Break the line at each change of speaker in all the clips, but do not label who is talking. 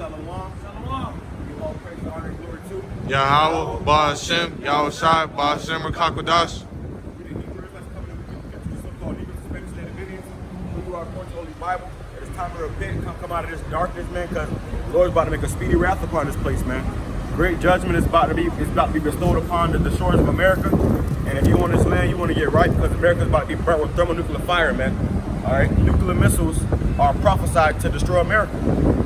Shalom. Shalom. Give all praise, honor, and glory to
YAHAWAH, BAHASHAM, YAHAWASHI, BAHASHAM, or QADASH.
We the Hebrews that's coming to the so-called Hebrews, Spanish, Davidians, who are according to the Holy Bible. It's time to repent, come out of this darkness, man, because the Lord is about to make a speedy wrath upon this place, man. Great judgment is about to be bestowed upon the shores of America. And if you want this land, you want to get right, because America is about to be burnt with thermonuclear fire, man. All right, nuclear missiles are prophesied to destroy America.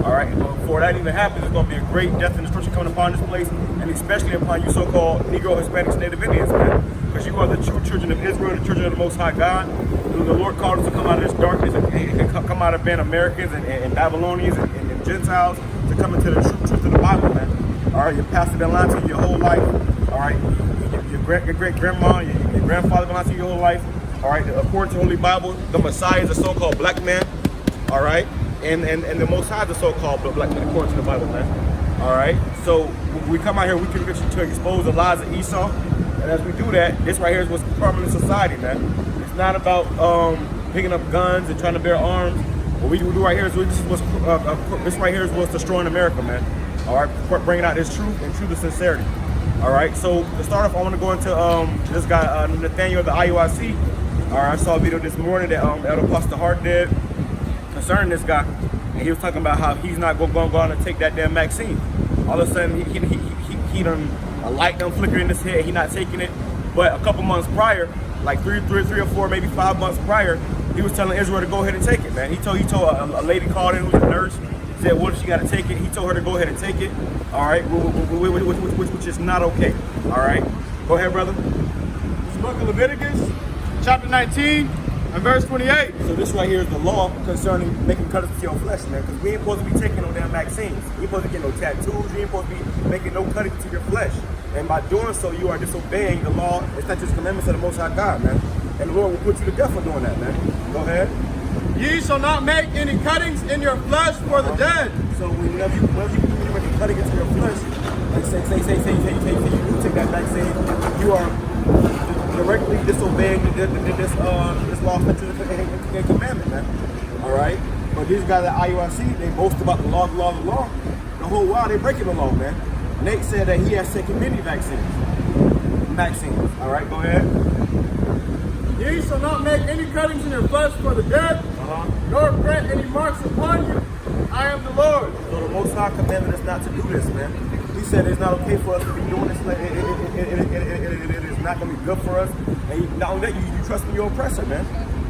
All right, but before that even happens, there's going to be a great death and destruction coming upon this place, and especially upon you so-called Negro, Hispanics, Native Indians, man. Because you are the true children of Israel, the children of the Most High God. The Lord called us to come out of this darkness and come out of being Americans and Babylonians and Gentiles to come into the true truth of the Bible, man. All right, your pastor been lying to you your whole life. All right, your great-grandma, your grandfather been lying to you your whole life. All right, according to the Holy Bible, the Messiah is a so-called black man. All right, and the Most High is a so-called black man according to the Bible, man. All right, so we come out here, we can get you to expose the lies of Esau, and as we do that, this right here is what's permanent society, man. It's not about picking up guns and trying to bear arms. What we do right here is this right here is what's destroying America, man. All right, bringing out this truth and truth of sincerity. All right, so to start off, I want to go into this guy Nathaniel of the IUIC. All right, I saw a video this morning that Elder Pastor Hart did concerning this guy, and he was talking about how he's not going to go out and take that damn vaccine. All of a sudden, he done a light done flicker in his head. He not taking it, but a couple months prior, like three or four, maybe 5 months prior, he was telling Israel to go ahead and take it, man. He told a lady called in who's a nurse, said, "What if she got to take it?" He told her to go ahead and take it. All right, which is not okay. All right, go ahead, brother.
This book of Leviticus, chapter 19 and verse 28.
So this right here is the law concerning making cuts to your flesh, man, because we ain't supposed to be taking no damn vaccines. We ain't supposed to get no tattoos. You ain't supposed to be making no cutting to your flesh. And by doing so, you are disobeying the law and statutes and commandments of the Most High God, man. And the Lord will put you to death for doing that, man. Go ahead.
Ye shall not make any cuttings in your flesh for the dead.
So whenever you make a cutting into your flesh, like say you do take that vaccine, you are directly disobeying this law, statute, and commandment, man. All right. But these guys at IUIC, they boast about the law. The whole while they breaking the law, man. Nate said that he has taken many vaccines. All right, go ahead.
Ye shall not make any cuttings in your flesh for the dead, nor grant any marks upon you. I am the Lord.
So the Most High commanded us not to do this, man. He said it's not okay for us to be doing this. It is not going to be good for us. And not only that, you trust in your oppressor, man.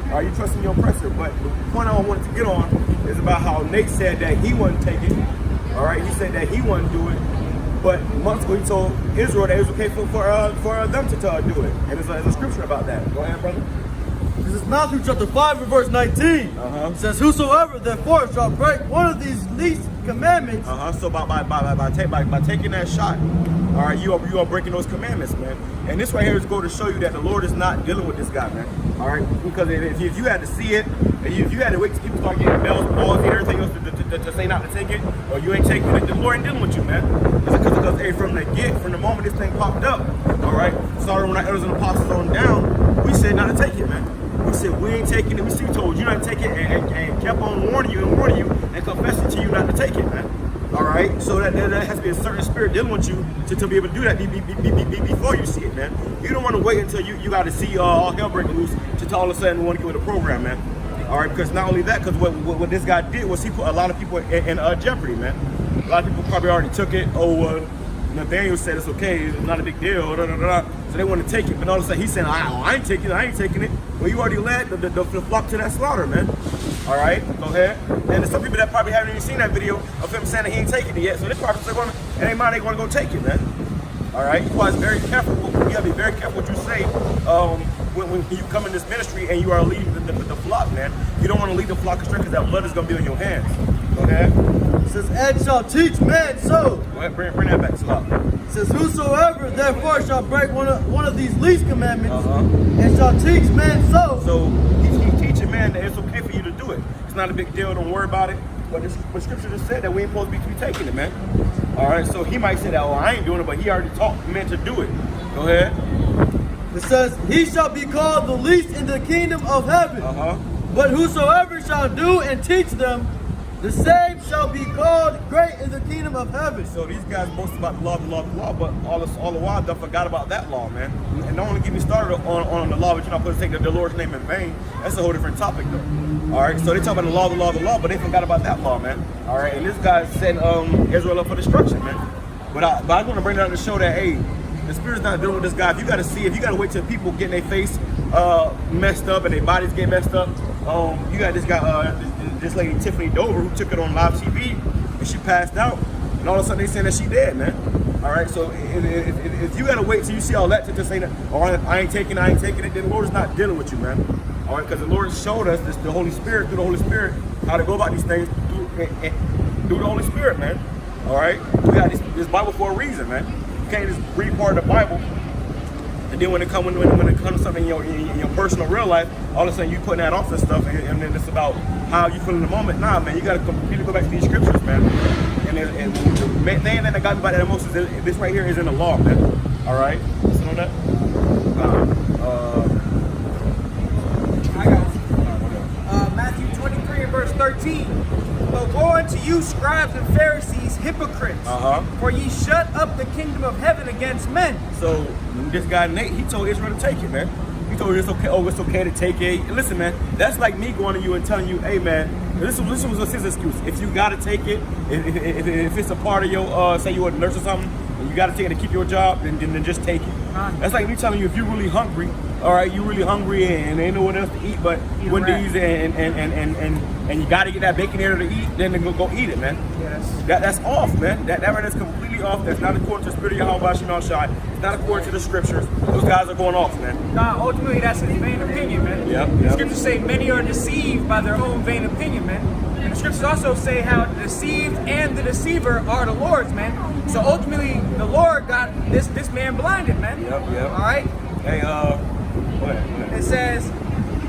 All right, you trust in your oppressor. But the point I wanted to get on is about how Nate said that he wouldn't take it. All right, he said that he wouldn't do it. But months ago, he told Israel that it was okay for them to do it. And there's a scripture about that. Go ahead, brother.
This is Matthew chapter 5 and verse 19. It says, "Whosoever therefore shall break one of these least commandments."
So by taking that shot, all right, you are breaking those commandments, man. And this right here is going to show you that the Lord is not dealing with this guy, man. All right, because if you had to see it, if you had to wait till people start getting bells, balls, and everything else to say not to take it, or you ain't taking it, the Lord ain't dealing with you, man. Because hey, from the moment this thing popped up, all right, started when our elders and apostles on down, we said not to take it, man. We said we ain't taking it. We told you not to take it, and kept on warning you and confessing to you not to take it, man. All right, so that has to be a certain spirit dealing with you to be able to do that before you see it, man. You don't want to wait until you got to see all hell breaking loose to all of a sudden want to get with the program, man. All right, because not only that, because what this guy did was he put a lot of people in jeopardy, man. A lot of people probably already took it. Nathaniel said it's okay, it's not a big deal, so they want to take it. But all of a sudden he's saying, I ain't taking it. Well, you already led the flock to that slaughter, man. All right, go ahead. And there's some people that probably haven't even seen that video of him saying that he ain't taking it yet. So they probably say, it ain't mine, they want to go take it, man. All right, you guys very careful. You gotta be very careful what you say when you come in this ministry and you are leading the flock, man. You don't want to lead the flock astray because that blood is gonna be on your hands. Go ahead.
It says, "And shall teach men so."
Go ahead, bring that back, slop.
It says, "Whosoever therefore shall break one of these least commandments, and shall teach men so."
So he's teaching man that it's okay for you to do it. It's not a big deal. Don't worry about it. But scripture just said that we ain't supposed to be taking it, man. All right. So he might say that, I ain't doing it, but he already taught men to do it. Go ahead.
It says, "He shall be called the least in the kingdom of heaven. But whosoever shall do and teach them, the same shall be called great in the kingdom of heaven.
So these guys boast about the law, but all the while they forgot about that law, man. And don't want to get me started on the law, but you're not supposed to take the Lord's name in vain. That's a whole different topic, though. All right, so they talk about the law, but they forgot about that law, man. All right, and this guy's setting Israel up for destruction, man. But I want to bring that up to show that, hey, the Spirit's not dealing with this guy. If you got to wait till people get their face messed up and their bodies get messed up. You got this guy, this lady Tiffany Dover, who took it on live TV, and she passed out, and all of a sudden they saying that she dead, man. All right, so if you gotta wait till you see all that to say that, oh, I ain't taking it, then the Lord is not dealing with you, man. All right, because the Lord showed us this, the Holy Spirit, through the Holy Spirit, how to go about these things through the Holy Spirit, man. All right, we got this Bible for a reason, man. You can't just read part of the Bible, and then when it comes to something in your personal real life, all of a sudden you putting that off and stuff, and then it's about how you feel in the moment. Nah, man, you got to completely go back to these scriptures, man. And the thing that got me about that the most is this right here is in the law, man. All right, listen on that.
I got it. Matthew 23 and verse 13. But woe unto you, scribes and Pharisees, hypocrites, for ye shut up the kingdom of heaven against men.
So this guy Nate, he told Israel to take it, man. He told it's okay. Oh, it's okay to take it. Listen, man, that's like me going to you and telling you, hey, man, this was his excuse. If you gotta take it, if it's a part of your, say you're a nurse or something, and you gotta take it to keep your job, then just take it. That's like me telling you, if you're really hungry, all right, you're really hungry and ain't no one else to eat but Wendy's and you gotta get that baconator to eat, then go eat it, man.
Yes.
That's off, man. That right is completely off. That's not according to the Spirit of YAHAWASHI. It's not according to the scriptures. Those guys are going off, man.
Nah, ultimately that's a vain opinion, man.
Yep.
The scriptures say many are deceived by their own vain opinion, man. And the scriptures also say how the deceived and the deceiver are the Lord's, man. So ultimately the Lord got this man blinded, man.
Yep.
All right.
Hey, go ahead.
It says,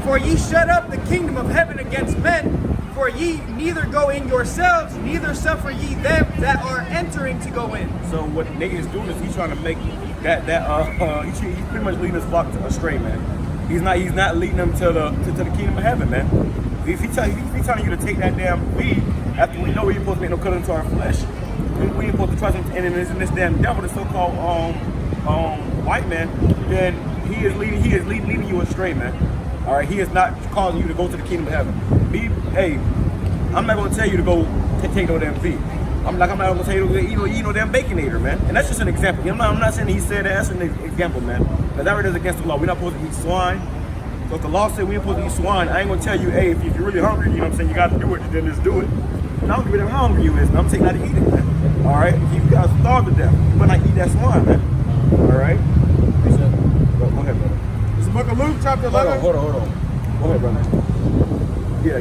for ye shut up the kingdom of heaven against men, for ye neither go in yourselves, neither suffer ye them that are entering to go in.
So what Nate is doing is he's trying to make he's pretty much leading his flock astray, man. He's not leading them to the kingdom of heaven, man. If he's telling you to take that damn feed after we know we ain't supposed to make no cut into our flesh, we ain't supposed to trust him in this damn devil, the so-called white man, then he is leading you astray, man. All right, he is not causing you to go to the kingdom of heaven. Hey, I'm not gonna tell you to go take no damn feed. I'm not gonna tell you to eat no damn baconator, man. And that's just an example. I'm not saying he said that. That's an example, man. Because that right is against the law. We're not supposed to eat swine. So if the law said we ain't supposed to eat swine, I ain't gonna tell you, hey, if you're really hungry, you know what I'm saying, you gotta do it, then just do it. And I don't give a damn how hungry you is, man. I'm taking out to eat it, man. All right, if you guys starve to death, you better not eat that swine, man. All right. Go ahead, brother.
It's the book of Luke, chapter 11.
Hold on. Go ahead, brother. Yeah.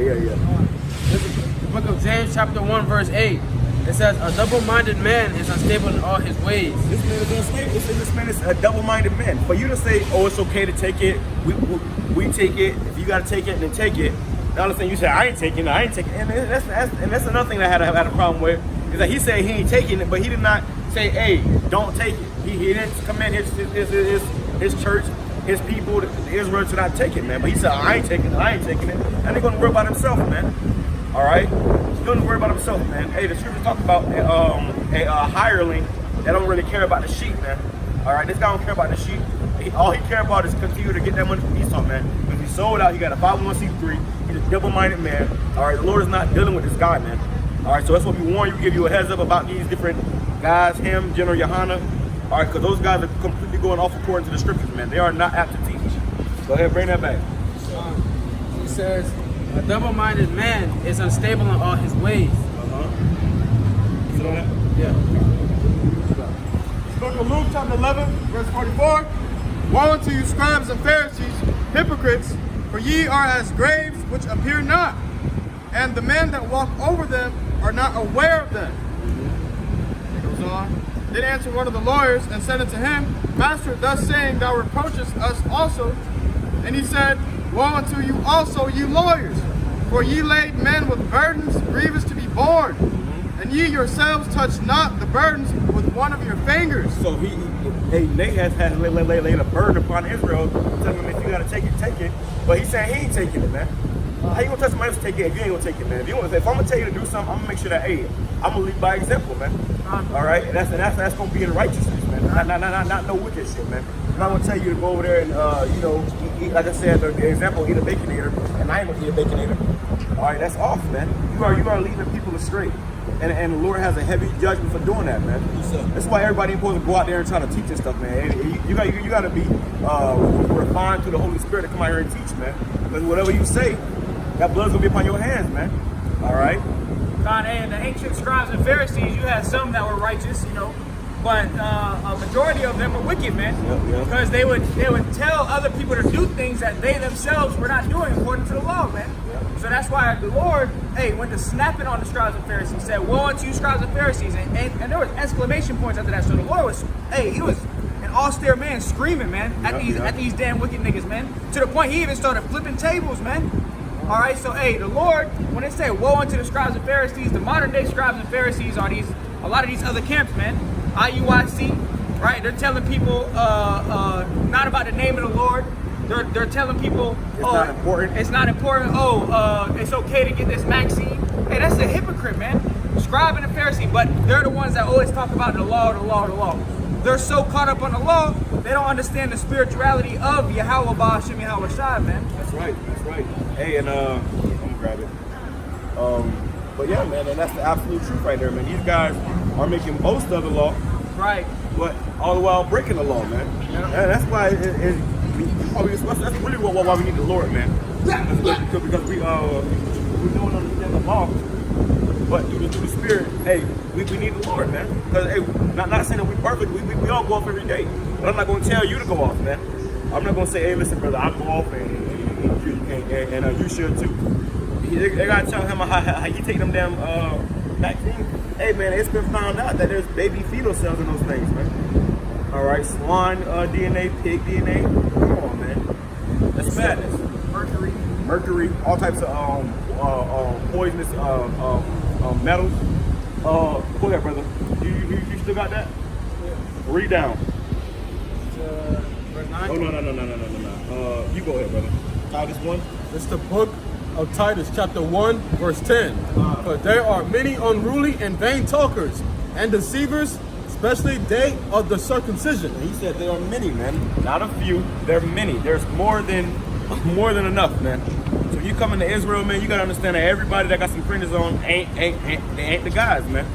This is the book of James, chapter 1, verse 8. It says, a double-minded man is unstable in all his ways.
This man is unstable. This man is a double-minded man. For you to say, oh, it's okay to take it, we take it. If you got to take it, then take it. Now, all of a sudden you say, I ain't taking it. And that's another thing that I had a problem with. Is that he said he ain't taking it, but he did not say, hey, don't take it. He didn't command his church, his people, Israel to not take it, man. But he said, I ain't taking it. And they're going to worry about himself, man. All right? He's going to worry about himself, man. Hey, the scripture talk about a hireling that don't really care about the sheep, man. All right? This guy don't care about the sheep. All he care about is continue to get that money from Esau, man. Because he sold out, he got a 501c3. He's a double-minded man. All right? The Lord is not dealing with this guy, man. All right? So that's what we warn you, give you a heads up about these different guys, him, General Yohana. All right? Because those guys are completely going off according to the scriptures, man. They are not apt to teach. Go ahead, bring that back.
He says, a double-minded man is unstable in all his ways.
You know that?
Yeah.
Book of Luke, chapter 11, verse 44. Woe unto you, scribes and Pharisees, hypocrites, for ye are as graves which appear not, and the men that walk over them are not aware of them. It goes on. Then answered one of the lawyers and said unto him, Master, thus saying thou reproachest us also. And he said, woe unto you also, ye lawyers, for ye laid men with burdens grievous to be borne, and ye yourselves touch not the burdens with one of your fingers.
So Nate has laid a burden upon Israel, telling him if you gotta take it, take it. But he's saying he ain't taking it, man. How you gonna tell somebody else to take it if you ain't gonna take it, man? If I'm gonna tell you to do something, I'm gonna make sure that, hey, I'm gonna lead by example, man. All right, and that's gonna be in righteousness, man. Not no wicked shit, man. I'm not gonna tell you to go over there and eat, like I said, the example, eat a baconator, and I ain't gonna eat a baconator. All right, that's off, man. You are leading people astray. And the Lord has a heavy judgment for doing that, man. That's why everybody ain't supposed to go out there and try to teach this stuff, man. You got to be refined through the Holy Spirit to come out here and teach, man. Because whatever you say, that blood's gonna be upon your hands, man. All right.
God, and the ancient scribes and Pharisees, you had some that were righteous, but a majority of them were wicked, man. Because they would tell other people to do things that they themselves were not doing according to the law, man. So that's why the Lord, went to snapping on the scribes and Pharisees. Said, "Woe unto you, scribes and Pharisees!" And there was exclamation points after that. So the Lord was, he was an austere man, screaming, man, at these damn wicked niggas, man. To the point he even started flipping tables, man. All right, so the Lord, when it said, "Woe unto the scribes and Pharisees," the modern day scribes and Pharisees are a lot of these other camps, man. IUIC, right? They're telling people not about the name of the Lord. They're telling people,
not important.
It's not important. It's okay to get this vaccine. Hey, that's a hypocrite, man. Scribe and a Pharisee, but they're the ones that always talk about the law, the law, the law. They're so caught up on the law, they don't understand the spirituality of YAHAWAH, BAHASHAM, YAHAWASHI, man.
That's right. Hey, and I'm gonna grab it. But yeah, man, and that's the absolute truth right there, man. These guys are making boast of the law,
Right.
but all the while breaking the law, man. And that's why that's really why we need the Lord, man. Because we're doing understand the law, but through the Spirit, we need the Lord, man. Because not saying that we're perfect, we all go off every day, but I'm not gonna tell you to go off, man. I'm not gonna say, hey, listen, brother, I go off and you should too. They gotta tell him how you take them damn vaccines. Hey man, it's been found out that there's baby fetal cells in those things, man. All right, swan DNA, pig DNA. Come on, man. That's madness. Mercury, all types of poisonous metals. Go ahead, brother. You still got that? Yeah. Read down.
Verse 9.
Oh no. You go ahead, brother. Titus 1.
It's the book of Titus, chapter 1, verse 10. For there are many unruly and vain talkers and deceivers, especially they of the circumcision.
He said there are many, man. Not a few. There are many. There's more than enough, man. So if you come into Israel, man, you gotta understand that everybody that got some fringes on they ain't the guys, man.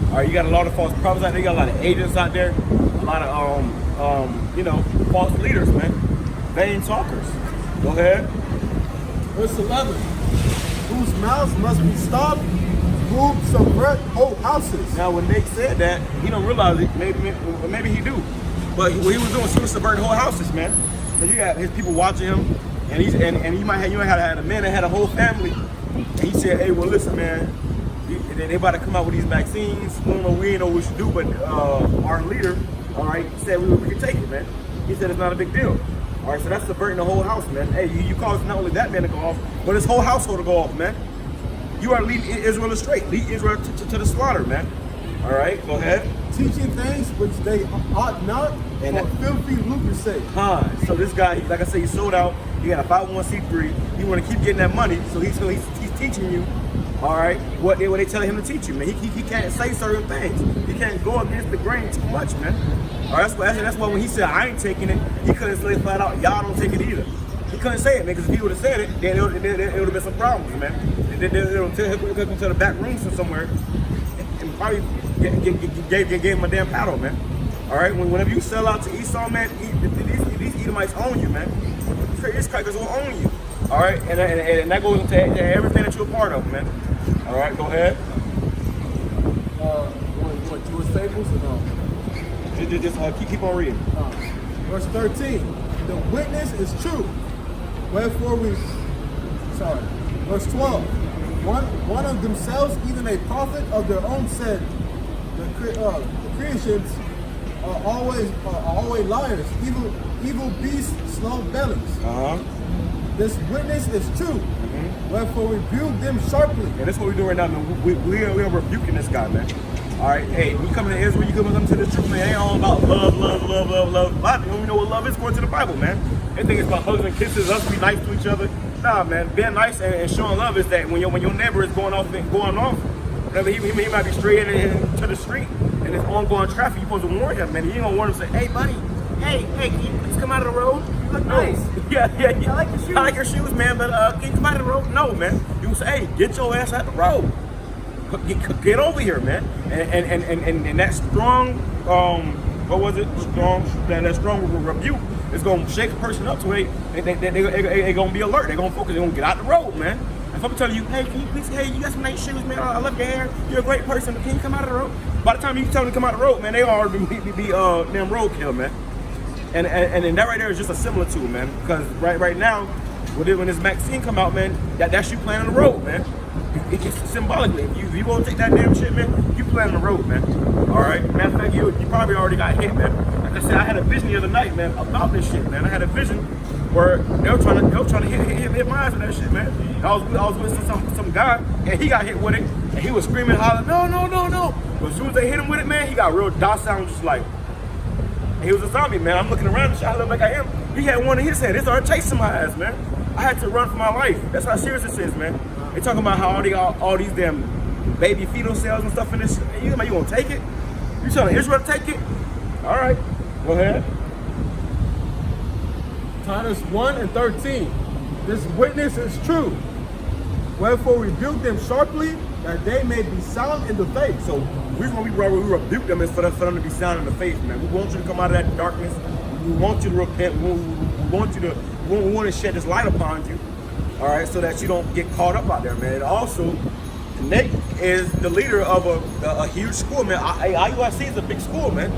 All right, you got a lot of false prophets out there. You got a lot of agents out there. A lot of false leaders, man. Vain talkers. Go ahead.
Verse 11. Whose mouths must be stopped, who subvert whole houses.
Now, when Nick said that, he don't realize it. Maybe he do. But what he was doing, he was subverting whole houses, man. So you got his people watching him, and you might have had a man that had a whole family, and he said, hey, well, listen, man, they about to come out with these vaccines. We ain't know what we should do, but our leader, all right, said we could take it, man. He said it's not a big deal. All right, so that's subverting the whole house, man. Hey, you caused not only that man to go off, but his whole household to go off, man. You are leading Israel astray. Lead Israel to the slaughter, man. All right, go ahead.
Teaching things which they ought not, and for filthy lucre's sake.
So this guy, like I said, he sold out. He got a 501c3. He want to keep getting that money, so he's teaching you, all right, what they telling him to teach you, man. He can't say certain things. He can't go against the grain too much, man. All right, that's why when he said I ain't taking it, he couldn't say flat out, y'all don't take it either. He couldn't say it, man, because if he would have said it, then it would have been some problems, man. They'll take him to the back rooms or somewhere and probably gave him a damn paddle, man. All right, whenever you sell out to Esau, man, these Edomites own you, man. These crackers will own you. All right, and that goes into everything that you're a part of, man. All right, go ahead.
What Jewish fables or no?
Just keep on reading.
Verse 13. The witness is true. Wherefore Verse 12. One of themselves, even a prophet of their own, said, the creations are always liars, evil beasts, slow bellies. This witness is true. Wherefore rebuke them sharply.
And that's what we're doing right now, man. We are rebuking this guy, man. All right, hey, you coming to Israel, you coming to the truth, man. It ain't all about love. A lot of people don't even know what love is according to the Bible, man. They think it's about hugs and kisses, us be nice to each other. Nah, man. Being nice and showing love is that when your neighbor is going off, whatever, he might be straying into the street and it's ongoing traffic. You're supposed to warn him, man. You ain't gonna warn him and say, hey, buddy, hey, can you please come out of the road?
You look nice.
Yeah.
I like your shoes.
I like your shoes, man, but can you come out of the road? No, man. You can say, hey, get your ass out the road. Get over here, man. And that strong, what was it? That strong rebuke is gonna shake a person up to where they gonna be alert. They're gonna focus. They're gonna get out the road, man. If I'm telling you, hey, can you please, hey, you got some nice shoes, man. I love your hair. You're a great person. Can you come out of the road? By the time you tell them to come out of the road, man, they already be damn roadkill, man. And that right there is just a similitude, man. Because right now, when this vaccine come out, man, that's you playing on the road, man. It's symbolically. If you won't take that damn shit, man, you playing on the road, man. All right. Matter of fact, you probably already got hit, man. Like I said, I had a vision the other night, man, about this shit, man. I had a vision where they were trying to hit my ass with that shit, man. I was with some guy, and he got hit with it, and he was screaming, hollering, no. But as soon as they hit him with it, man, he got real docile and just like, and he was a zombie, man. I'm looking around and shit, I look like I am. He had one in his head. They started chasing my ass, man. I had to run for my life. That's how serious this is, man. They talking about how they got all these damn baby fetal cells and stuff in this. You gonna take it? You telling Israel to take it? All right, go ahead.
Titus 1:13. This witness is true. Wherefore rebuke them sharply, that they may be sound in the faith.
So the reason why we rebuke them is for them to be sound in the faith, man. We want you to come out of that darkness. We want you to repent. We want to shed this light upon you. All right, so that you don't get caught up out there, man. And also, Nate is the leader of a huge school, man. YAHAWASHI is a big school, man.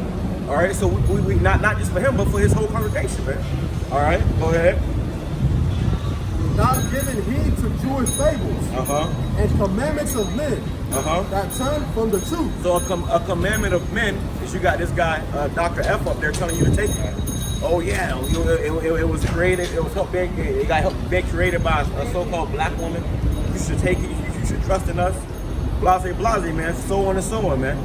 All right, so we not just for him, but for his whole congregation, man. All right, go ahead.
Not giving heed to Jewish fables and commandments of men that turn from the truth.
So a commandment of men is you got this guy, Dr. F up there telling you to take that. Oh yeah, it was created, it got helped created by a so-called black woman. You should take it, you should trust in us. Blase, man, so on and so on, man.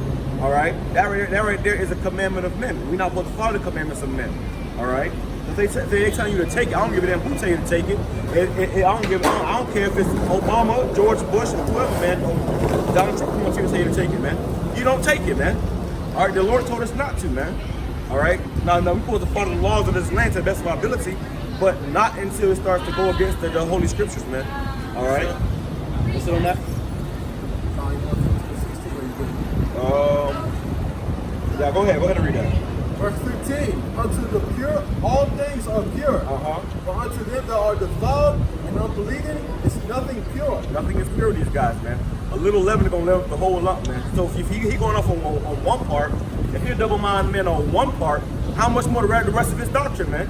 All right, that right there is a commandment of men. We're not supposed to follow the commandments of men. All right, if they telling you to take it, I don't give a damn who tell you to take it. I don't care if it's Obama, George Bush, or whoever, man. Donald Trump wants you to tell you to take it, man. You don't take it, man. All right, the Lord told us not to, man. All right, now we're supposed to follow the laws of this land to the best of our ability, but not until it starts to go against the Holy Scriptures, man. All right, what's it on that? Yeah, go ahead and read that.
Verse 15, unto the pure all things are pure, but unto them that are defiled and unbelieving is nothing pure.
Nothing is pure, these guys, man. A little leaven is going to leaven the whole lump, man. So if he going off on one part, if you're double-minded man on one part, how much more the rest of his doctrine, man?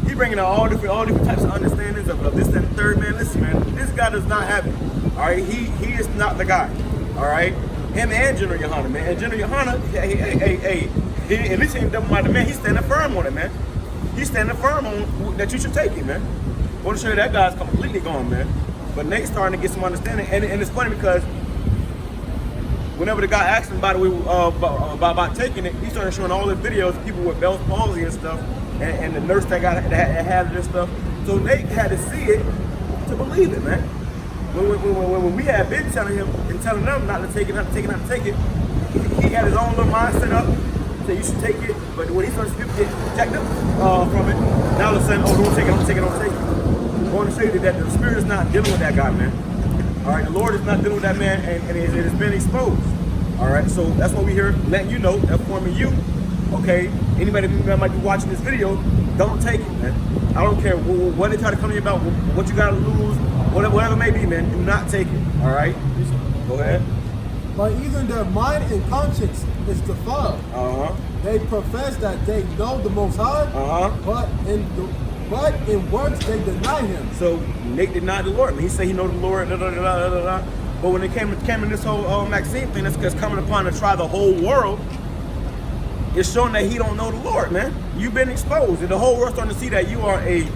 He bringing out all different types of understandings of this and the third, man. Listen, man, this guy does not have it. All right, he is not the guy. All right, him and General Yohana, man. And General Yohana, hey, at least he ain't double-minded man. He's standing firm on it, man. He's standing firm on that you should take it, man. I want to show you that guy's completely gone, man. But Nate's starting to get some understanding, and it's funny because whenever the guy asked him about taking it, he started showing all the videos of people with Bell's palsy and stuff, and the nurse that had it and stuff. So Nate had to see it to believe it, man. When we had been telling him and telling them not to take it, he had his own little mind set up. Said you should take it, but when he started to get jacked up from it, now all of a sudden, don't take it. I want to show you that the Spirit is not dealing with that guy, man. All right, the Lord is not dealing with that man, and it has been exposed. All right, so that's what we here letting you know, informing you. Okay, anybody that might be watching this video, don't take it, man. I don't care what they try to come to you about, what you got to lose, whatever it may be, man. Do not take it. All right, go ahead.
But even their mind and conscience is defiled. They profess that they know the Most High, but in works they deny Him.
So Nate denied the Lord. He said he know the Lord, But when it came in this whole Maxine thing, that's coming upon to try the whole world. It's showing that he don't know the Lord, man. You've been exposed, and the whole world's starting to see that you are a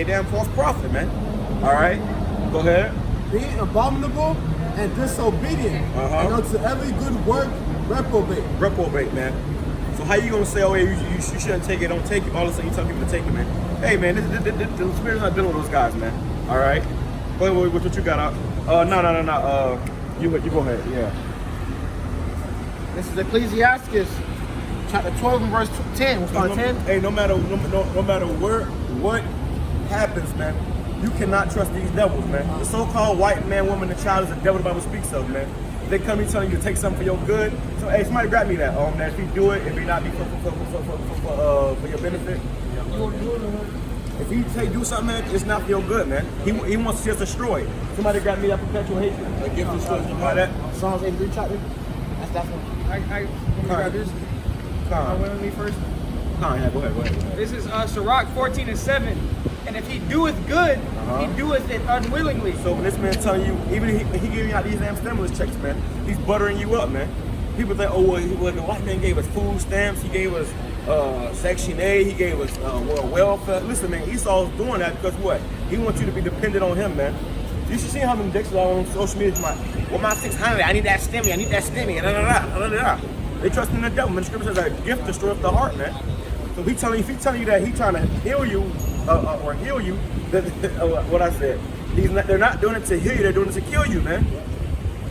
damn false prophet, man. All right, go ahead.
Being abominable and disobedient, and unto every good work reprobate.
Reprobate, man. So how you gonna say, oh, hey, you shouldn't take it, don't take it? All of a sudden you tell people to take it, man. Hey, man, the Spirit's not dealing with those guys, man. All right. Wait, what you got out? No. You go ahead. Yeah.
This is Ecclesiastes, chapter 12 and verse 10. We'll start at 10.
Hey, no matter what happens, man, you cannot trust these devils, man. The so-called white man, woman, and child is the devil the Bible speaks of, man. They come here telling you to take something for your good. So, hey, somebody grab me that. That if you do it, it may not be for your benefit. If he do something, man, it's not for your good, man. He wants to just destroy it. Somebody grab me that perpetual hatred. A gift of destruction. That.
Psalms 83 chapter. That's that one.
I grab this. With me first.
Go ahead.
This is Sirach 14 and 7. And if he doeth good, he doeth it unwillingly.
So when this man telling you, even if he giving you out these damn stimulus checks, man, he's buttering you up, man. People think, oh, well, the white man gave us food stamps, he gave us Section A, he gave us welfare. Listen, man, Esau's doing that because what? He wants you to be dependent on him, man. You should see how many dicks are on social media. Well, my 600, I need that stimmy, They trust in the devil, man. The scripture says a gift destroys the heart, man. So if he telling you that he's trying to heal you, or heal you, what I said, they're not doing it to heal you, they're doing it to kill you, man.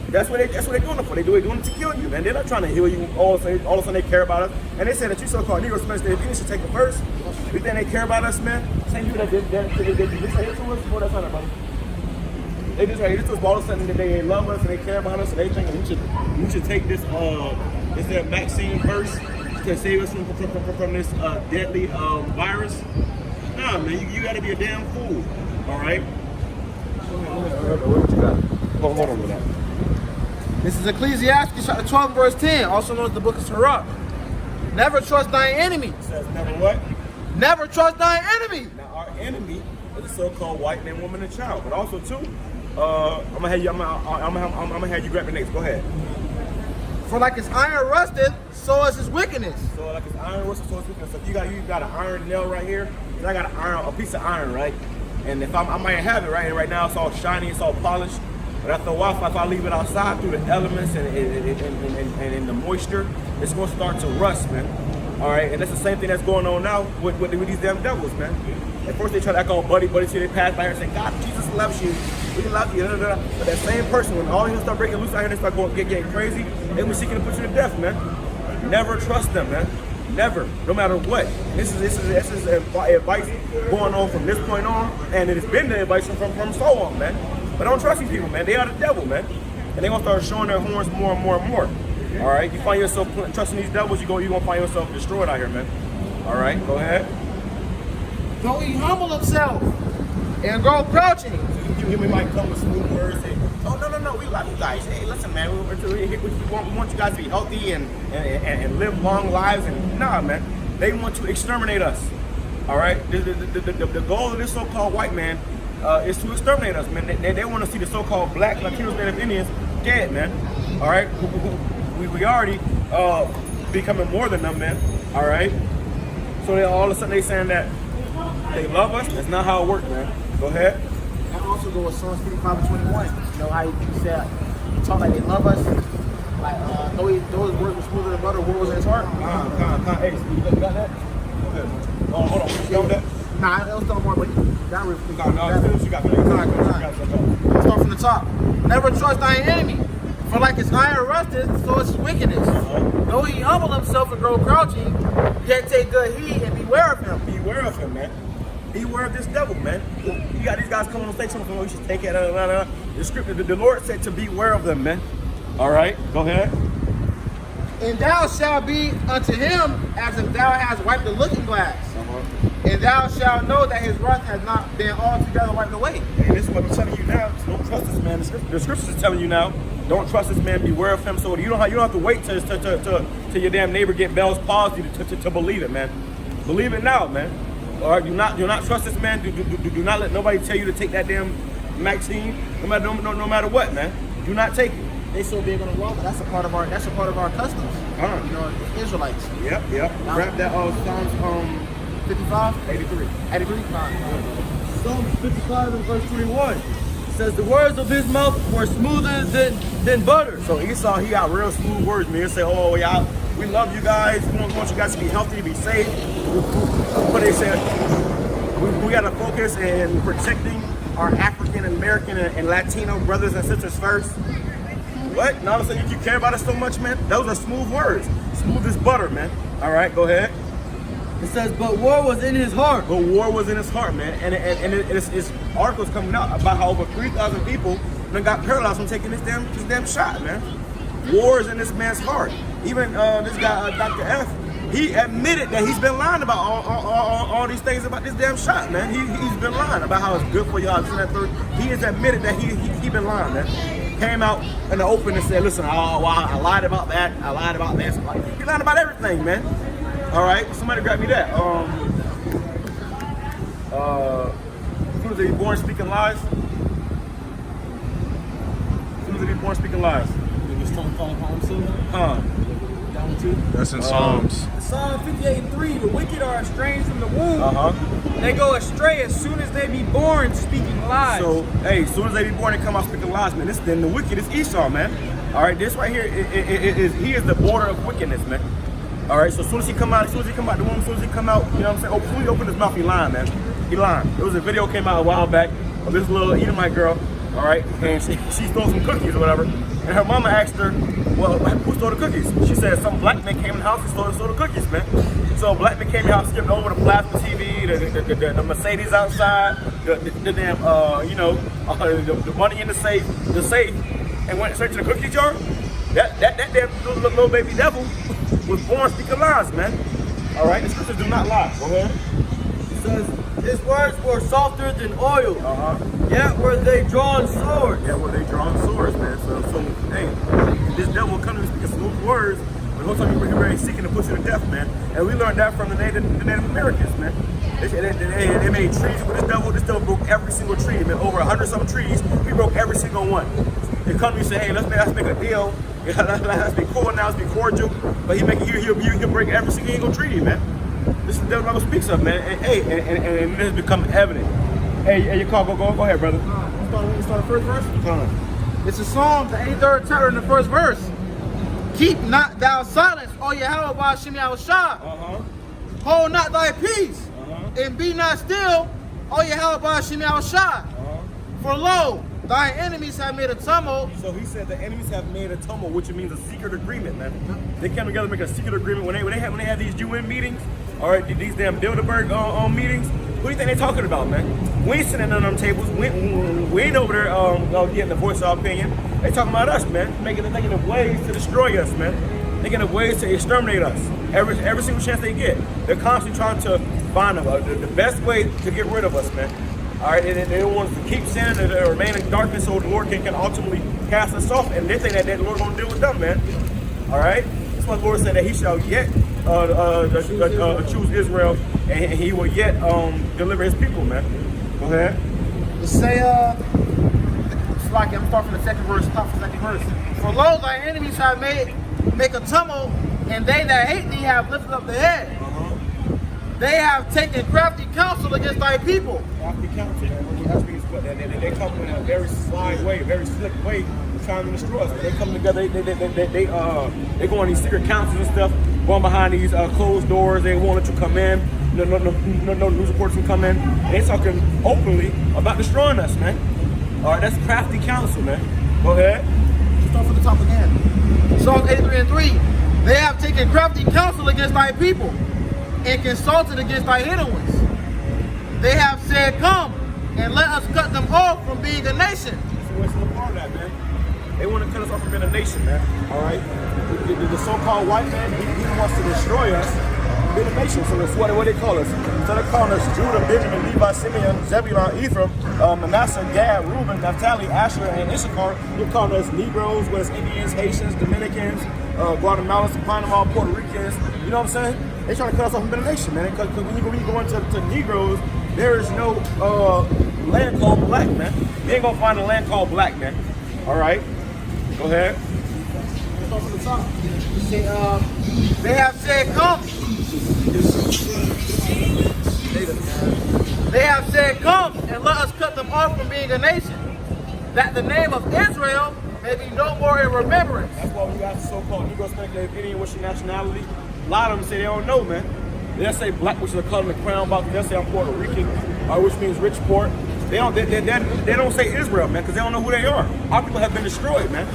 That's what they're doing it for. They're doing it to kill you, man. They're not trying to heal you. All of a sudden they care about us. And they say that you so-called Negroes, man, they should take it first. You think they care about us, man? Same people that did this to us. Well, that's not about us. They just right to us all of a sudden that they love us and they care about us and they think we should take this vaccine first to save us from this deadly virus. Nah, man, you gotta be a damn fool. All right. What you got? Hold on with that.
This is Ecclesiastes chapter 12 and verse 10, also known as the book of Sirach. Never trust thine enemy.
It says never what?
Never trust thine enemy.
Now our enemy is the so-called white man, woman, and child. But also too, I'm gonna have you grab the next. Go ahead.
For like his iron rusted, so is his wickedness.
So like it's iron rusted, so it's wickedness. So if you got an iron nail right here, and I got a piece of iron, right? And if I might have it right now, it's all shiny, it's all polished. But after a while, if I leave it outside through the elements and in the moisture, it's going to start to rust, man. All right, and that's the same thing that's going on now with these damn devils, man. At first they try to act all buddy till they pass by here and say, God, Jesus loves you, we love you, But that same person, when all of them start breaking loose out here and they start getting crazy, they were seeking to put you to death, man. Never trust them, man. Never, no matter what. This is advice going on from this point on, and it has been the advice from so on, man. But don't trust these people, man. They are the devil, man. And they're gonna start showing their horns more and more and more. All right, you find yourself trusting these devils, you're gonna find yourself destroyed out here, man. All right, go ahead.
Though he humble himself and grow crouching.
You might come with smooth words and say, oh, no, we love you guys. Hey, listen, man, we want you guys to be healthy and live long lives. And nah, man, they want to exterminate us. All right, the goal of this so-called white man is to exterminate us, man. They want to see the so-called black, Latinos, Native Indians dead, man. All right, we already becoming more than them, man. All right, so all of a sudden they saying that they love us. That's not how it works, man. Go ahead.
And also go with Psalms 55 and 21. You know how he said, he talk like they love us. Like, though his words were smoother than butter, what was in his heart?
Hey, you got that? Okay. Hold on. You got that?
Nah, it was still more, but that was.
No, you got that.
Start from the top. Never trust thine enemy. For like his iron rusted, so is his wickedness. Though he humble himself and grow crouching, yet take good heed and beware of him.
Beware of him, man. Beware of this devil, man. You got these guys coming on stage, something you should take it. The scripture, the Lord said to beware of them, man. All right, go ahead.
And thou shalt be unto him as if thou hast wiped the looking glass. And thou shalt know that his wrath has not been altogether wiped away.
And this is what I'm telling you now. So don't trust this man. The scriptures is telling you now. Don't trust this man. Beware of him. So you don't have to wait till your damn neighbor get Bell's palsy to believe it, man. Believe it now, man. All right, do not trust this man. Do not let nobody tell you to take that damn vaccine. No matter what, man. Do not take it.
They so big on the wall, but that's a part of our customs. You know, the Israelites.
Yep. Grab that Psalms
55?
83.
83?
Psalms 55 and verse 21 says the words of his mouth were smoother than butter.
So Esau, he got real smooth words, man. He say, oh, yeah, we love you guys. We want you guys to be healthy, to be safe. But they said, we got to focus in protecting our African American and Latino brothers and sisters first? What? And all of a sudden you care about us so much, man? Those are smooth words. Smooth as butter, man. All right, go ahead.
It says, but war was in his heart.
But war was in his heart, man. And it's articles coming out about how over 3,000 people then got paralyzed from taking this damn shot, man. War is in this man's heart. Even this guy, Dr. F, he admitted that he's been lying about all these things about this damn shot, man. He's been lying about how it's good for y'all. He has admitted that he been lying, man. Came out in the open and said, listen, I lied about that. I lied about this. He lied about everything, man. All right, somebody grab me that. Who is he born speaking lies? Who is he born speaking lies? Huh?
That's in Psalms.
Psalm 58:3, the wicked are estranged from the womb. They go astray as soon as they be born, speaking lies.
So, hey, as soon as they be born, they come out speaking lies, man. Then the wicked is Esau, man. All right, this right here he is the border of wickedness, man. All right, so as soon as he come out, the womb, as soon as he come out, you know what I'm saying? Oh, as soon as he open his mouth, he lying, man. He lying. There was a video came out a while back of this little Edomite girl, all right, and she stole some cookies or whatever, and her mama asked her, well, who stole the cookies? She said some black man came in the house and stole the cookies, man. So a black man came in the house, skipped over the plasma TV, the Mercedes outside, the damn, the money in the safe, and went straight to the cookie jar. That damn little baby devil was born speaking lies, man. All right, the scriptures do not lie. Go ahead.
It says, his words were softer than oil. Yet were they drawn swords.
Yeah, were they drawn swords, man. So hey, this devil will come to speak smooth words, but most of you were very seeking to put you to death, man. And we learned that from the Native Americans, man. They made treaties with this devil. This devil broke every single treaty, man. Over 100-some treaties, he broke every single one. They come to me and say, hey, let's make a deal. Yeah, let's be cool now, let's be cordial. But he'll break every single treaty, man. This is the devil that speaks of, man. And hey, and it has become evident. Hey, your call, go ahead, brother.
You start the first verse? It's a Psalm, the 83rd chapter in the first verse. Keep not thou silence, O YAHAWAH, YAHAWASHI. Hold not thy peace, and be not still, O YAHAWAH, YAHAWASHI. For lo, thy enemies have made a tumult.
So he said the enemies have made a tumult, which means a secret agreement, man. They come together to make a secret agreement when they have these UN meetings, all right, these damn Bilderberg meetings. What do you think they're talking about, man? We ain't sitting on them tables. We ain't over there getting the voice of our opinion. They talking about us, man. Thinking of ways to destroy us, man. Thinking of ways to exterminate us. Every single chance they get. They're constantly trying to find the best way to get rid of us, man. All right, and they don't want us to keep sinning and remain in darkness so the Lord can ultimately cast us off. And they think that the Lord going to deal with them, man. All right? That's why the Lord said that he shall yet choose Israel, and he will yet deliver his people, man. Go ahead.
Let's say, it's like, I'm starting from the second verse, top of the second verse. For lo, thy enemies have make a tumult, and they that hate thee have lifted up their head. They have taken crafty counsel against thy people.
Crafty counsel, man. They come in a very sly way, a very slick way, trying to destroy us. They come together, they go on these secret councils and stuff, going behind these closed doors. They won't let you come in. No news reporters can come in. And they talking openly about destroying us, man. All right, that's crafty counsel, man. Go ahead.
Start from the top again. Psalms 83:3. They have taken crafty counsel against thy people, and consulted against thy hidden ones. They have said, come, and let us cut them off from being a nation.
So what's the part of that, man? They want to cut us off from being a nation, man. All right? The so-called white man, he wants to destroy us from being a nation. So that's what they call us. So they're calling us Judah, Benjamin, Levi, Simeon, Zebulun, Ephraim, Manasseh, Gad, Reuben, Naphtali, Asher, and Issachar. They're calling us Negroes, whether it's Indians, Haitians, Dominicans, Guatemalans, Panama, Puerto Ricans. You know what I'm saying? They're trying to cut us off from being a nation, man. Because when you go into Negroes, there is no land called black, man. You ain't gonna find a land called black, man. All right, go ahead.
Start from the top. They have said, come. They have said, come, and let us cut them off from being a nation, that the name of Israel may be no more in remembrance.
That's why we got the so-called Negro speculative Indian, what's your nationality? A lot of them say they don't know, man. They'll say black, which is a color in the crown box. They'll say I'm Puerto Rican, which means rich port. they don't say Israel, man, because they don't know who they are. Our people have been destroyed, man.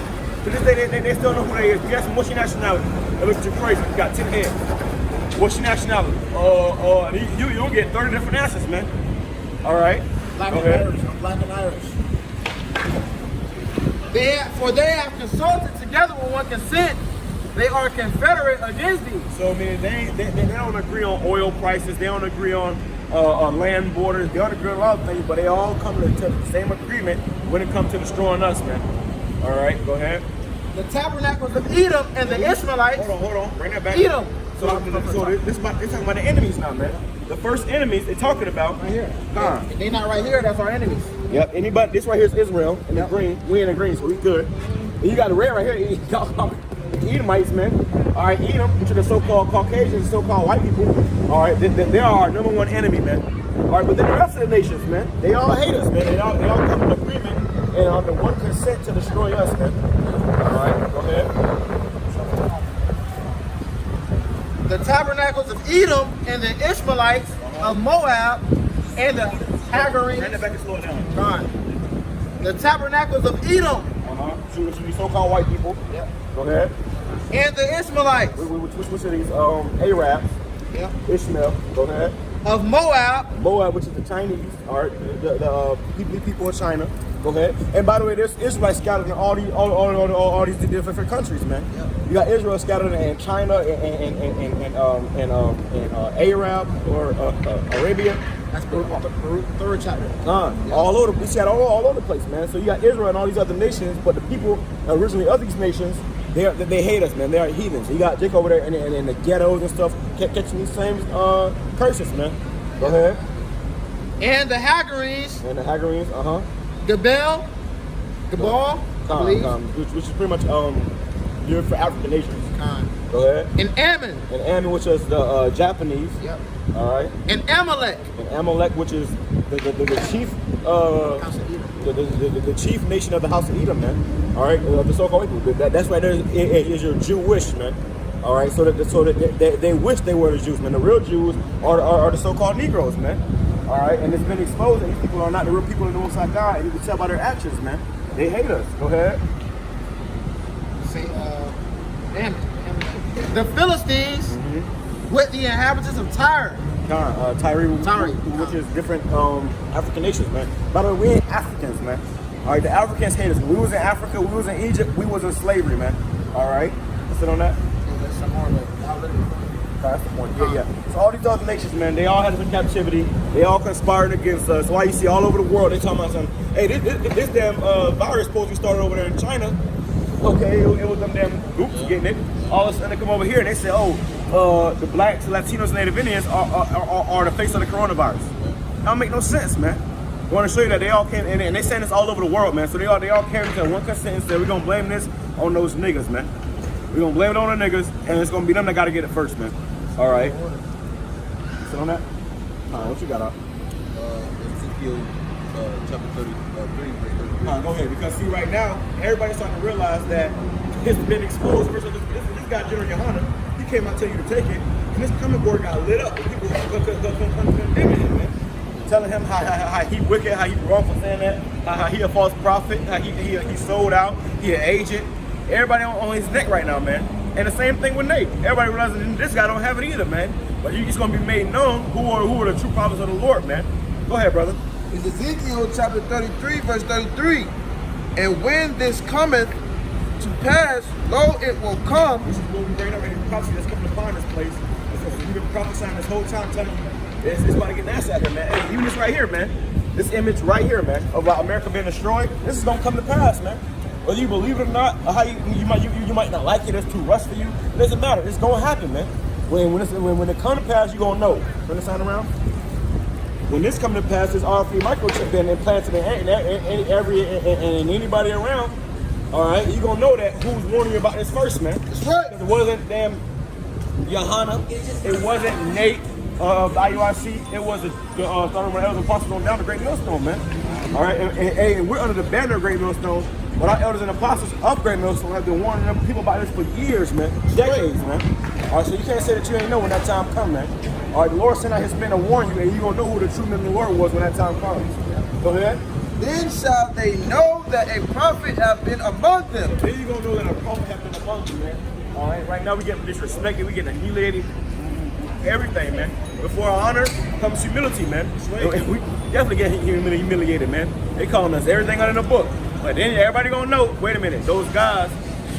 To this day, they still know who they is. You ask them, what's your nationality? They look at you crazy. You got 10 heads. What's your nationality? You don't get 30 different answers, man. All right.
Black and Irish. I'm black and Irish.
For they have consulted together with one consent. They are confederate against thee.
So, I mean, they don't agree on oil prices. They don't agree on land borders. They don't agree on a lot of things, but they all come to the same agreement when it comes to destroying us, man. All right, go ahead.
The tabernacles of Edom and the Ishmaelites.
Hold on. Bring that back.
Edom.
So they're talking about the enemies now, man. The first enemies they're talking about.
Right here.
Gone.
They not right here. That's our enemies.
Yep. Anybody? This right here is Israel in the green. We in the green, so we good. And you got the red right here. The Edomites, man. All right, Edom, which are the so-called Caucasians, so-called white people. All right, they are our number one enemy, man. All right, but then the rest of the nations, man, they all hate us, man. They all come to agreement and on the one consent to destroy us, man. All right, go ahead.
The tabernacles of Edom and the Ishmaelites of Moab and the Hagarenes.
Bring that back and slow it down.
Gone. The tabernacles of Edom.
So these so-called white people.
Yep.
Go ahead.
And the Ishmaelites.
Which are these? Arabs.
Yep.
Ishmael. Go ahead.
Of Moab.
Moab, which is the Chinese, all right, the people of China. Go ahead. And by the way, there's Israelites scattered in all these different countries, man. Yep. You got Israel scattered in China and Arab or Arabia.
That's third chapter.
All over. We scattered all over the place, man. So you got Israel and all these other nations, but the people originally of these nations, they hate us, man. They are heathens. You got Jake over there in the ghettos and stuff, catching these same curses, man. Go ahead.
And the Hagarenes.
And the Hagarenes,
Gabal, I believe.
Which is pretty much you're for African nations. Go ahead.
And Ammon.
And Ammon, which is the Japanese.
Yep.
All right.
And Amalek.
And Amalek, which is the chief the chief nation of the House of Edom, man. All right, the so-called people. That's right there is your Jewish, man. All right, so that they wish they were the Jews, man. The real Jews are the so-called Negroes, man. All right, and it's been exposed that these people are not the real people of the Most High God, and you can tell by their actions, man. They hate us. Go ahead.
Say,
The Philistines with the inhabitants of Tyre.
Tyre, which is different African nations, man. By the way, we ain't Africans, man. All right, the Africans hate us. When we was in Africa, we was in Egypt, we was in slavery, man. All right, let's sit on that.
there's some more
That's the point. Yeah. So all these other nations, man, they all had us in captivity. They all conspired against us. So why you see all over the world they talking about something? Hey, this damn virus supposed to start over there in China. Okay, it was them damn groups getting it. All of a sudden they come over here and they say, the blacks, Latinos, and Native Indians are the face of the coronavirus. That don't make no sense, man. I want to show you that they all came in and they saying this all over the world, man. So they all came to one consent and said, we're gonna blame this on those niggas, man. We're gonna blame it on the niggas, and it's gonna be them that gotta get it first, man. All right. Sit on that. What you got up?
Ezekiel chapter 33, verse 33.
Go ahead, because see, right now, everybody's starting to realize that it's been exposed. First of all, this guy, General Yohana, he came out telling you to take it, and this comic board got lit up. People condemning him, man. Telling him how he wicked, how he wrong for saying that, how he a false prophet, how he sold out, he an agent. Everybody on his neck right now, man. And the same thing with Nate. Everybody realizing this guy don't have it either, man. But it's going to be made known who are the true prophets of the Lord, man. Go ahead, brother.
It's Ezekiel chapter 33, verse 33. And when this cometh to pass, lo, it will come.
This is what we bring up in the prophecy that's coming upon this place. We've been prophesying this whole time, telling you it's about to get nasty out here, man. Hey, even this right here, man. This image right here, man, of America being destroyed. This is going to come to pass, man. Whether you believe it or not, or how you might not like it, it's too rushed for you. It doesn't matter. It's gonna happen, man. When it comes to pass, you gonna know. Turn the sign around. When this comes to pass, this RFID microchip been implanted in anybody around. All right, you gonna know that who's warning you about this first, man.
That's right.
It wasn't damn Yohana. It wasn't Nate of the IUIC. It was the elders apostles going down the Great Millstone, man. All right, and we're under the banner of Great Millstone. But our elders and apostles of Great Millstone have been warning them people about this for years, man. Decades, man. All right, so you can't say that you ain't know when that time comes, man. All right, the Lord sent out his men to warn you, and you're going to know who the true men of the Lord was when that time comes. Go ahead.
Then shall they know that a prophet hath been among them.
Then you're gonna know that a prophet has been among you, man. All right. Right now we getting disrespected, we getting humiliated, everything, man. Before our honor comes humility, man. We definitely get humiliated, man. They calling us everything under the book, but then everybody gonna know. Wait a minute, those guys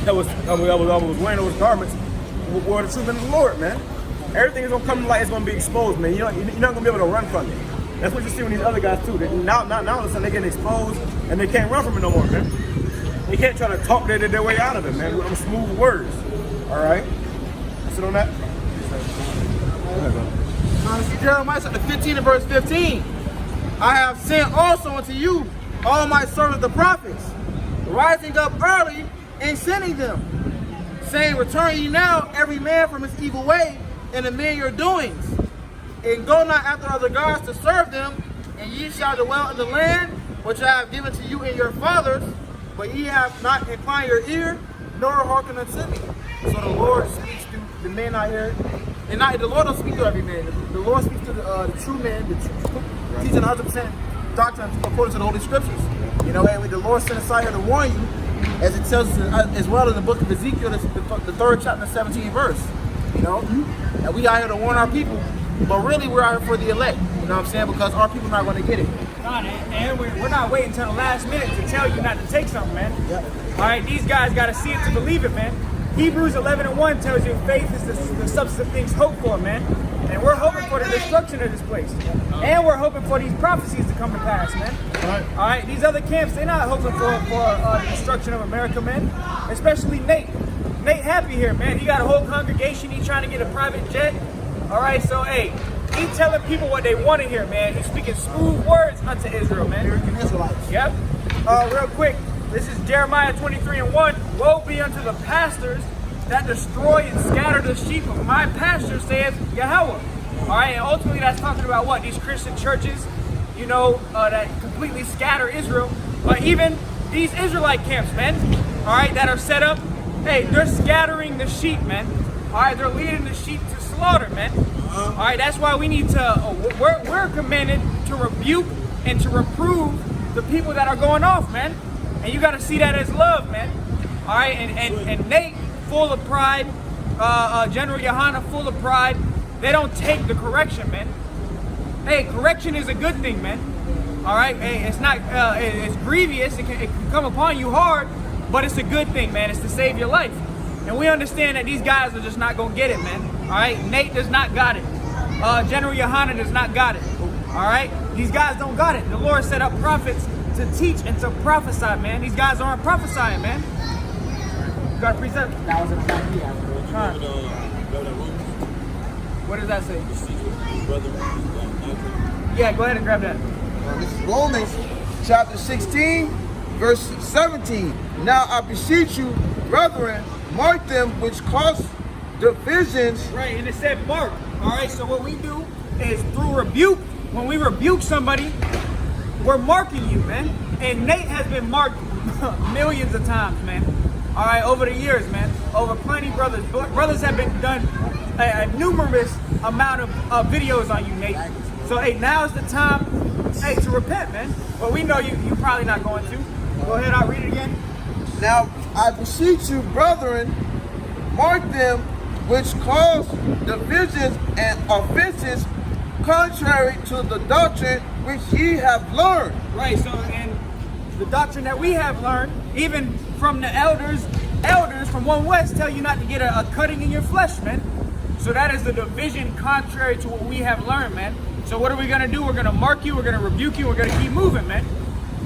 that was wearing those garments were the true men of the Lord, man. Everything is gonna come to light. It's gonna be exposed, man. You're not gonna be able to run from it. That's what you see with these other guys too. Now all of a sudden they getting exposed and they can't run from it no more, man. They can't try to talk their way out of it, man. With them smooth words. All right. Sit on that.
Jeremiah chapter 15 and verse 15. I have sent also unto you all my servants the prophets, rising up early and sending them, saying, return ye now every man from his evil way, and amend your doings. And go not after other gods to serve them, and ye shall dwell in the land which I have given to you and your fathers, but ye have not inclined your ear, nor hearkened unto me. So the Lord speaks to the men out here. And the Lord don't speak to every man. The Lord speaks to the true man, teaching 100% doctrine according to the Holy Scriptures. You know, and the Lord sent us out here to warn you, as it tells us as well in the book of Ezekiel, the 3rd chapter, 17th verse. You know, and we out here to warn our people, but really we're out here for the elect. You know what I'm saying? Because our people are not going to get it.
And we're not waiting until the last minute to tell you not to take something, man.
Yep.
All right, these guys got to see it to believe it, man. Hebrews 11:1 tells you faith is the substance of things hoped for, man. And we're hoping for the destruction of this place. And we're hoping for these prophecies to come to pass, man. All right, these other camps, they're not hoping for the destruction of America, man. Especially Nate. Nate Happy here, man. He got a whole congregation. He's trying to get a private jet. All right, so, hey, he's telling people what they want to hear, man. He's speaking smooth words unto Israel, man.
American Israelites.
Yep. Real quick, this is Jeremiah 23:1. Woe be unto the pastors that destroy and scatter the sheep of my pasture, saith Yahawah. All right, and ultimately that's talking about what? These Christian churches, you know, that completely scatter Israel. But even these Israelite camps, man, all right, that are set up, hey, they're scattering the sheep, man. All right, they're leading the sheep to slaughter, man. All right, that's why we need to, we're commanded to rebuke and to reprove the people that are going off, man. And you got to see that as love, man. All right, and Nate, full of pride, General Yohana, full of pride, they don't take the correction, man. Hey, correction is a good thing, man. All right, hey, it's not, it's grievous, it can come upon you hard, but it's a good thing, man. It's to save your life. And we understand that these guys are just not going to get it, man. All right, Nate does not got it. General Yohana does not got it. All right, these guys don't got it. The Lord set up prophets to teach and to prophesy, man. These guys aren't prophesying, man. You got a precept?
That was in the idea.
What does that say? Yeah, go ahead and grab that.
This is Romans chapter 16, verse 17. Now I beseech you, brethren, mark them which cause divisions.
Right, and it said mark. All right, so what we do is through rebuke, when we rebuke somebody, we're marking you, man. And Nate has been marked millions of times, man. All right, over the years, man. Over plenty brothers. Brothers have been done a numerous amount of videos on you, Nate. So, hey, now's the time, hey, to repent, man. Well, we know you're probably not going to. Go ahead, I'll read it again.
Now I beseech you, brethren, mark them which cause divisions and offenses contrary to the doctrine which ye have learned.
Right, so, and the doctrine that we have learned, even from the elders from One West tell you not to get a cutting in your flesh, man. So that is the division contrary to what we have learned, man. So what are we going to do? We're going to mark you, we're going to rebuke you, we're going to keep moving, man.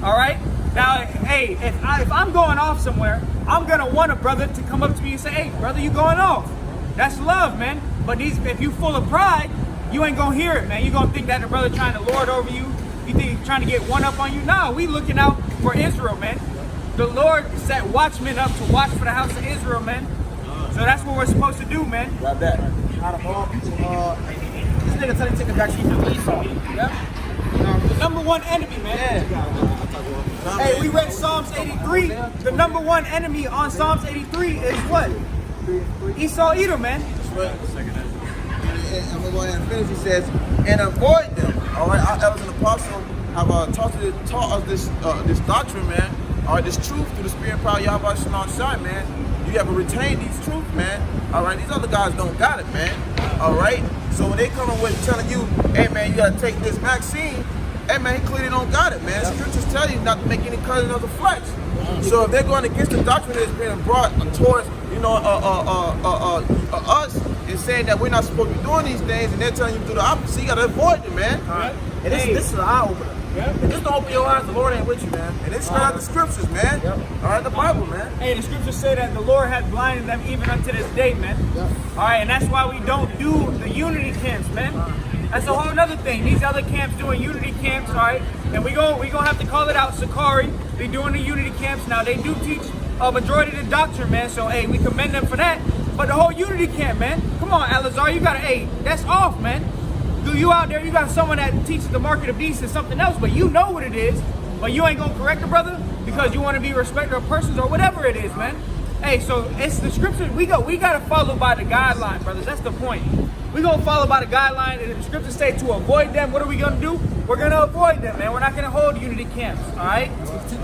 All right? Now, hey, if I'm going off somewhere, I'm going to want a brother to come up to me and say, hey, brother, you going off. That's love, man. But if you full of pride, you ain't going to hear it, man. You're going to think that the brother trying to lord over you. You think he's trying to get one up on you? No, we looking out for Israel, man. The Lord set watchmen up to watch for the house of Israel, man. So that's what we're supposed to do, man.
Grab that.
Out of all people, this nigga tell you to take it back to Esau.
Yep. The number one enemy, man.
Yeah.
Hey, we read Psalms 83. The number one enemy on Psalms 83 is what? Esau Edom, man.
I'm going to go ahead and finish. He says, and avoid them. All right, that was an apostle have taught us this doctrine, man. All right, this truth through the spirit and power of YAHAWASHI, man. You have to retain these truths, man. All right, these other guys don't got it, man. All right, so when they come in with telling you, hey, man, you gotta take this vaccine, hey, man, he clearly don't got it, man. Scriptures tell you not to make any cousins of the flesh. So if they're going against the doctrine that's being brought towards, you know, us, and saying that we're not supposed to be doing these things, and they're telling you to do the opposite, you gotta avoid it, man.
And this is an eye opener. And just don't open your eyes, the Lord ain't with you, man.
And it's not the scriptures, man. All right, the Bible, man.
Hey, the scriptures say that the Lord hath blinded them even unto this day, man. All right, and that's why we don't do the unity camps, man. That's a whole other thing. These other camps doing unity camps, all right? And we gonna have to call it out. Sakari, they doing the unity camps now. They do teach a majority of the doctrine, man. So, hey, we commend them for that. But the whole unity camp, man. Come on, Alazar, you gotta, hey, that's off, man. You out there, you got someone that teaches the mark of the beast and something else, but you know what it is, but you ain't gonna correct the brother because you want to be respectful of persons or whatever it is, man. Hey, so it's the scripture. We gotta follow by the guideline, brothers. That's the point. We gonna follow by the guideline, and if the scriptures say to avoid them, what are we gonna do? We're gonna avoid them, man. We're not gonna hold unity camps, all right?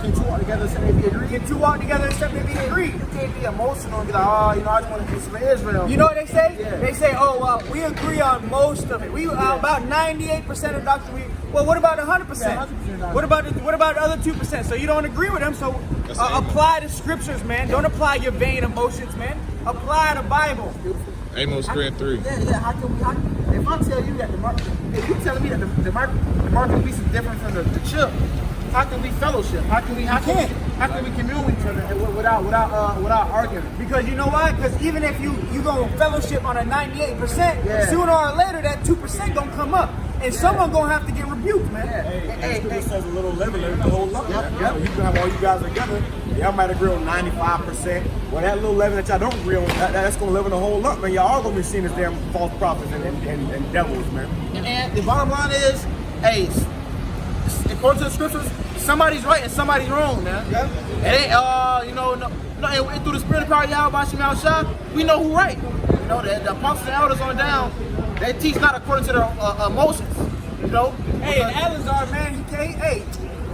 Can two walk together and say they be agreed?
Get two walk together and say they be agreed.
You can't be emotional and be like, oh, you know, I just want to do some Israel.
You know what they say?
Yeah.
They say, oh, well, we agree on most of it. We about 98% of doctrine. Well, what about 100%?
Yeah, 100%.
What about the other 2%? So you don't agree with them. So apply the scriptures, man. Don't apply your vain emotions, man. Apply the Bible.
Amos 3 and 3.
Yeah, how can we, if I tell you that if you telling me that the mark of the beast is different from the chip, how can we fellowship? How can we commune with each other without arguing?
Because you know why? Because even if you gonna fellowship on a 98%, sooner or later that 2% gonna come up. And someone gonna have to get rebuked, man.
Hey, scripture says a little leaven, the whole lump. You can have all you guys together. Y'all might agree on 95%. Well, that little leaven that y'all don't agree on, that's gonna leaven the whole lump, man. Y'all all gonna be seen as damn false prophets and devils, man.
And the bottom line is, hey, according to the scriptures, somebody's right and somebody's wrong, man. It ain't, you know, no, and through the spirit of power of YAHAWASHI, we know who right. You know, the apostles and elders on down, they teach not according to their emotions, you know.
Hey, and Alazar, man,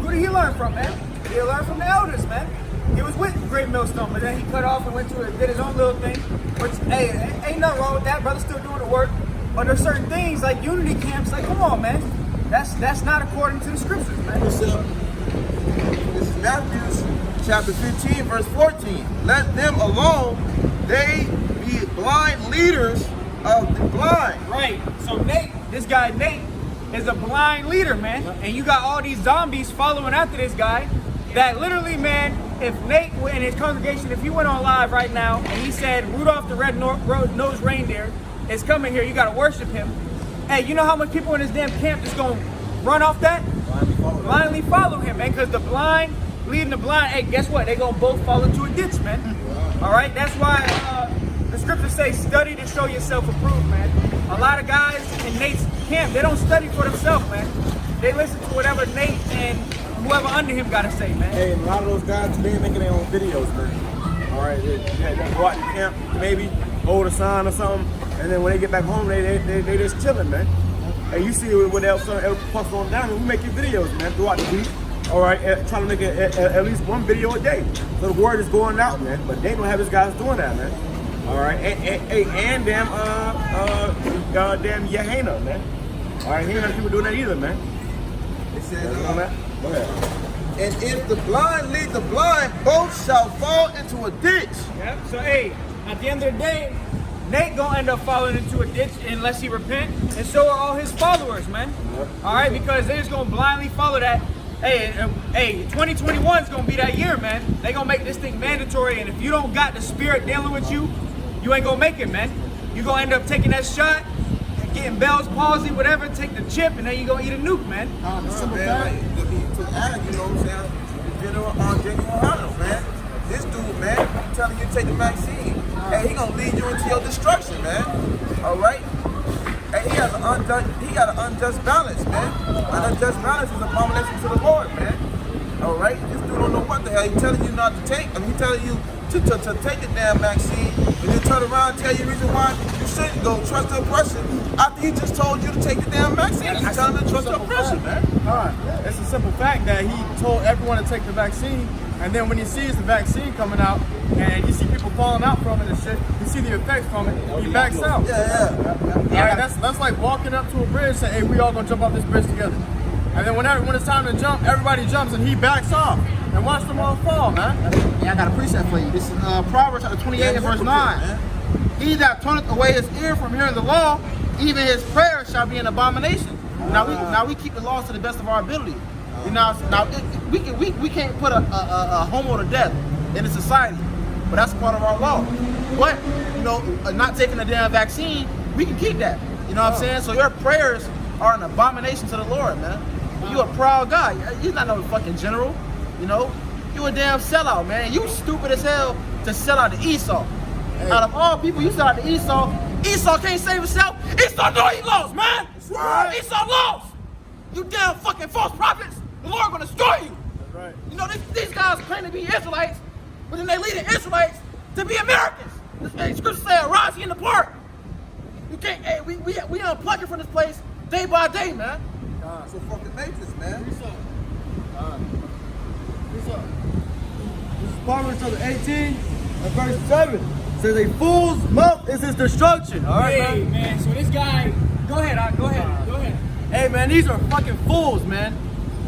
who did he learn from, man? He learned from the elders, man. He was with GREATMILLSTONE, but then he cut off and went did his own little thing. Which, hey, ain't nothing wrong with that. Brother's still doing the work. But there's certain things like unity camps, like, come on, man. That's not according to the scriptures, man.
This is Matthew chapter 15, verse 14. Let them alone, they be blind leaders of the blind.
Right. So this guy Nate, is a blind leader, man. And you got all these zombies following after this guy that literally, man, if Nate and his congregation, if he went on live right now and he said, Rudolph the Red-Nosed Reindeer is coming here, you got to worship him. Hey, you know how much people in this damn camp just going to run off that? Blindly follow him, man, because the blind leading the blind, hey, guess what? They going to both fall into a ditch, man. All right? That's why the scriptures say, study to show yourself approved, man. A lot of guys in Nate's camp, they don't study for themselves, man. They listen to whatever Nate and whoever under him got to say, man.
Hey, a lot of those guys today making their own videos, man. All right, they go out to camp, maybe hold a sign or something, and then when they get back home, they just chilling, man. Hey, you see what else post on down, and we make your videos, man, throughout the week. All right, trying to make at least one video a day. So the word is going out, man. But they don't have these guys doing that, man. All right, and damn Yahana, man. All right, he ain't got people doing that either, man.
It says,
Go ahead.
and if the blind lead the blind, both shall fall into a ditch.
Yep. So, hey, at the end of the day, Nate gonna end up falling into a ditch unless he repent, and so are all his followers, man. Yep. All right, because they're just gonna blindly follow that. Hey, 2021 is gonna be that year, man. They gonna make this thing mandatory, and if you don't got the spirit dealing with you, you ain't gonna make it, man. You gonna end up taking that shot, getting Bell's palsy, whatever, take the chip, and then you gonna eat a nuke, man.
You know what I'm saying? Genuine Hunter, man. This dude, man, telling you to take the vaccine. Hey, he gonna lead you into your destruction, man. All right? Hey, he got an unjust balance, man. An unjust balance is an abomination to the Lord, man. All right? This dude don't know what the hell. He's telling you not to take. I mean, he's telling you to take the damn vaccine, but and then turn around and tell you the reason why you shouldn't go trust the oppression after he just told you to take the damn vaccine. He's telling you to trust the oppression, man.
All right, it's a simple fact that he told everyone to take the vaccine, and then when he sees the vaccine coming out, and you see people falling out from it and shit, you see the effects from it, he backs out.
Yeah.
Right, that's like walking up to a bridge and saying, hey, we all gonna jump off this bridge together. And then when it's time to jump, everybody jumps and he backs off. And watch them all fall, man.
Yeah, I got a precept for you. This is Proverbs chapter 28 and verse 9. He that turneth away his ear from hearing the law, even his prayer shall be an abomination. Now we keep the laws to the best of our ability. You know, we can't put a homo to death in a society, but that's part of our law. But you know, not taking a damn vaccine, we can keep that. You know what I'm saying? So your prayers are an abomination to the Lord, man. You a proud guy. You're not no fucking general. You know, you a damn sellout, man. You stupid as hell to sell out to Esau. Hey. Out of all people, you sell out to Esau. Esau can't save himself. Esau know he lost, man. Right. Esau lost. You damn fucking false prophets. The Lord gonna destroy you.
That's right.
You know, these guys claim to be Israelites, but then they lead the Israelites to be Americans. Hey, scripture say, arise ye in the park. You can't. Hey, we unplug it from this place day by day, man.
So fucking Matrix, man.
This is Proverbs chapter 18 and verse 7. It says, a fool's mouth is his destruction. All right,
Hey, man, so this guy, go ahead.
Hey, man, these are fucking fools, man.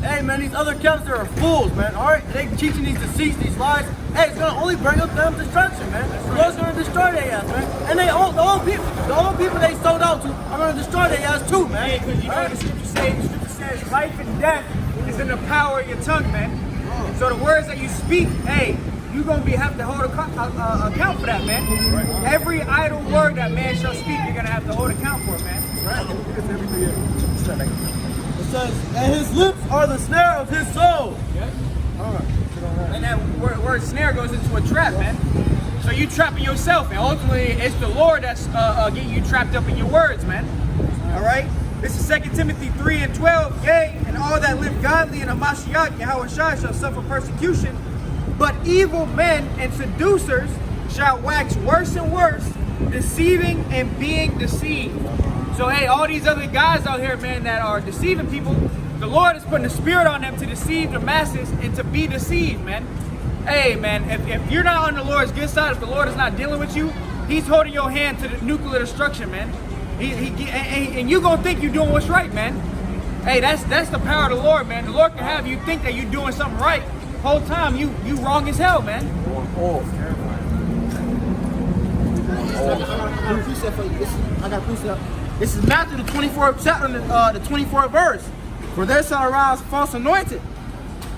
Hey, man, these other camps, they're fools, man. All right, they teaching these deceits, these lies. Hey, it's gonna only bring up them destruction, man. The Lord's gonna destroy their ass, man. And the old people they sold out to are gonna destroy their ass too, man.
Hey, because you know what the scripture says, life and death is in the power of your tongue, man. So the words that you speak, hey, you're going to have to hold account for that, man. Every idle word that man shall speak, you're going to have to hold account for it, man.
It says, and his lips are the snare of his soul.
Yeah. And that word snare goes into a trap, man. So you trapping yourself, and ultimately it's the Lord that's getting you trapped up in your words, man. All right? This is 2 Timothy 3 and 12. Yea, and all that live godly in a Mashiach, YAHAWASHI, shall suffer persecution. But evil men and seducers shall wax worse and worse, deceiving and being deceived. So, hey, all these other guys out here, man, that are deceiving people, the Lord is putting a spirit on them to deceive the masses and to be deceived, man. Hey, man, if you're not on the Lord's good side, if the Lord is not dealing with you, He's holding your hand to the nuclear destruction, man. And you gonna think you're doing what's right, man. Hey, that's the power of the Lord, man. The Lord can have you think that you're doing something right. Whole time you wrong as hell, man.
I got precept. This is Matthew the 24th chapter, the 24th verse. For there shall arise false anointed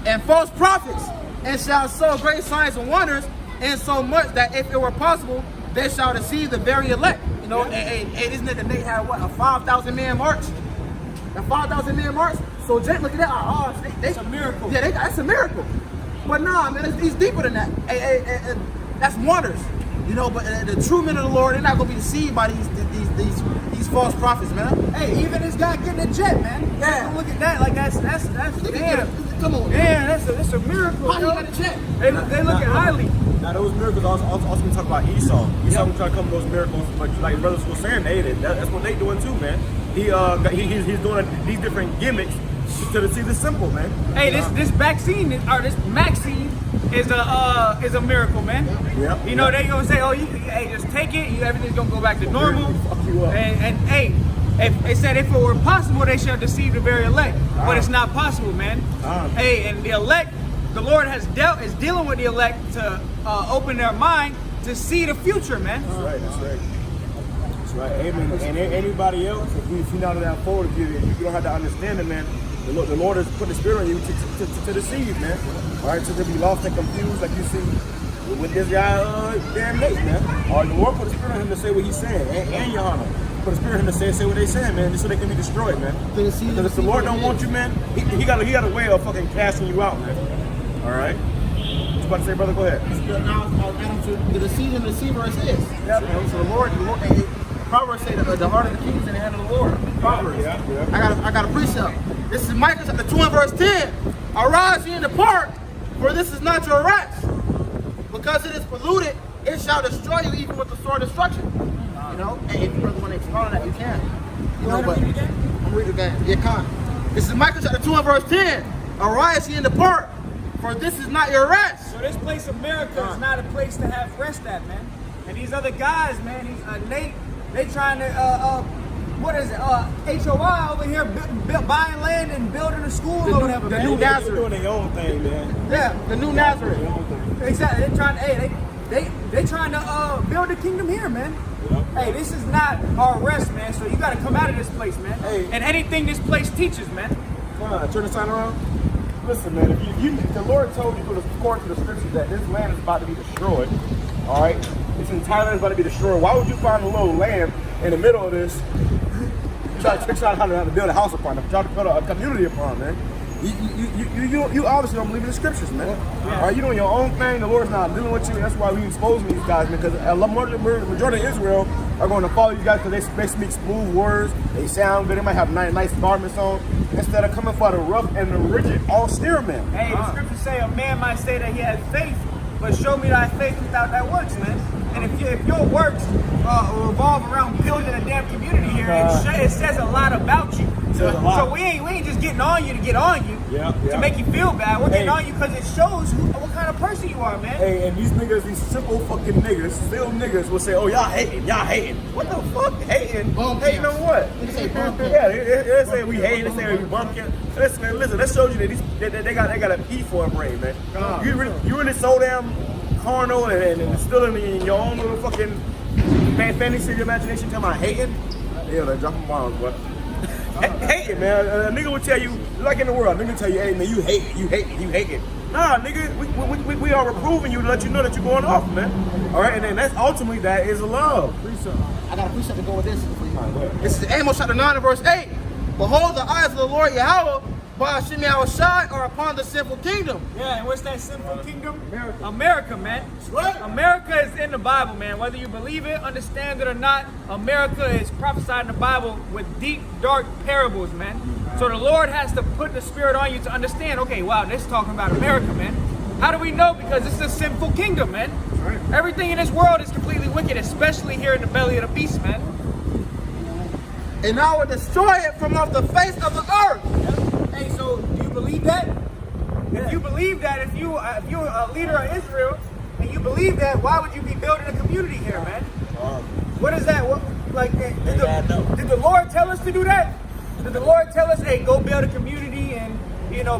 and false prophets, and shall show great signs and wonders, and so much that if it were possible, they shall deceive the very elect. You know, hey, this nigga Nate had what, a 5,000 man march? A 5,000 man march? So Jake, look at that. Oh, that's a miracle. Yeah, that's a miracle. But nah, man, it's deeper than that. Hey, that's wonders. You know, but the true men of the Lord, they're not gonna be deceived by these false prophets, man.
Hey, even this guy getting a jet, man.
Yeah.
Look at that. Like that's damn.
Come on.
Yeah, that's a miracle.
How you got a jet?
They looking highly.
Now those miracles also we talk about Esau. Esau was trying to come with those miracles, but like brothers were saying, that's what they doing too, man. He's doing these different gimmicks to see the simple, man.
Hey, this vaccine this Maxine is a miracle, man.
Yep.
You know they gonna say, oh, hey, just take it. Everything's gonna go back to normal.
Fuck you up.
And hey, if they said if it were possible, they shall deceive the very elect, but it's not possible, man. Hey, and the elect, the Lord is dealing with the elect to open their mind to see the future, man.
That's right. That's right. Amen. And anybody else, if you're not that forward, if you don't have to understand it, man, the Lord is putting the spirit on you to deceive, man. All right, so to be lost and confused, like you see with this guy, damn Nate, man. All right, the Lord put the spirit on him to say what he's saying, and Johanna. Put the spirit on him to say what they saying, man, just so they can be destroyed, man. Because if the Lord don't want you, man, he got a way of fucking casting you out, man. All right. What you about to say, brother? Go ahead.
Now, the deceiver is his.
Yeah,
man. So the Lord, Proverbs say the heart of the king is in the hand of the Lord. Proverbs.
Yeah.
I got a precept. This is Micah chapter 2 and verse 10. Arise ye and depart, for this is not your rest, because it is polluted it shall destroy you even with the sword of destruction. You know, and if you really want to expound on that, you can. You know, but I'm reading again. Yeah, con. This is Micah chapter 2 and verse 10. Arise ye and depart, for this is not your rest.
So this place, America, is not a place to have rest at, man. And these other guys, man, they trying to, what is it, HOI over here buying land and building a school or whatever,
The
man.
new
They're
Nazareth.
doing their own thing, man.
Yeah, the new Nazareth.
Exactly. They're trying to, they trying to build a kingdom here, man. Hey, this is not our rest, man. So you got to come out of this place, man.
Hey.
And anything this place teaches, man.
Come on, turn the sign around. Listen, man, if the Lord told you, according to the scriptures, that this land is about to be destroyed, all right? This entire land is about to be destroyed. Why would you find a little land in the middle of this? You try to figure out how to build a house upon it, try to build a community upon, man. You obviously don't believe in the scriptures, man. All right, you doing your own thing. The Lord's not dealing with you. That's why we exposing these guys, man. Because the majority of Israel are going to follow these guys because they speak smooth words. They sound good. They might have nice garments on. Instead of coming for the rough and the rigid, austere man.
Hey, the scriptures say a man might say that he has faith, but show me thy faith without thy works, man. And if your works revolve around building a damn community here, it says a lot about you. So we ain't just getting on you to get on you to make you feel bad. We're getting on you because it shows what kind of person you are, man.
Hey, and these niggas, these simple fucking niggas, still niggas will say, oh, y'all hating. What the fuck? Hating? Hating on what?
They say bump camp.
Yeah, they say we hate, they say we bump camp. Listen, man, listen, that shows you that they got a P for a brain, man. You really so damn carnal and still in your own little fucking fantasy of your imagination talking about hating? Yeah, they're dropping bombs, but hating, man. A nigga will tell you, like in the world, a nigga tell you, hey man, you hate it. Nah, nigga, we are reproving you to let you know that you're going off, man. All right, and then that's ultimately that is love.
I got a precept to go with this. This is Amos chapter 9 and verse 8. Behold, the eyes of the Lord YAHAWAH, BAHASHAM YAHAWASHI, are upon the sinful kingdom.
Yeah, and what's that sinful kingdom? America, man. America is in the Bible, man. Whether you believe it, understand it or not, America is prophesied in the Bible with deep, dark parables, man. So the Lord has to put the spirit on you to understand, okay, wow, this is talking about America, man. How do we know? Because it's a sinful kingdom, man. Everything in this world is completely wicked, especially here in the belly of the beast, man.
And I will destroy it from off the face of the earth.
Hey, so do you believe that? If you believe that, if you're a leader of Israel and you believe that, why would you be building a community here, man? What is that? Did the Lord tell us to do that? Did the Lord tell us, hey, go build a community and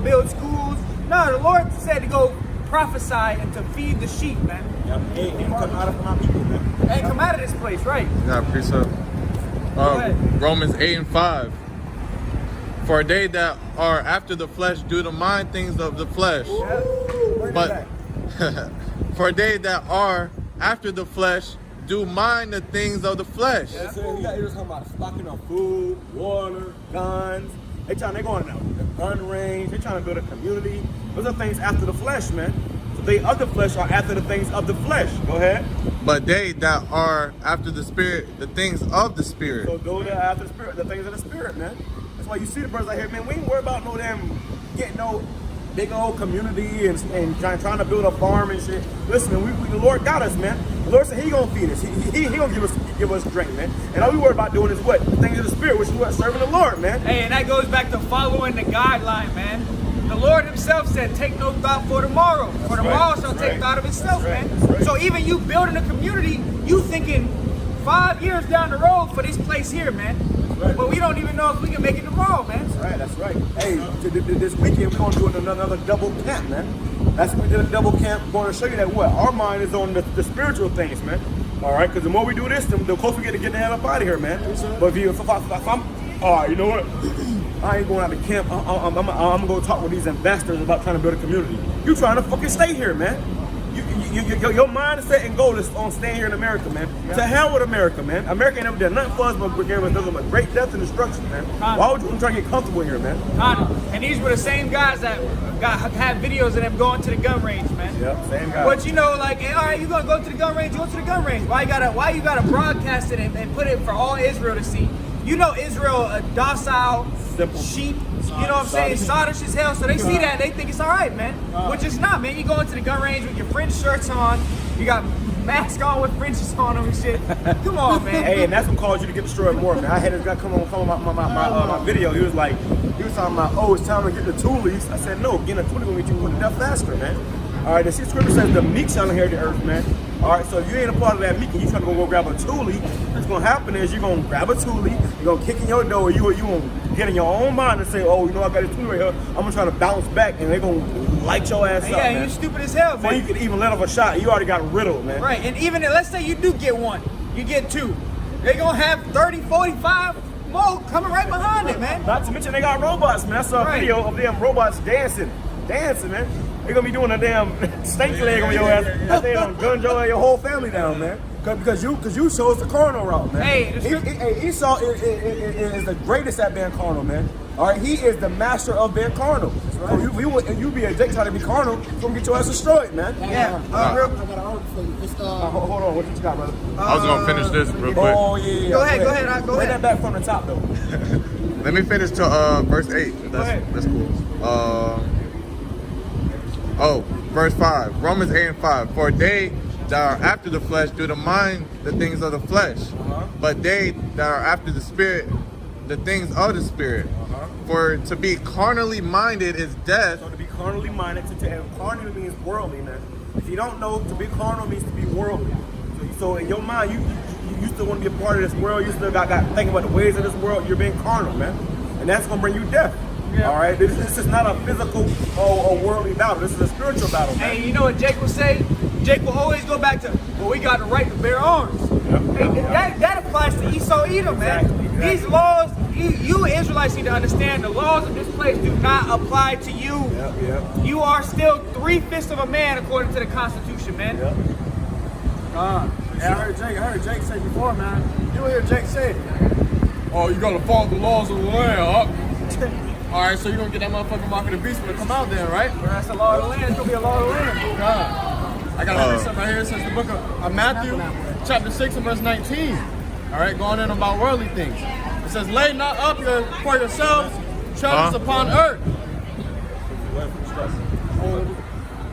build schools? No, the Lord said to go prophesy and to feed the sheep, man.
Hey, come out of my people, man.
Hey, come out of this place, right?
Got a precept. Romans 8 and 5. For they that are after the flesh do the mind things of the flesh. But for they that are after the flesh do mind the things of the flesh.
Yeah, so you're talking about stocking up food, water, guns. They going to the gun range. They're trying to build a community. Those are things after the flesh, man. So they of the flesh are after the things of the flesh. Go ahead.
But they that are after the spirit, the things of the spirit.
So go to after the spirit, the things of the spirit, man. That's why you see the brothers out here, man. We ain't worried about no damn getting no big old community and trying to build a farm and shit. Listen, man, the Lord got us, man. The Lord said He gonna feed us. He gonna give us drink, man. And all we worry about doing is what? The things of the spirit, which is what? Serving the Lord, man.
Hey, and that goes back to following the guideline, man. The Lord Himself said, take no thought for tomorrow. For tomorrow shall take thought of itself, man. So even you building a community, you thinking 5 years down the road for this place here, man. But we don't even know if we can make it tomorrow, man.
That's right. Hey, this weekend we're gonna do another double camp, man. That's what we did, a double camp. We're going to show you that what? Our mind is on the spiritual things, man. All right, because the more we do this, the closer we get to getting the hell up out of here, man. But if I'm, all right, you know what? I ain't going out to camp. I'm gonna go talk with these investors about trying to build a community. You trying to fucking stay here, man. Your mindset and goal is on staying here in America, man. Yeah. To hell with America, man. America ain't never done nothing for us but gave us nothing but great death and destruction, man. Why would you try to get comfortable here, man?
And these were the same guys that had videos of them going to the gun range, man.
Yep, same guys.
But you know, like, hey, all right, you gonna go to the gun range? Go to the gun range. Why you gotta broadcast it and put it for all Israel to see? You know, Israel, a docile
simple
sheep. You know what I'm saying? Soddish as hell. So they see that and they think it's all right, man. Which is not, man. You go into the gun range with your French shirts on. You got mask on with fringes on him and shit. Come on, man.
Hey, and that's what caused you to get destroyed more, man. I had this guy come on my video. He was talking about, oh, it's time to get the toolies. I said, no, getting a toolie will make you put to death faster, man. All right, the scripture says the meek shall inherit the earth, man. All right, so if you ain't a part of that meek and you trying to go grab a toolie, what's gonna happen is you're gonna grab a toolie, you're gonna kick in your door, you gonna get in your own mind and say, oh, you know, I got this toolie right here, I'm gonna try to bounce back, and they're gonna light your ass up,
Yeah,
man.
you're stupid as hell,
Before
man.
you could even let off a shot, you already got riddled, man.
Right, and even let's say you do get one, you get two. They're gonna have 30, 45 more coming right behind it, man.
Not to mention they got robots, man. That's a video of them robots dancing, man. They're gonna be doing a damn stanky leg on your ass. They done gunned your whole family down, man. Because you chose the carnal route, man.
Hey,
Esau is the greatest at being carnal, man. All right, he is the master of being carnal. So you be a dick trying to be carnal, you're gonna get your ass destroyed, man.
Yeah.
I got an article for you. It's,
Hold on, what you got, brother?
I was gonna finish this real quick.
Oh yeah.
Go ahead. Go
Bring
ahead.
that back from the top, though.
Let me finish to verse 8. That's cool. Verse 5. Romans 8 and 5. For they that are after the flesh do to mind the things of the flesh, but they that are after the spirit, the things of the spirit. For to be carnally minded is death.
So to be carnally minded, carnal means worldly, man. If you don't know, to be carnal means to be worldly. So in your mind, you still want to be a part of this world. You still got thinking about the ways of this world. You're being carnal, man, and that's gonna bring you death. Yeah. All right, this is not a physical or worldly battle. This is a spiritual battle, man.
Hey, you know what Jake will say? Jake will always go back to, well, we got the right to bear arms. Hey, that applies to Esau Edom, man.
Exactly.
These laws, you Israelites need to understand the laws of this place do not apply to you.
Yep.
You are still 3/5 of a man according to the Constitution, man.
Yep.
I heard Jake say before, man. You hear Jake say, oh, you gotta follow the laws of the land, All right, so you're gonna get that motherfucking mark of the beast when it come out then, right?
Well, that's the law of the land. It's gonna be a law of the land.
God. I gotta read something right here. It says the book of Matthew, chapter 6 and verse 19. All right, going in about worldly things. It says, lay not up for yourselves treasures upon earth.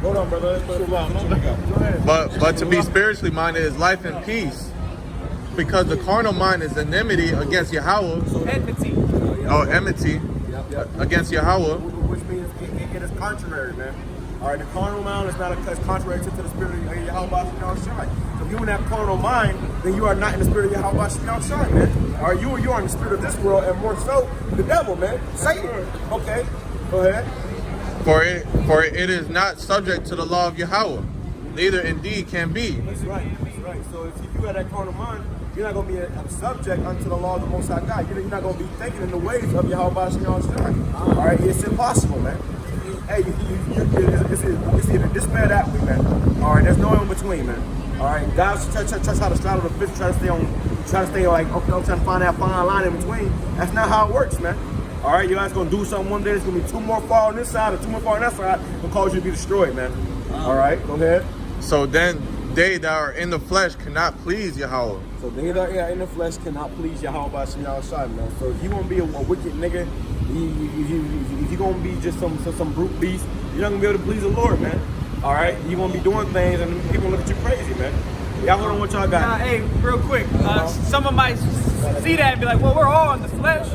Hold on, brother. Go ahead.
But to be spiritually minded is life and peace, because the carnal mind is enmity against Yahawah. Enmity against Yahawah.
Which means it is contrary, man. All right, the carnal mind is not it's contrary to the spirit of YAHAWASHI. So if you're in that carnal mind, then you are not in the spirit of YAHAWASHI, man. All right, you are in the spirit of this world, and more so the devil, man. Satan. Okay, go ahead.
For it is not subject to the law of Yahawah, neither indeed can be.
That's right. So if you have that carnal mind, you're not going to be a subject unto the law of the Most High God. You're not going to be thinking in the ways of YAHAWASHI. All right, it's impossible, man. Hey, it's either this way or that way, man. All right, there's no in between, man. All right, guys try to straddle the fence, try to stay like, okay, I'm trying to find that fine line in between. That's not how it works, man. All right, you guys gonna do something one day. There's gonna be 2 more fall on this side or 2 more fall on that side. Gonna cause you to be destroyed, man. All right, go ahead.
So then they that are in the flesh cannot please Yahawah.
So they that are in the flesh cannot please YAHAWASHI, man. So if you gonna be a wicked nigga, if you gonna be just some brute beast, you're not gonna be able to please the Lord, man. All right, you gonna be doing things and people look at you crazy, man. Y'all hold on what y'all got.
Hey, real quick, someone might see that and be like, well, we're all in the flesh.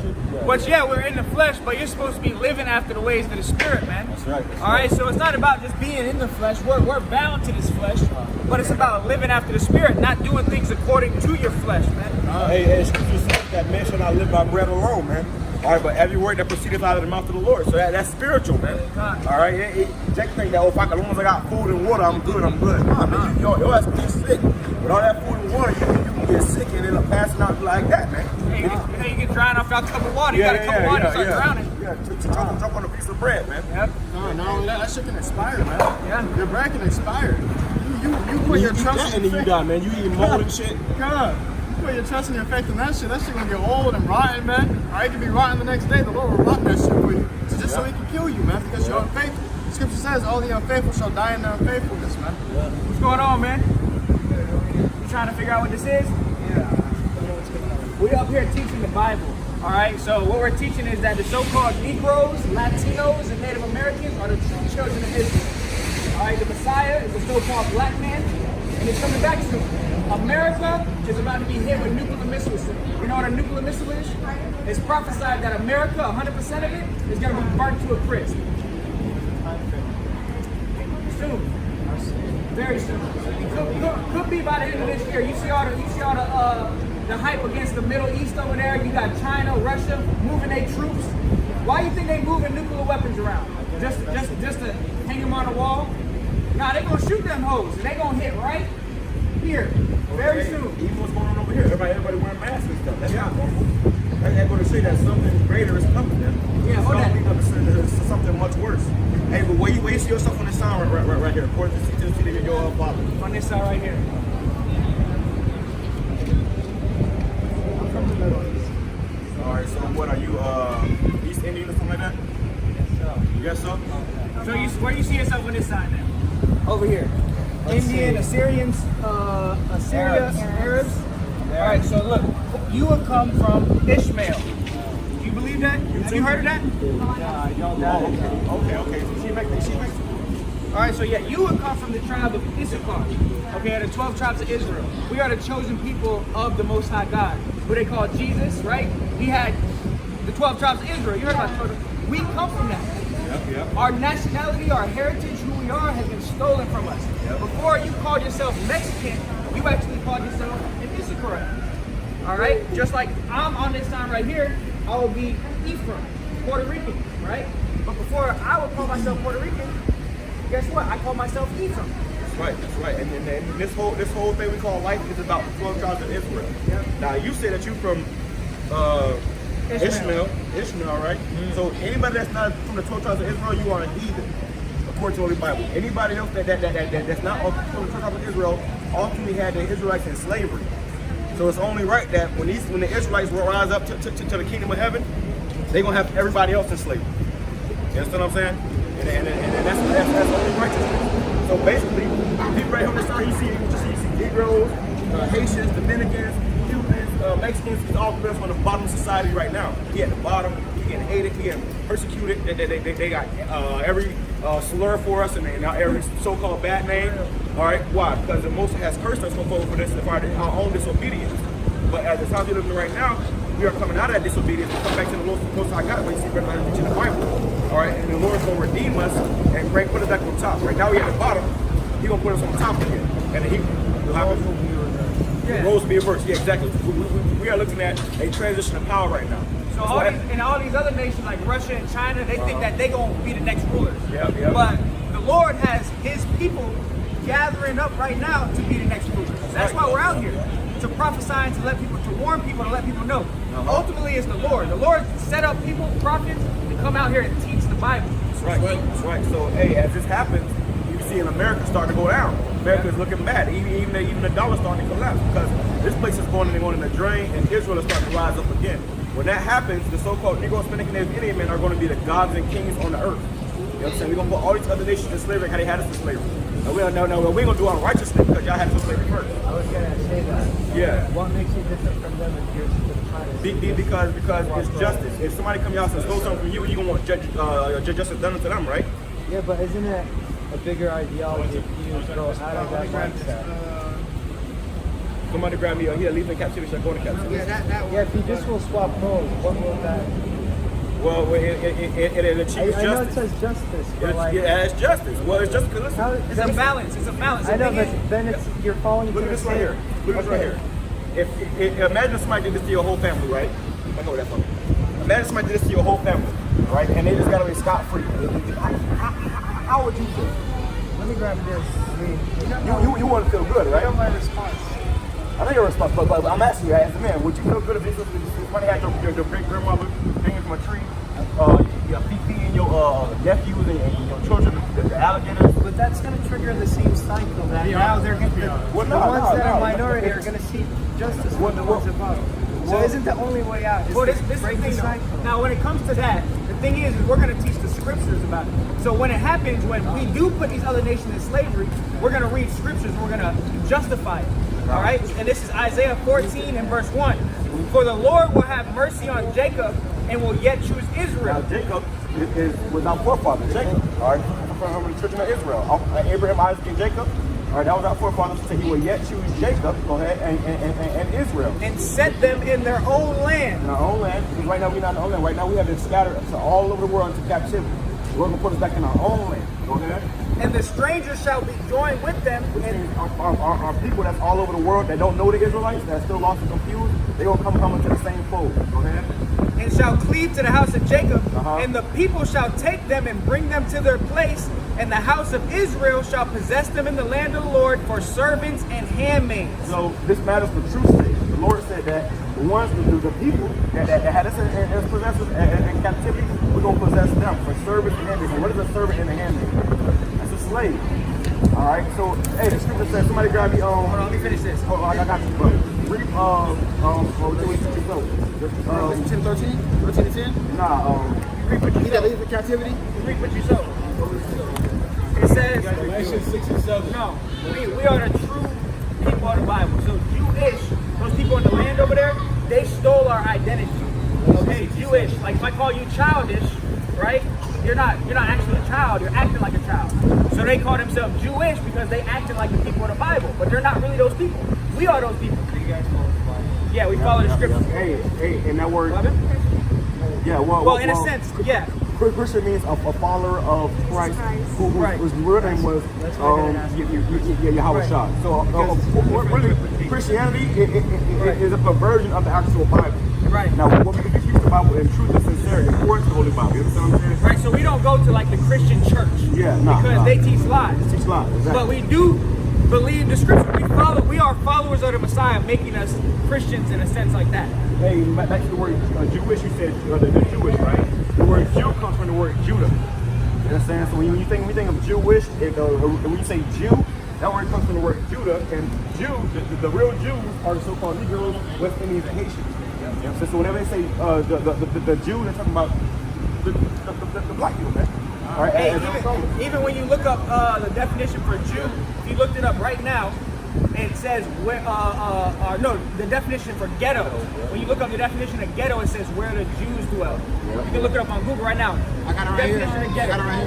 But yeah, we're in the flesh, but you're supposed to be living after the ways of the spirit, man.
That's right.
All right, so it's not about just being in the flesh. We're bound to this flesh, but it's about living after the spirit, not doing things according to your flesh, man.
Hey, scripture says that man shall not live by bread alone, man. All right, but every word that proceedeth out of the mouth of the Lord. So that's spiritual, man. All right, Jack think that, as long as I got food and water, I'm good. Nah, man, your ass can get sick. With all that food and water, you can get sick and end up passing out like that, man.
Hey, you get drying off your cup of water. You got a cup of water, you start drowning.
Yeah, jump on a piece of bread, man.
Yep.
No, that shit can expire, man.
Yeah.
Your bread can expire. You put your trust in
you die, man. You eat mold and shit.
God. Put your trust and your faith in that shit gonna get old and rotten, man. Or it can be rotten the next day. The Lord will rot that shit for you. Just so he can kill you, man, because you're unfaithful. Scripture says all the unfaithful shall die in their unfaithfulness, man.
What's going on, man? You trying to figure out what this is? Yeah. We up here teaching the Bible. All right, so what we're teaching is that the so-called Negroes, Latinos, and Native Americans are the true children of Israel. All right, the Messiah is the so-called black man, and it's coming back soon. America is about to be hit with nuclear missiles soon. You know what a nuclear missile is? It's prophesied that America, 100% of it, is going to be burnt to a crisp. Soon. Very soon. It could be by the end of this year. You see all the hype against the Middle East over there. You got China, Russia moving their troops. Why do you think they moving nuclear weapons around? Just to hang them on the wall? Nah, they gonna shoot them hoes, and they gonna hit right here very soon.
Even what's going on over here? Everybody wearing masks and stuff. That's not normal. They're going to say that something greater is coming.
Yeah, hold on.
It's something much worse. Hey, but where you see yourself on this sign right here? According to the your Father.
On this side right here.
All right. So what are you? East Indian or something like that? Yes, sir.
So where you see yourself on this side now? Over here. Indian, Assyrians, Assyria, Arabs. All right, so look, you would come from Ishmael. Do you believe that? Have you heard of that?
Okay. So she makes it.
All right, so yeah, you would come from the tribe of Issachar. Okay, the 12 tribes of Israel. We are the chosen people of the Most High God, who they call Jesus, right? He had the 12 tribes of Israel. You heard about 12. We come from that.
Yep.
Our nationality, our heritage, who we are, has been stolen from us. Yep. Before you called yourself Mexican, you actually called yourself an Issachar. All right? Just like I'm on this sign right here, I will be Ephraim, Puerto Rican, right? But before I would call myself Puerto Rican, guess what? I call myself Ephraim.
That's right. And this whole thing we call life is about the 12 tribes of Israel.
Yep.
Now you say that you from Ishmael, right? So anybody that's not from the 12 tribes of Israel, you are a heathen, according to the Holy Bible. Anybody else that's not from the 12 tribes of Israel ultimately had the Israelites in slavery. So it's only right that when the Israelites will rise up to the kingdom of heaven, they're gonna have everybody else in slavery. You understand what I'm saying? And that's only righteousness. So basically, people right on the side, you see Negroes, Haitians, Dominicans, Cubans, Mexicans, it's all on the bottom of society right now. He at the bottom, he getting hated, he getting persecuted. They got every slur for us and every so-called bad name. All right, why? Because the Most High has cursed us for this, for our own disobedience. But at the time we're living right now, we are coming out of that disobedience and come back to the Most High God, what you see right now in the Bible. All right, and the Lord's gonna redeem us and put us back on top. Right now we at the bottom, He's gonna put us on top again, and He will have the roles will be reversed. Yeah, exactly. We are looking at a transition of power right now.
So all these other nations like Russia and China, they think that they're gonna be the next rulers.
Yeah.
But the Lord has His people gathering up right now to be the next rulers. That's why we're out here, to prophesy and to warn people, to let people know. Ultimately, it's the Lord. The Lord set up people, prophets, to come out here and teach the Bible.
That's right. So, hey, as this happens, you see in America starting to go down. America is looking bad. Even the dollar starting to collapse because this place is going in the drain, and Israel is starting to rise up again. When that happens, the so-called Negro, Hispanic, and Indian men are going to be the gods and kings on the earth. You know what I'm saying? We're going to put all these other nations in slavery, how they had us in slavery. No, we ain't gonna do unrighteousness because y'all had to slavery first.
I was gonna say that.
Yeah.
What makes you different from them and yours to the planet?
Because it's justice. If somebody come out and stole something from you, you're gonna want justice done to them, right?
Yeah, but isn't it a bigger ideology if you go out of that mindset?
Somebody grab me here, leave in captivity, go into captivity.
Yeah, if you just will swap roles, what will that?
Well, it achieves justice.
I know it says justice, but like...
Yeah, it's justice. Well, it's just because
It's a balance. It's a balance.
I know, but then you're falling into
Look at
the
this right here. Look at this right here. If imagine somebody did this to your whole family, right? I know that from. Imagine somebody did this to your whole family, right? And they just got away scot-free. How would you feel?
Let me grab this.
You want to feel good, right?
I know my response.
I know your response, but I'm asking you as a man, would you feel good if somebody had your great-grandmother hanging from a tree, your Fifi and your nephews and your children, the alligators?
But that's going to trigger the same cycle that now they're going to... The ones that are minority are going to see justice for the ones above. So isn't the only way out?
Well, this is the thing, though. Now, when it comes to that, the thing is we're going to teach the scriptures about it. So when it happens, when we do put these other nations in slavery, we're going to read scriptures, we're going to justify it. All right? And this is Isaiah 14 and verse 1. For the Lord will have mercy on Jacob and will yet choose Israel.
Now, Jacob was our forefather, Jacob, all right, from the children of Israel. Abraham, Isaac, and Jacob, All right, that was our forefathers. So he will yet choose Jacob, go ahead, and Israel.
And set them in their own land.
In our own land, because right now we're not in our own land. Right now we have been scattered all over the world into captivity. The Lord will put us back in our own land. Go ahead.
And the strangers shall be joined with them. And
Our people that's all over the world that don't know the Israelites, that are still lost and confused, they're going to come into the same fold. Go ahead.
and shall cleave to the house of Jacob, and the people shall take them and bring them to their place, and the house of Israel shall possess them in the land of the Lord for servants and handmaids.
So this matters for truth's sake. The Lord said that the ones, the people that had us as possessors in captivity, we're going to possess them for servants and handmaids. And what is a servant and a handmaid? That's a slave. All right. So hey, the scripture says, somebody grab me.
Hold on, let me finish this.
Hold on, I got you, bro. Read
10, 13? 13 to 10?
Nah.
Read what you
He that
sow.
leads the captivity?
Read what you sow. It says,
Galatians 6 and 7.
no, we are the true people of the Bible. So Jewish, those people in the land over there, they stole our identity. Okay, Jewish, like if I call you childish, right? You're not actually a child, you're acting like a child. So they call themselves Jewish because they acted like the people of the Bible, but they're not really those people. We are those people. Yeah, we follow the scriptures.
Hey, and that word.
11?
Yeah,
Well, in a sense, yeah.
Christian means a follower of Christ, whose real name was YAHAWASHI. So really, Christianity is a perversion of the actual Bible.
Right.
Now, what we teach the Bible in truth and sincerity, according to the Holy Bible. You understand what I'm saying?
Right, so we don't go to like the Christian church.
Yeah,
because they teach lies.
They teach lies, exactly.
But we do believe the scripture. We are followers of the Messiah, making us Christians in a sense like that.
Hey, back to the word Jewish, you said the Jewish, right? The word Jew comes from the word Judah. You understand? So when you think of Jewish, when you say Jew, that word comes from the word Judah, and Jew, the real Jews are the so-called Negroes, West Indians, and Haitians. You know, so whenever they say the Jew, they're talking about the black people, man. All right,
Hey, even when you look up the definition for Jew, if you looked it up right now, it says the definition for ghetto. When you look up the definition of ghetto, it says where the Jews dwell. You can look it up on Google right now.
I got it right here.
Definition of ghetto.
I got it right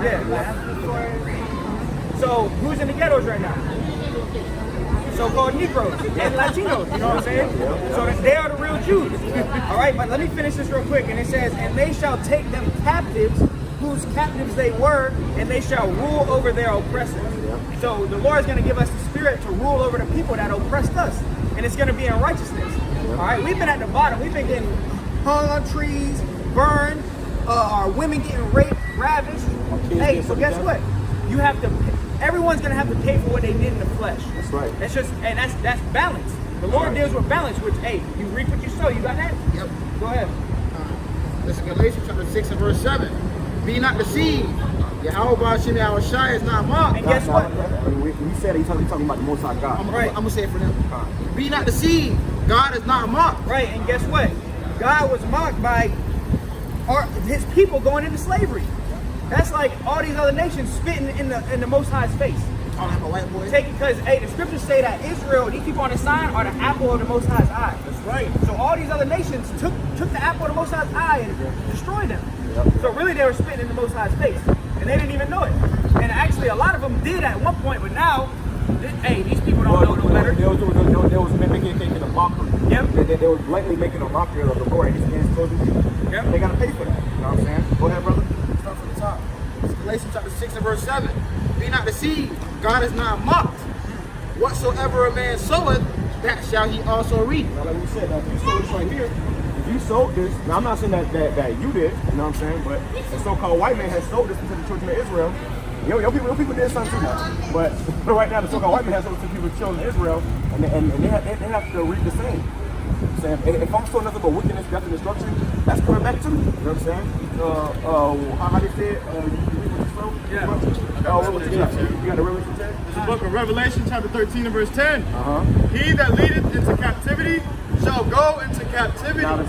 here.
Yeah. So who's in the ghettos right now? So-called Negroes and Latinos, you know what I'm saying? So they are the real Jews. All right, but let me finish this real quick. And it says, and they shall take them captives, whose captives they were, and they shall rule over their oppressors. So the Lord is going to give us the spirit to rule over the people that oppressed us. And it's going to be in righteousness. All right, we've been at the bottom. We've been getting hung on trees, burned, our women getting raped, ravished. Hey, so guess what? You have to, everyone's going to have to pay for what they did in the flesh.
That's right.
That's just, and that's balance. The Lord deals with balance, which, hey, you reap what you sow. You got that?
Yep.
Go ahead.
This is Galatians chapter 6 and verse 7. Be not deceived. YAHAWASHI is not mocked.
And guess what?
We said he's talking about the Most High God.
I'm going to say it for them. Be not deceived. God is not mocked.
Right, and guess what? God was mocked by his people going into slavery. That's like all these other nations spitting in the Most High's face.
I'm a white boy.
Because, hey, the scriptures say that Israel, these people on the sign, are the apple of the Most High's eye. That's right. So all these other nations took the apple of the Most High's eye and destroyed them. Yep. So really they were spitting in the Most High's face. And they didn't even know it. And actually a lot of them did at one point, but now, hey, these people don't know no better.
They was making a mockery.
Yep.
They were blatantly making a mockery of the Lord and his chosen people.
Yep.
They got to pay for that. You know what I'm saying? Go ahead, brother.
Start from the top. This is Galatians chapter 6 and verse 7. Be not deceived. God is not mocked. Whatsoever a man soweth, that shall he also reap.
Now, like we said, if you sold this right here, if you sold this, now I'm not saying that you did, you know what I'm saying, but the so-called white man has sold this into the children of Israel. Your people did something too now. But right now, the so-called white man has sold it to people of children of Israel, and they have to reap the same. Saying, if I'm sowing nothing but wickedness, death, and destruction, that's coming back to me. You know what I'm saying? How they said, you reap what you sow?
Yeah.
You got the Revelation 10?
This is the book of Revelation, chapter 13 and verse 10. He that leadeth into captivity shall go into captivity.
Now the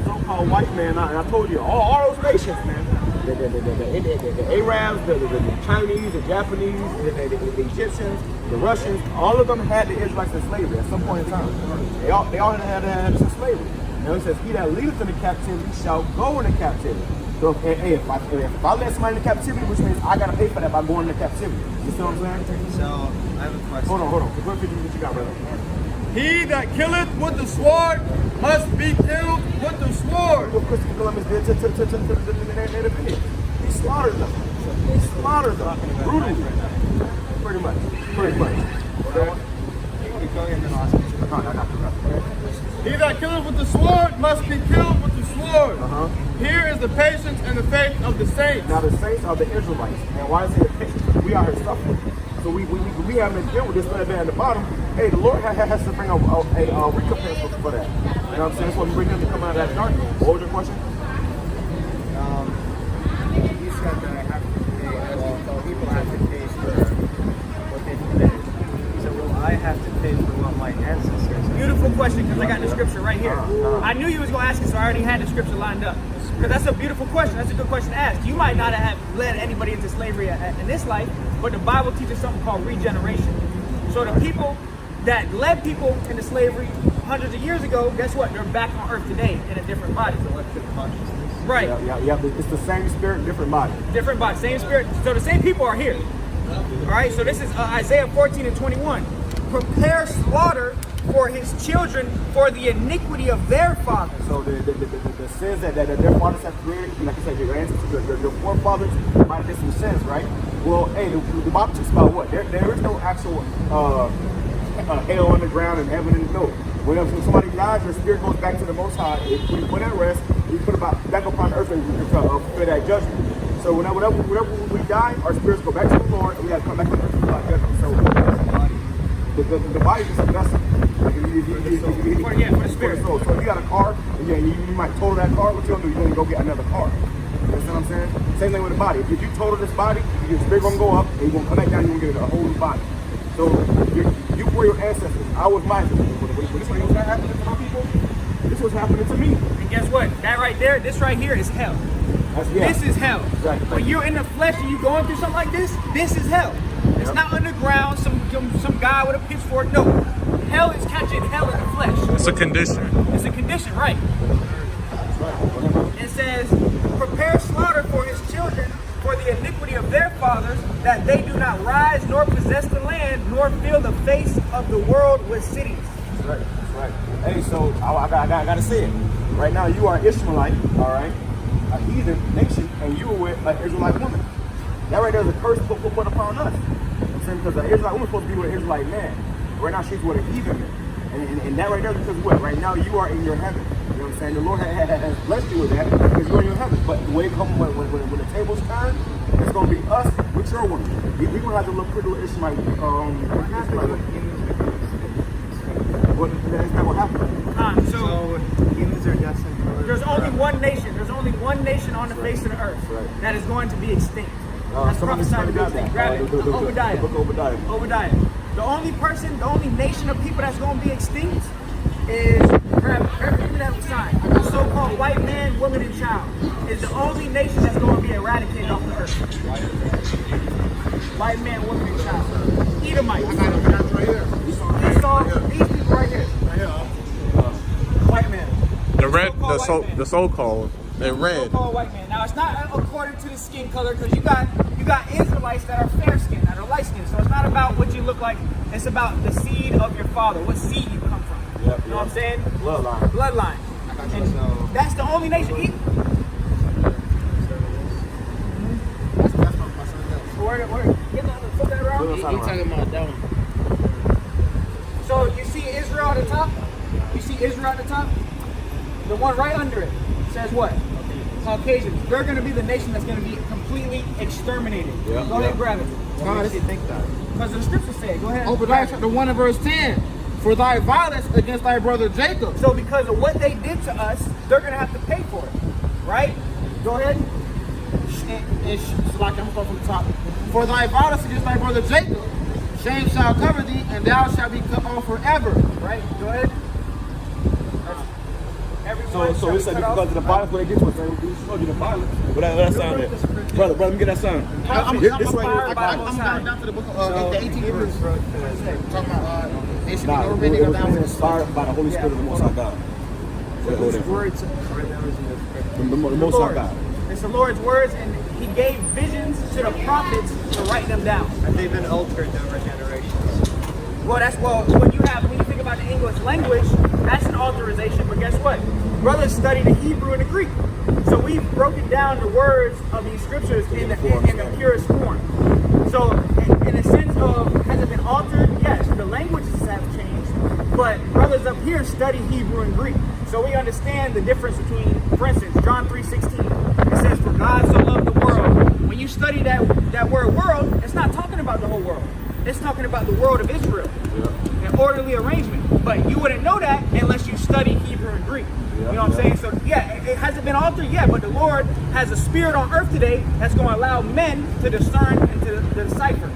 so-called white man, and I told you, all those nations, man, the Arabs, the Chinese, the Japanese, the Egyptians, the Russians, all of them had the Israelites in slavery at some point in time. They all had some slavery. Now he says, he that leadeth into captivity shall go into captivity. So if I let somebody into captivity, which means I gotta pay for that by going into captivity. You see what I'm saying?
So I have a question.
Hold on. What you got, brother?
He that killeth with the sword must be killed with the sword.
What Christopher Columbus did to the Native Indians. He slaughtered them. Brutally. Pretty much. Okay?
He that killeth with the sword must be killed with the sword. Here is the patience and the faith of the saints.
Now the saints are the Israelites. And why is it the patience? We are here suffering. So we haven't been dealing with this man at the bottom. Hey, the Lord has to bring a recompense for that. You know what I'm saying? That's why we bring them to come out of that darkness. What was your question?
You said that I have to pay, well, people have to pay for what they've committed. So will I have to pay for what my ancestors? Beautiful question, because I got the scripture right here. I knew you was going to ask it, so I already had the scripture lined up. Because that's a beautiful question. That's a good question to ask. You might not have led anybody into slavery in this life, but the Bible teaches something called regeneration. So the people that led people into slavery hundreds of years ago, guess what? They're back on earth today in a different body. Right.
Yeah. It's the same spirit, different body.
Different body, same spirit. So the same people are here. All right, so this is Isaiah 14:21. Prepare slaughter for his children for the iniquity of their fathers.
So the sins that their fathers have created, like I said, your ancestors, your forefathers might have did some sins, right? Well, hey, the Bible talks about what? There is no actual hell on the ground and heaven and no. When somebody dies, their spirit goes back to the Most High. When you put at rest, you put back upon earth and fulfill that judgment. So whenever we die, our spirits go back to the Lord, and we have to come back to the earth and fulfill judgment. So the body is a vessel.
For the spirit.
So if you got a car, and you might total that car, what you're gonna do? You're gonna go get another car. You understand what I'm saying? Same thing with the body. If you total this body, your spirit gonna go up, and you're gonna come back down, you're gonna get a whole new body. So you were your ancestors. I was my ancestors. This was happening to some people. This was happening to me.
And guess what? That right there, this right here is hell. This is hell.
Exactly.
When you're in the flesh and you're going through something like this is hell. It's not underground, some guy with a pitchfork. No. Hell is catching hell in the flesh.
It's a condition.
It's a condition, right? It says, prepare slaughter for his children for the iniquity of their fathers, that they do not rise nor possess the land, nor fill the face of the world with cities.
That's right. Hey, so I gotta say it. Right now, you are an Ishmaelite, all right, a heathen nation, and you were with an Israelite woman. That right there is a curse put upon us. You know what I'm saying? Because an Israelite woman is supposed to be with an Israelite man. Right now, she's with a heathen man. And that right there is because what? Right now, you are in your heaven. You know what I'm saying? The Lord has blessed you with that because you're in your heaven. But the way it comes when the tables turn, it's going to be us with your woman. We're going to have to look pretty little Ishmaelite. That's not what happened.
So
humans are destined for
there's only one nation. There's only one nation on the face of the earth that is going to be extinct. That's prophesied to be extinct. Grab it. Obadiah.
The book of Obadiah.
Obadiah. The only person, the only nation of people that's going to be extinct is, grab it, give me that sign. The so-called white man, woman, and child is the only nation that's going to be eradicated off the earth. White man, woman, and child. Edomites. I got it right here. These people right here. White man.
The so-called. They're red.
So-called white man. Now it's not according to the skin color, because you got Israelites that are fair skinned, that are light skinned. So it's not about what you look like. It's about the seed of your father, what seed you come from. You know what I'm saying? Bloodline. And that's the only nation. Flip that around.
He talking about that one.
So you see Israel at the top? You see Israel at the top? The one right under it says what? Caucasians. They're going to be the nation that's going to be completely exterminated. Go ahead and grab it.
Why does he think that?
Because the scriptures say it. Go ahead.
Obadiah chapter 1 and verse 10. For thy violence against thy brother Jacob.
So because of what they did to us, they're going to have to pay for it. Right? Go ahead.
It's like I'm going from the top. For thy violence against thy brother Jacob, shame shall cover thee, and thou shalt be cut off forever.
Right? Go ahead.
So it said because of the violence, when they get to us, they show you the violence. But that sound brother, let me get that sound. This right here.
I'm going down to the book of the 18th verse. Talking about it should be
Nah,
no
it
remaining of
was
thou.
inspired by the Holy Spirit of the Most High God. Whose
words?
The Most High God.
It's the Lord's words, and He gave visions to the prophets to write them down.
And they've been altered over generations.
Well, when you think about the English language, that's an authorization. But guess what? Brothers study the Hebrew and the Greek, so we've broken down the words of these scriptures in the purest form. So, in a sense of has it been altered? Yes, the languages have changed, but brothers up here study Hebrew and Greek, so we understand the difference between, for instance, John 3:16. It says, "For God so loved the world." When you study that word "world," it's not talking about the whole world. It's talking about the world of Israel, an orderly arrangement. But you wouldn't know that unless you study Hebrew and Greek. You know what I'm saying? So yeah, it hasn't been altered yet, but the Lord has a spirit on earth today that's going to allow men to discern and to decipher.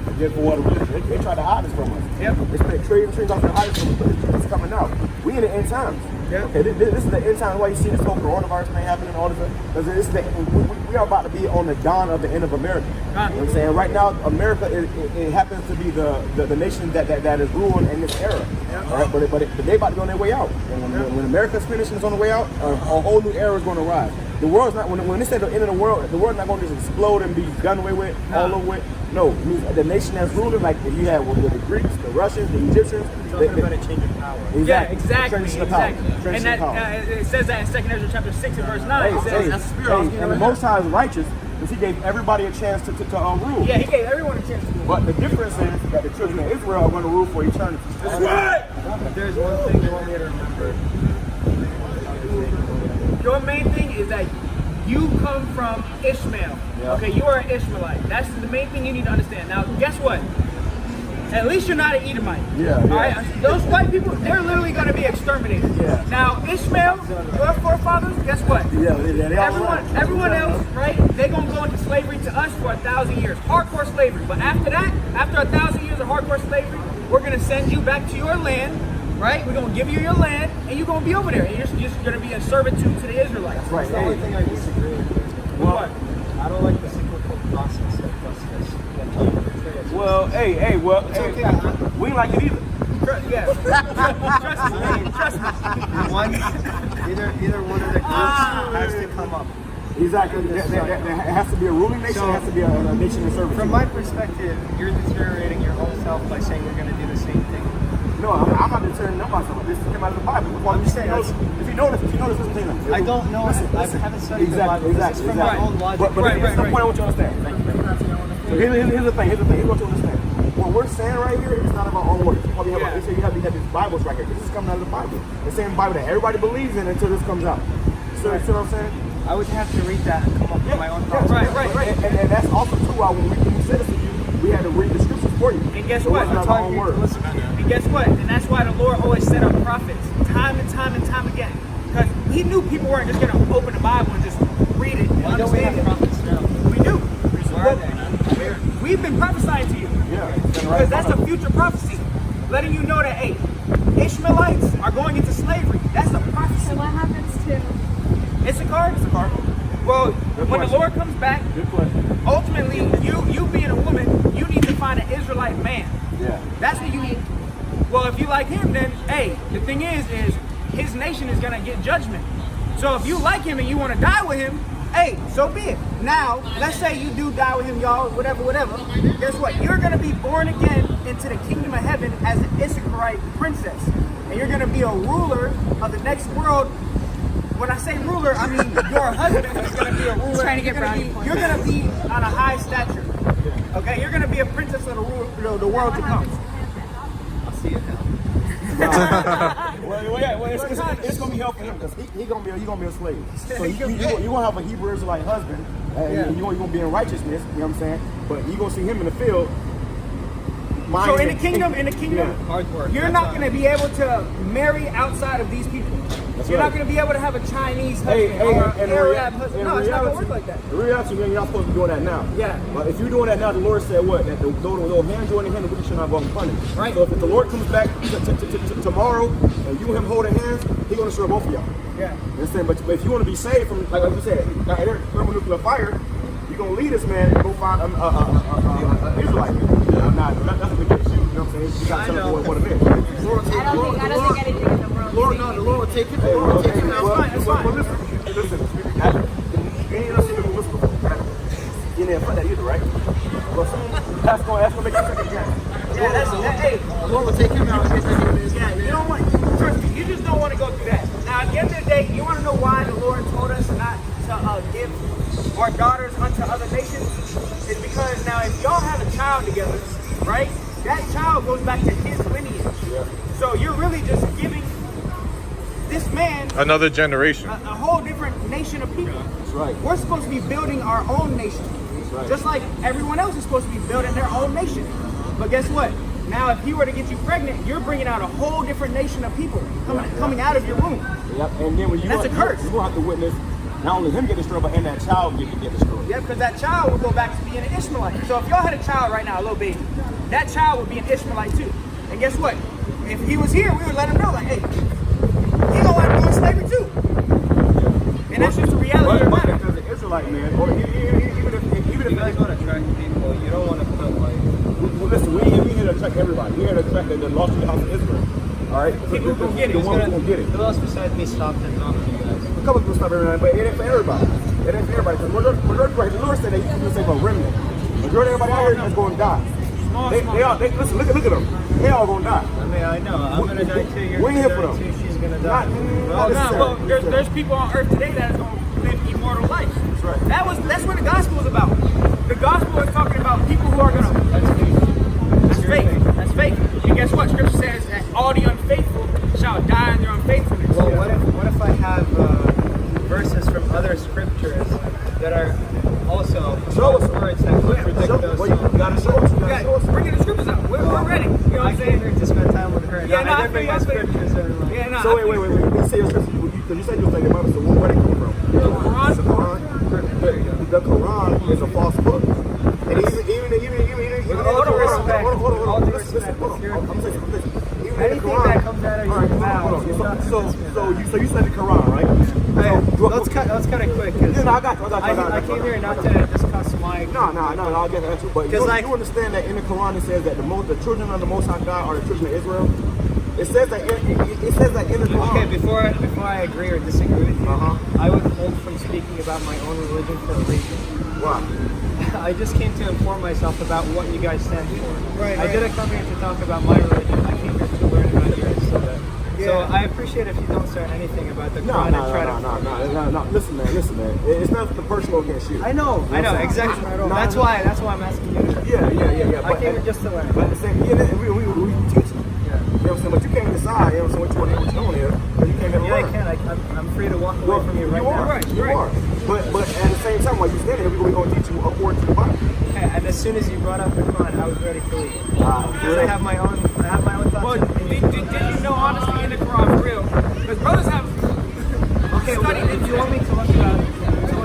Forget for what it is. They try to hide this from us.
Yep.
They spent trillions off to hide it from us, but it's coming out. We in the end times.
Yep.
Okay, this is the end times. Why you see this whole coronavirus thing happening, all this, because we are about to be on the dawn of the end of America. You know what I'm saying? Right now, America it happens to be the nation that is ruling in this era. Yep. All right, but they about to be on their way out. And when America's finished and it's on the way out, a whole new era is going to rise. The world's not when they say the end of the world's not going to just explode and be done away with, all over with. No, it means the nation that's ruling, like you have with the Greeks, the Russians, the Egyptians.
Talking about a change of power.
Exactly.
Yeah, exactly.
And
that it says that in 2 Ezra chapter 6 and verse 9. It says,
that's the spirit. And the Most High is righteous because He gave everybody a chance to rule.
Yeah, He gave everyone a chance to rule.
But the difference is that the children of Israel are going to rule for eternity.
That's right.
But there's one thing you want me to remember.
Your main thing is that you come from Ishmael.
Yeah.
Okay, you are an Ishmaelite. That's the main thing you need to understand. Now, guess what? At least you're not an Edomite.
Yeah.
All right. Those white people, they're literally going to be exterminated.
Yeah.
Now, Ishmael, your forefathers, guess what?
Yeah, they all
Everyone else, right? They're going to go into slavery to us for 1,000 years. Hardcore slavery. But after that, after 1,000 years of hardcore slavery, we're going to send you back to your land. Right? We're going to give you your land, and you're going to be over there. And you're just going to be in servitude to the Israelites.
Right.
That's the only thing I disagree with.
What?
I don't like the cyclical process of justice.
Well, we ain't like it either.
Yeah. Trust me.
Either one of the groups has to come up.
Exactly. There has to be a ruling nation. There has to be a nation in service.
From my perspective, you're deteriorating your whole self by saying you're going to do the same thing.
No, I'm not deterring myself. This came out of the Bible.
I'm saying
if you notice, listen to me.
I don't know. I haven't studied the Bible. This is from my own logic.
But here's the point I want you to understand. Thank you. So here's the thing. Here's what you understand. What we're saying right here is not of our own words. They say you have these Bibles right here. This is coming out of the Bible. The same Bible that everybody believes in until this comes out. So, you see what I'm saying?
I would have to read that and come up with my own thoughts.
Right.
And that's also too why when we said this to you, we had to read the scriptures for you.
And guess what? And guess what? And that's why the Lord always set up prophets time and time again. Because He knew people weren't just going to open the Bible and just read it and understand it.
Prophets now.
We do.
Where are they?
We've been prophesying to you.
Yeah.
Because that's a future prophecy. Letting you know that, hey, Ishmaelites are going into slavery. That's a prophecy.
So what happens to...
Issachar? Well, when the Lord comes back, ultimately, you being a woman, you need to find an Israelite man.
Yeah.
That's what you need. Well, if you like him, then, hey, the thing is his nation is going to get judgment. So if you like him and you want to die with him, hey, so be it. Now, let's say you do die with him, y'all, whatever. Guess what? You're going to be born again into the kingdom of heaven as an Issacharite princess. And you're going to be a ruler of the next world. When I say ruler, I mean your husband is going to be a ruler.
Trying to get brownie points.
You're going to be on a high stature. Okay? You're going to be a princess of the world to come.
I'll see it now.
It's gonna be helpful him because he's gonna be a slave. So you're gonna have a Hebrew Israelite husband, and you're gonna be in righteousness. You know what I'm saying? But you're gonna see him in the field.
So in the kingdom,
Hard work.
you're not going to be able to marry outside of these people. You're not going to be able to have a Chinese husband or an Arab husband. No, it's not going to work like that.
The reality, you're not supposed to be doing that now.
Yeah.
But if you're doing that now, the Lord said what? That the hand joining hand, the wicked shall not go unpunished.
Right.
So if the Lord comes back tomorrow and you and him holding hands, He's going to destroy both of y'all.
Yeah.
You understand? But if you want to be saved from, like you said, thermonuclear fire, you're going to lead this man and go find an Israelite. Not nothing against you. You know know what I'm saying? You gotta tell them what it is.
I don't think anything in the world. Lord, no, the Lord will take it. The Lord will take it. That's fine.
Well, listen. You ain't listening to me whisper. You didn't put that either, right? Well, that's gonna make you second guess.
Yeah, that's hey.
The Lord will take him out.
Yeah, you don't want. Trust me, you just don't want to go through that. Now, at the end of the day, you want to know why the Lord told us not to give our daughters unto other nations? It's because now, if y'all have a child together, right? That child goes back to his lineage. Yeah. So you're really just giving this man
Another generation.
a whole different nation of people.
That's right.
We're supposed to be building our own nation.
Right.
Just like everyone else is supposed to be building their own nation. But guess what? Now, if he were to get you pregnant, you're bringing out a whole different nation of people coming out of your womb.
Yep. And then when you
That's a curse.
You're gonna have to witness not only him get destroyed, but and that child get destroyed.
Yeah, because that child would go back to being an Ishmaelite. So if y'all had a child right now, a little baby, that child would be an Ishmaelite too. And guess what? If he was here, we would let him know, like, hey, he gonna want to go in slavery too. And that's just the reality of the matter.
Because the Israelite man, or even if
You guys want to attract people, you don't want to put like...
well, listen, we here to attract everybody. We're here to attract the lost to the house of Israel. All right?
People who get it.
The ones who gonna get it.
Who else besides me stopped and talked to you guys?
A couple people stop everybody, but it ain't for everybody. It ain't for everybody. Because majority, the Lord said that you can say for a remnant. Majority of everybody out here is going to die. Listen, look at them. They all going to die.
I mean, I know. I'm going to die too. You're
We ain't
going
here
to
for
die
them.
too. She's going to die.
Well, there's people on earth today that is going to live immortal life.
That's right.
That's what the gospel is about. The gospel is talking about people who are going to... That's fake. That's fake. And guess what? Scripture says that all the unfaithful shall die in their unfaithfulness.
Well, what if I have verses from other scriptures that are also words that contradict those?
Well, you got to show us.
Bring the scriptures out. We're ready. You know what
I
I'm
came
saying?
here to spend time with her.
Yeah, no,
I didn't bring my scriptures.
Yeah, no.
So wait. You say your scripture, because you said you were saying your Bible, so where did it come from? The Quran. The Quran is a false book. And even
all due respect,
anything
that comes out of your mouth.
So you said the Quran, right?
Let's cut it quick.
Yeah, no, I got you.
I came here not to discuss my...
No, I'll get that too. But you understand that in the Quran it says that the children of the Most High God are the children of Israel. It says that in the Quran.
Okay, before I agree or disagree with you, I withhold from speaking about my own religion for a reason.
Why?
I just came to inform myself about what you guys stand for.
Right.
I didn't come here to talk about my religion. I came here to learn about yours. So I appreciate if you don't say anything about the Quran and try to...
No. Listen, man. It's not the personal against you.
I know, exactly. That's why I'm asking you.
Yeah.
I came here just to learn.
But at the same, we teach you. You know what I'm saying? But you can't decide, you know what I'm saying, what you doing here. But you can't
Yeah, I can. I'm free to walk away from you right now.
You are. But at the same time, while you stand here, we're going to teach you according to the Bible.
Okay, and as soon as you brought up the Quran, I was ready to leave. Because I have my own thoughts.
Well, did you know honestly in the Quran for real? Because brothers have
Okay, well, if you want me to look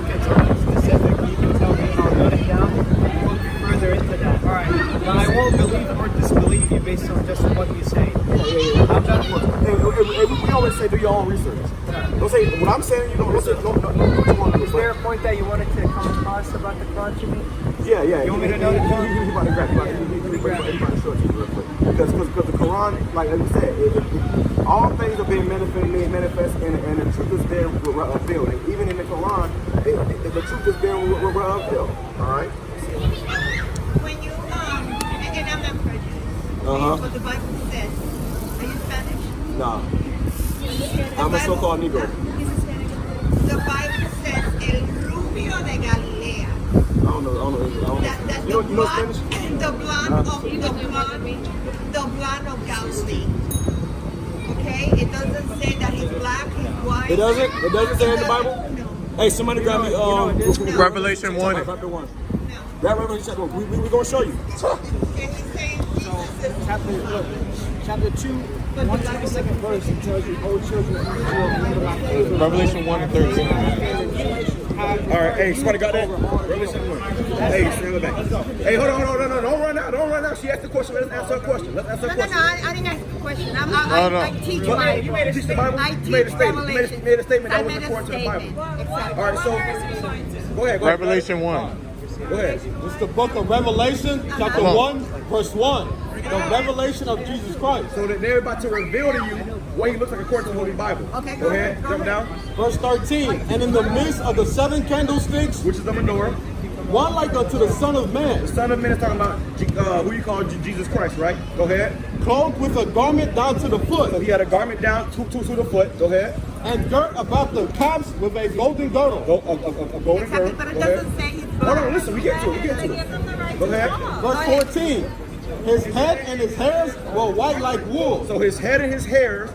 at something specific, you can tell me. I'll note it down and look further into that. All right. But I won't believe or disbelieve you based on just what you say.
We always say do your own research. Don't say what I'm saying. You don't say no.
Is there a point that you wanted to come across about the Quran to me?
Yeah.
You want me to know the Quran?
He's about to grab you. Show it to you real quick. Because the Quran, like we said, all things are being manifest, and the truth is being revealed. And even in the Quran, the truth is being revealed. All right.
When you and I'm not prejudiced. What the Bible says. Are you Spanish?
No. I'm a so-called Negro.
The Bible says El Rubio de Galilea.
I don't know.
That
You know Spanish?
The blood of Galilee. Okay? It doesn't say that he's black, he's white.
It doesn't say in the Bible?
No.
Hey, somebody grab me
Revelation 1.
Chapter 1. That Revelation chapter 1. We're going to show you.
Can he say
chapter 2, 122nd verse, it tells you, old children of Israel, remember my favor.
Revelation 1 and 13.
All right, hey, somebody got that? Revelation 1. Hey, stand it back. Hey, hold on, no, don't run out. She asked the question, let's answer her question.
No, I didn't ask a question. I teach my
You made a statement.
I
You made a
teach
statement.
Revelation.
You made a statement
I
that was
made a
according to the Bible.
statement. Exactly.
All right, so go ahead.
Revelation 1.
Go ahead.
It's the book of Revelation, chapter 1, verse 1. the revelation of Jesus Christ.
So that they're about to reveal to you what he looks like according to the Holy Bible.
Okay,
Go ahead, jump down.
Verse 13, and in the midst of the 7 candlesticks,
Which is the menorah.
one like unto the Son of Man,
The Son of Man is talking about who you call Jesus Christ, right? Go ahead.
clothed with a garment down to the
So
foot,
he had a garment down to the foot. Go ahead.
and girt about the calves with a golden girdle.
A golden
Exactly,
girdle.
but it
Go ahead.
doesn't say he's
Hold on, listen, we get to it. We get to it. Go ahead.
Verse 14, his head and his hairs were white like wool.
So his head and his hairs.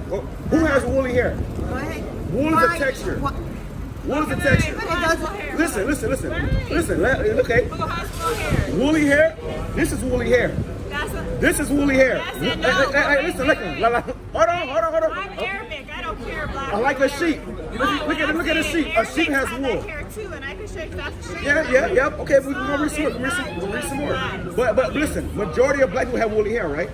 Who has woolly hair?
Go ahead.
Wool is a texture. Wool is a texture.
But it doesn't.
Listen. Okay. Woolly hair. This is woolly hair. This is woolly hair. Hey, listen. Hold on.
I'm Arabic. I don't care black.
I like a sheep. Look at a sheep. A sheep has wool.
Hair too, and I can show you that's a sheep.
Yeah. Okay, we're gonna read some more. We'll read some more. But listen, majority of black people have woolly hair, right?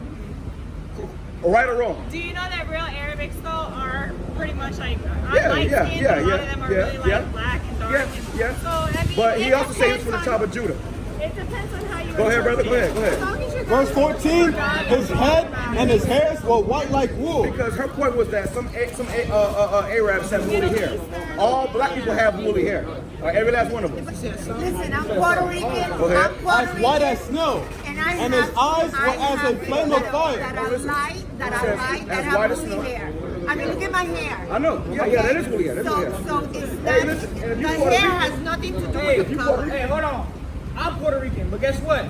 Right or wrong?
Do you know that real Arabics though are pretty much like
Yeah,
light
yeah,
skinned,
yeah,
and a lot
yeah,
of them are
yeah,
really like
yeah.
black and dark.
Yeah.
So I mean,
But he
it
also says it's
depends
from the
on-
tribe of Judah.
It depends on how you.
Go ahead, brother. Go
interpret
ahead.
it. As long as you're
Verse
going
14, his head and his hairs were white like wool.
Because her point was that some Arabs have woolly hair. All black people have woolly hair. Every last one of them.
Listen, I'm Puerto Rican.
Go ahead.
I'm Puerto
As white
Rican.
as snow,
And
and his eyes were as a flame of fire.
That are light, that
As
have
white as
woolly
snow.
hair. I mean, look at my hair.
I know. Yeah, that is woolly hair. That's woolly hair.
So it's
Hey,
not,
listen, and if
the
you Puerto
hair
Rican-
has nothing to do
Hey,
with the color.
Hey, hold on. I'm Puerto Rican, but guess what?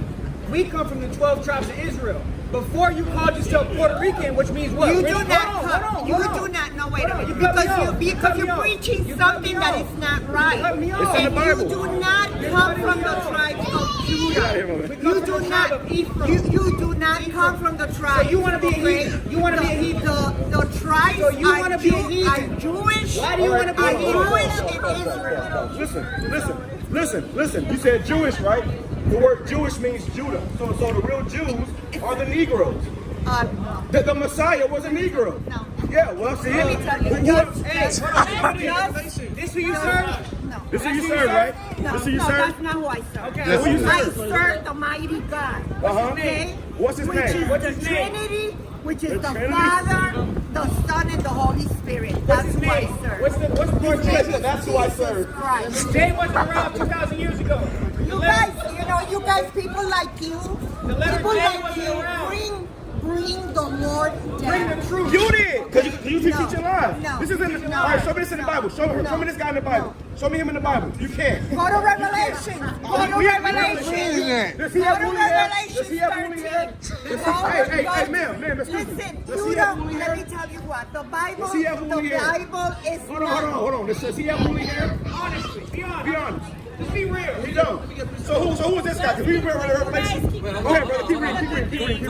We come from the 12 tribes of Israel. Before you called yourself Puerto Rican, which means what?
You
Really?
do not
Hold
come.
on.
You do not. No, wait a minute.
You cut me off.
Because you're preaching
You cut me
something that
off.
is not right.
cut me off.
It's in the
And
Bible.
you do not come from the tribes of Judah.
come
You
from
do
the
not.
tribe of Ephraim.
You do not come from the tribe.
So you wanna be a heathen? You wanna be a heathen?
The tribes
So you
are
wanna be a heathen?
are Jewish.
Why do you wanna be a
are
heathen?
Jewish in Israel.
Listen. You said Jewish, right? The word Jewish means Judah. So the real Jews are the Negroes.
No.
The Messiah was a Negro.
No.
Yeah, well, see,
Let me tell you.
This who you serve?
No.
this is you serve, right?
No,
This is you
no,
serve?
that's not who I serve.
Okay.
That's who you
I
serve.
serve the mighty God. Okay?
What's his
Which
name?
is
What's
the
his name?
Trinity, which is the
Trinity?
Father, the Son, and the Holy Spirit. That's
What's his
who I
name?
serve.
What's the Lord's name?
That's who I serve.
Christ.
Jay wasn't around 2,000 years ago.
You guys, people like you,
letter
people
J
like
wasn't
you,
around.
bring the Lord down.
Bring the truth.
You did, because you
No.
teaching lies.
No.
This is in the,
No.
all right, show me this in the Bible. Show
No.
me this guy in the Bible. Show me him in the Bible. You can't.
Go to Revelation. Go to Revelation.
Does he
Go
have
to
woolly hair?
Revelation
Does he have woolly hair?
13.
Hey, ma'am, excuse me.
Listen,
Does
you
he have
don't,
woolly
let
hair?
me tell you what, the Bible,
Does he have woolly hair?
is
Hold on. Does he have woolly hair?
Honestly, be honest.
Be honest.
Just be real.
He don't. So who is this guy? Because we read Revelation. Go ahead, brother. Keep reading.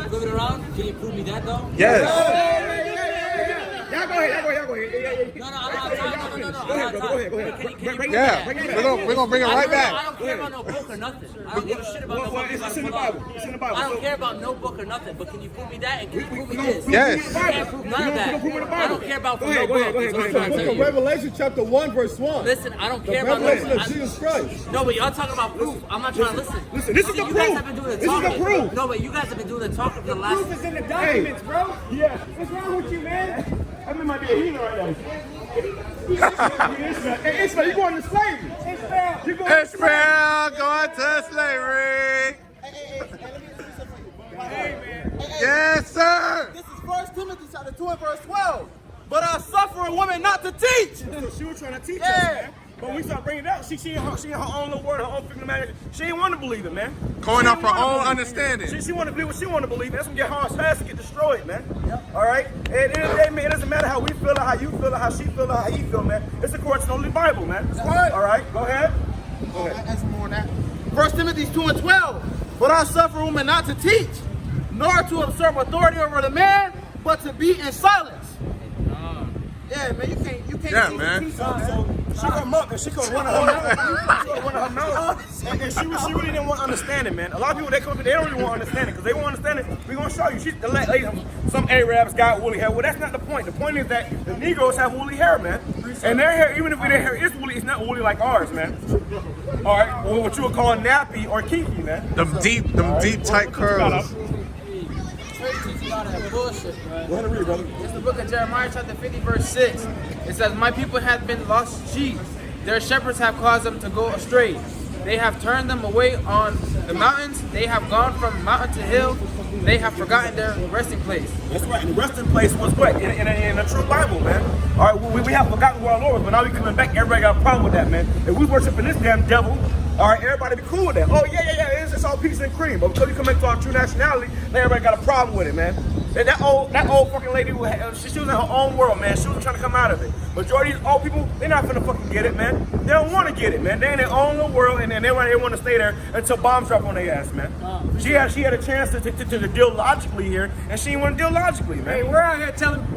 Flip it around. Can you prove me that though?
Yes.
Y'all go ahead.
No, I don't have time. No.
Go ahead. Bring it
Yeah.
back. Bring it
We're
back.
gonna bring it right
I
back.
don't care about no book or nothing. I don't give a shit about no book.
It's in the Bible. It's in the Bible.
I don't care about no book or nothing. But can you prove me that? And can you prove me this?
Yes.
I can't prove none of that. I don't care about
Go
no
ahead.
book. That's what I'm
The
trying to
book
tell
of
you.
Revelation chapter 1 verse 1.
Listen, I don't
The
care about
revelation
no
of Jesus Christ.
No, but y'all talking about proof. I'm not trying to listen.
Listen, this is the
You guys
proof.
have been doing the
This is the
talking.
proof.
No, but you guys have been doing the talking for the last.
Proof is in the documents, bro.
Yeah.
What's wrong with you, man?
That man might be a heathen right now. Hey, Ishmael, you going to slavery? You going to
Israel going to slavery. Yes, sir.
This is 1 Timothy chapter 2 and verse 12. But I suffer a woman not to teach.
So she was trying to teach us,
Yeah.
man. But when we start bringing it out, she in her own little word, her own figure of imagination. She didn't want to believe it, man.
Going
She
off
didn't
her
wanna
own
believe it.
understanding.
She want to believe what she want to believe. That's when get hard fast to get destroyed, man. All right? And at the end of the day, man, it doesn't matter how we feel or how you feel or how she feel or how he feel, man. It's according to the Holy Bible, man.
That's right.
All right? Go ahead.
That's more than that. 1 Timothy 2 and 12. But I suffer a woman not to teach, nor to usurp authority over the man, but to be in silence. Yeah, man, you can't
Yeah,
teach.
man.
So she come up and she come run her nose. And she really didn't want to understand it, man. A lot of people, they come up, they don't really want to understand it. Because they want to understand it, we're going to show you. Some Arabs got woolly hair. Well, that's not the point. The point is that the Negroes have woolly hair, man. And their hair, even if their hair is woolly, it's not woolly like ours, man. All right? Well, what you would call nappy or kinky, man.
Them deep tight curls.
lot of that bullshit, bro.
Go ahead and read, brother.
It's the book of Jeremiah, chapter 50, verse 6. It says, my people have been lost sheep. Their shepherds have caused them to go astray. They have turned them away on the mountains. They have gone from mountain to hill. They have forgotten their resting place.
That's right. And the resting place was what? In a true Bible, man. All right, we have forgotten where our Lord was, but now we coming back. Everybody got a problem with that, man. If we worshiping this damn devil, all right, everybody be cool with that. Oh, yeah. It's all peace and cream. But because you come back to our true nationality, then everybody got a problem with it, man. That old fucking lady, she was in her own world, man. She was trying to come out of it. Majority of these old people, they're not finna fucking get it, man. They don't want to get it, man. They in their own little world, and then they want to stay there until bombs drop on their ass, man. She had a chance to deal logically here, and she didn't want to deal logically, man.
Hey, we're out here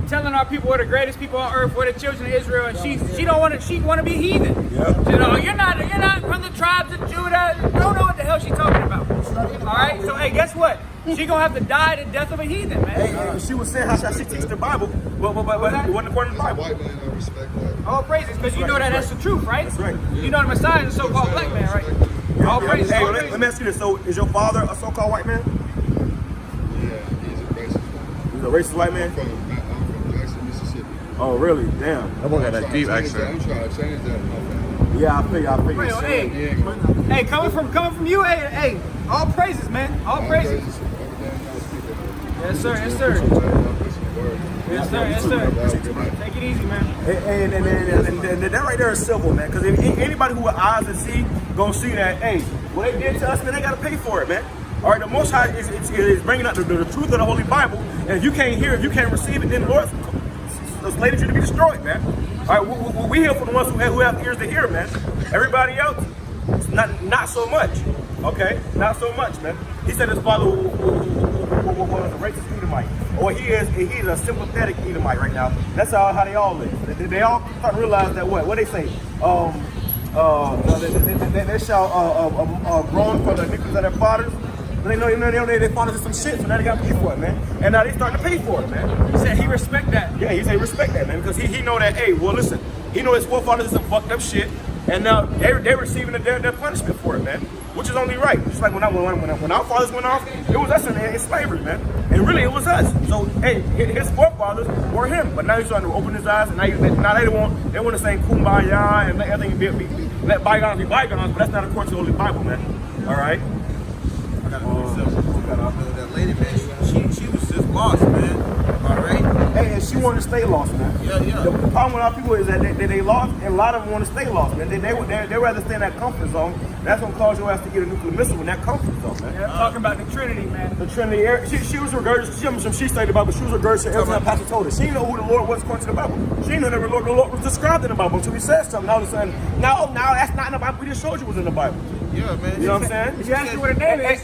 telling our people we're the greatest people on earth, we're the children of Israel, and she don't want to. She want to be heathen.
Yep.
You know, you're not from the tribes of Judah. You don't know what the hell she's talking about. All right. So hey, guess what? She gonna have to die the death of a heathen, man.
Hey, she was saying how she teach the Bible, but it wasn't according to the Bible.
White man, I respect that.
All praises, because you know that's the truth, right?
That's right.
You know the Messiah is a so-called black man, right? All praises.
Hey,
all praises.
let me ask you this. So, is your father a so-called white man?
Yeah, he's a racist white man.
He's a racist white man?
I'm from Jackson, Mississippi.
Oh, really? Damn.
That boy got that deep
I'm
accent.
trying to change that in my family.
Yeah, I figure.
Real, hey, coming from you, hey, all praises, man. All praises. Yes, sir. Yes, sir. Yes, sir. Yes, sir. Take it easy, man.
And that right there is civil, man. Because anybody who with eyes to see, gonna see that, hey, what they did to us, man, they gotta pay for it, man. All right, the Most High is bringing out the truth of the Holy Bible. And if you can't hear, if you can't receive it, then the Lord slated you to be destroyed, man. All right, we here for the ones who have ears to hear, man. Everybody else, not so much. Okay, not so much, man. He said his father was a racist Edomite, or he's a sympathetic Edomite right now. That's how they all live. They all start to realize that what they say. They shall groan for the iniquities of their fathers. But they know their fathers did some shit, so now they got to pay for it, man. And now they starting to pay for it, man.
He said he respect that.
Yeah, he said respect that, man, because he know that. Hey, well, listen, he know his forefathers did some fucked up shit, and now they're receiving their punishment for it, man. Which is only right. Just like when our fathers went off, it was us in slavery, man. And really, it was us. So, hey, his forefathers were him. But now he's starting to open his eyes, and now they want to say kumbaya and let everything let bygones be bygones. But that's not according to the Holy Bible, man. All right.
I got that lady, man. She was just lost, man. All right.
Hey, and she wanted to stay lost, man.
Yeah.
The problem with our people is that they lost, and a lot of them want to stay lost, man. They rather stay in that comfort zone. That's gonna cause your ass to get a nuclear missile in that comfort zone, man.
Yeah, I'm talking about the Trinity, man.
The Trinity. She was regurgitating. She studied the Bible. She was regurgitating every time Pastor told her. She didn't know who the Lord was according to the Bible. She didn't know that the Lord was described in the Bible until he said something. All of a sudden, no, that's not in the Bible. We just showed you it was in the Bible.
Yeah, man.
You know what I'm saying?
You asked her what her name is.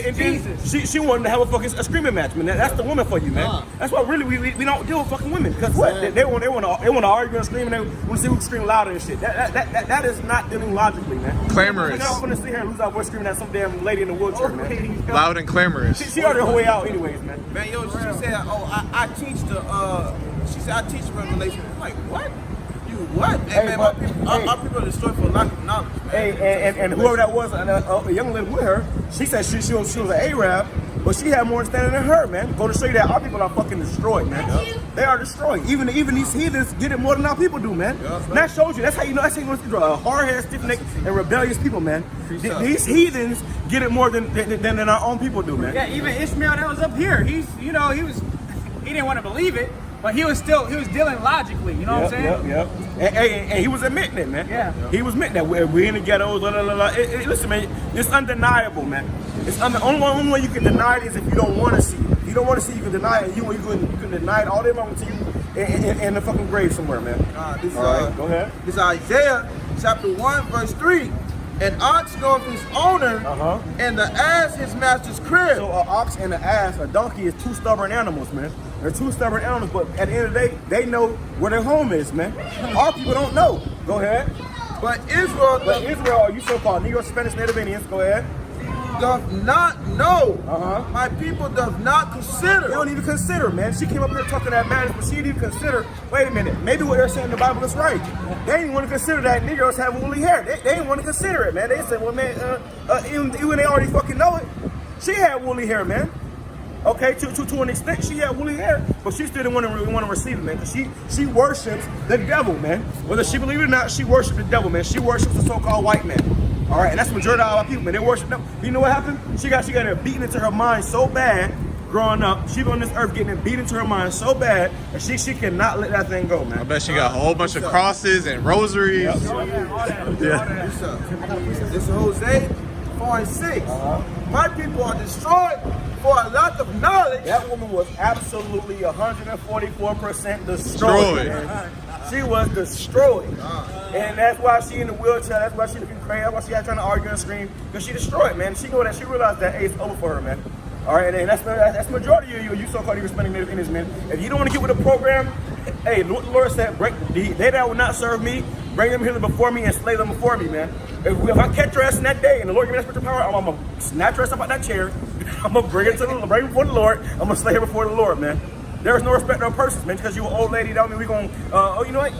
And Jesus. She wanted to have a screaming match, man. That's the woman for you, man. That's why really we don't deal with fucking women. Because what? They want to argue and scream, and they want to see who can scream louder and shit. That is not dealing logically, man.
Clamorous.
We're not going to sit here and lose our voice screaming at some damn lady in a wheelchair, man.
Loud and clamorous.
She already her way out anyways, man.
Man, yo, she said, I teach she said, I teach Revelation. I'm like, what? You what? Hey, man, our people are destroyed for lack of knowledge, man.
Hey, and whoever that was, a young lady with her, she said she was an Arab, but she had more understanding than her, man. Go to show you that our people are fucking destroyed, man. They are destroyed. Even these heathens get it more than our people do, man. And that shows you. That's how you know a hard-headed, stiff-necked, and rebellious people, man. These heathens get it more than our own people do, man.
Yeah, even Ishmael that was up here, he didn't want to believe it, but he was dealing logically. You know what I'm saying?
Yep. And he was admitting it, man.
Yeah.
He was admitting that we're in the ghettos. Listen, man, it's undeniable, man. It's only way you can deny it is if you don't want to see it. If you don't want to see it, you can deny it. You can deny it all day long until you in the fucking grave somewhere, man.
This
all right, go ahead.
This is Isaiah chapter 1, verse 3. An ox knoweth his owner, and the ass his master's crib.
So an ox and an ass, a donkey is two stubborn animals, man. They're two stubborn animals, but at the end of the day, they know where their home is, man. Our people don't know. Go ahead.
But Israel,
you so-called Negro, Spanish, Native Indians, go ahead.
Doth not know. My people does not consider.
They don't even consider, man. She came up here talking that madness, but she didn't even consider. Wait a minute, maybe what they're saying in the Bible is right. They didn't want to consider that Negroes have woolly hair. They didn't want to consider it, man. They said, well, man, even they already fucking know it. She had woolly hair, man. Okay, to an extent, she had woolly hair, but she still didn't want to receive it, man. Because she worships the devil, man. Whether she believe it or not, she worships the devil, man. She worships the so-called white man. All right, and that's the majority of our people, man. They worship them. You know what happened? She got it beaten into her mind so bad growing up. She on this earth getting it beat into her mind so bad that she cannot let that thing go, man.
I bet she got a whole bunch of crosses and rosaries.
This is Hosea 4:6. My people are destroyed for a lack of knowledge.
That woman was absolutely 144% destroyed. Man. She was destroyed. And that's why she in the wheelchair. That's why she looking crazy. That's why she had trying to argue and scream. Because she destroyed, man. She know that. She realized that, hey, it's over for her, man. All right, and that's the majority of you so-called respecting Native men. If you don't want to get with the program, hey, what the Lord said, they that will not serve me, bring them hither before me and slay them before me, man. If I catch your ass in that day and the Lord give me that spiritual power, I'm going to snatch her ass up out that chair. I'm going to bring it before the Lord. I'm going to slay her before the Lord, man. There is no respect of persons, man. Because you're an old lady, don't mean we're going to, oh, you know what?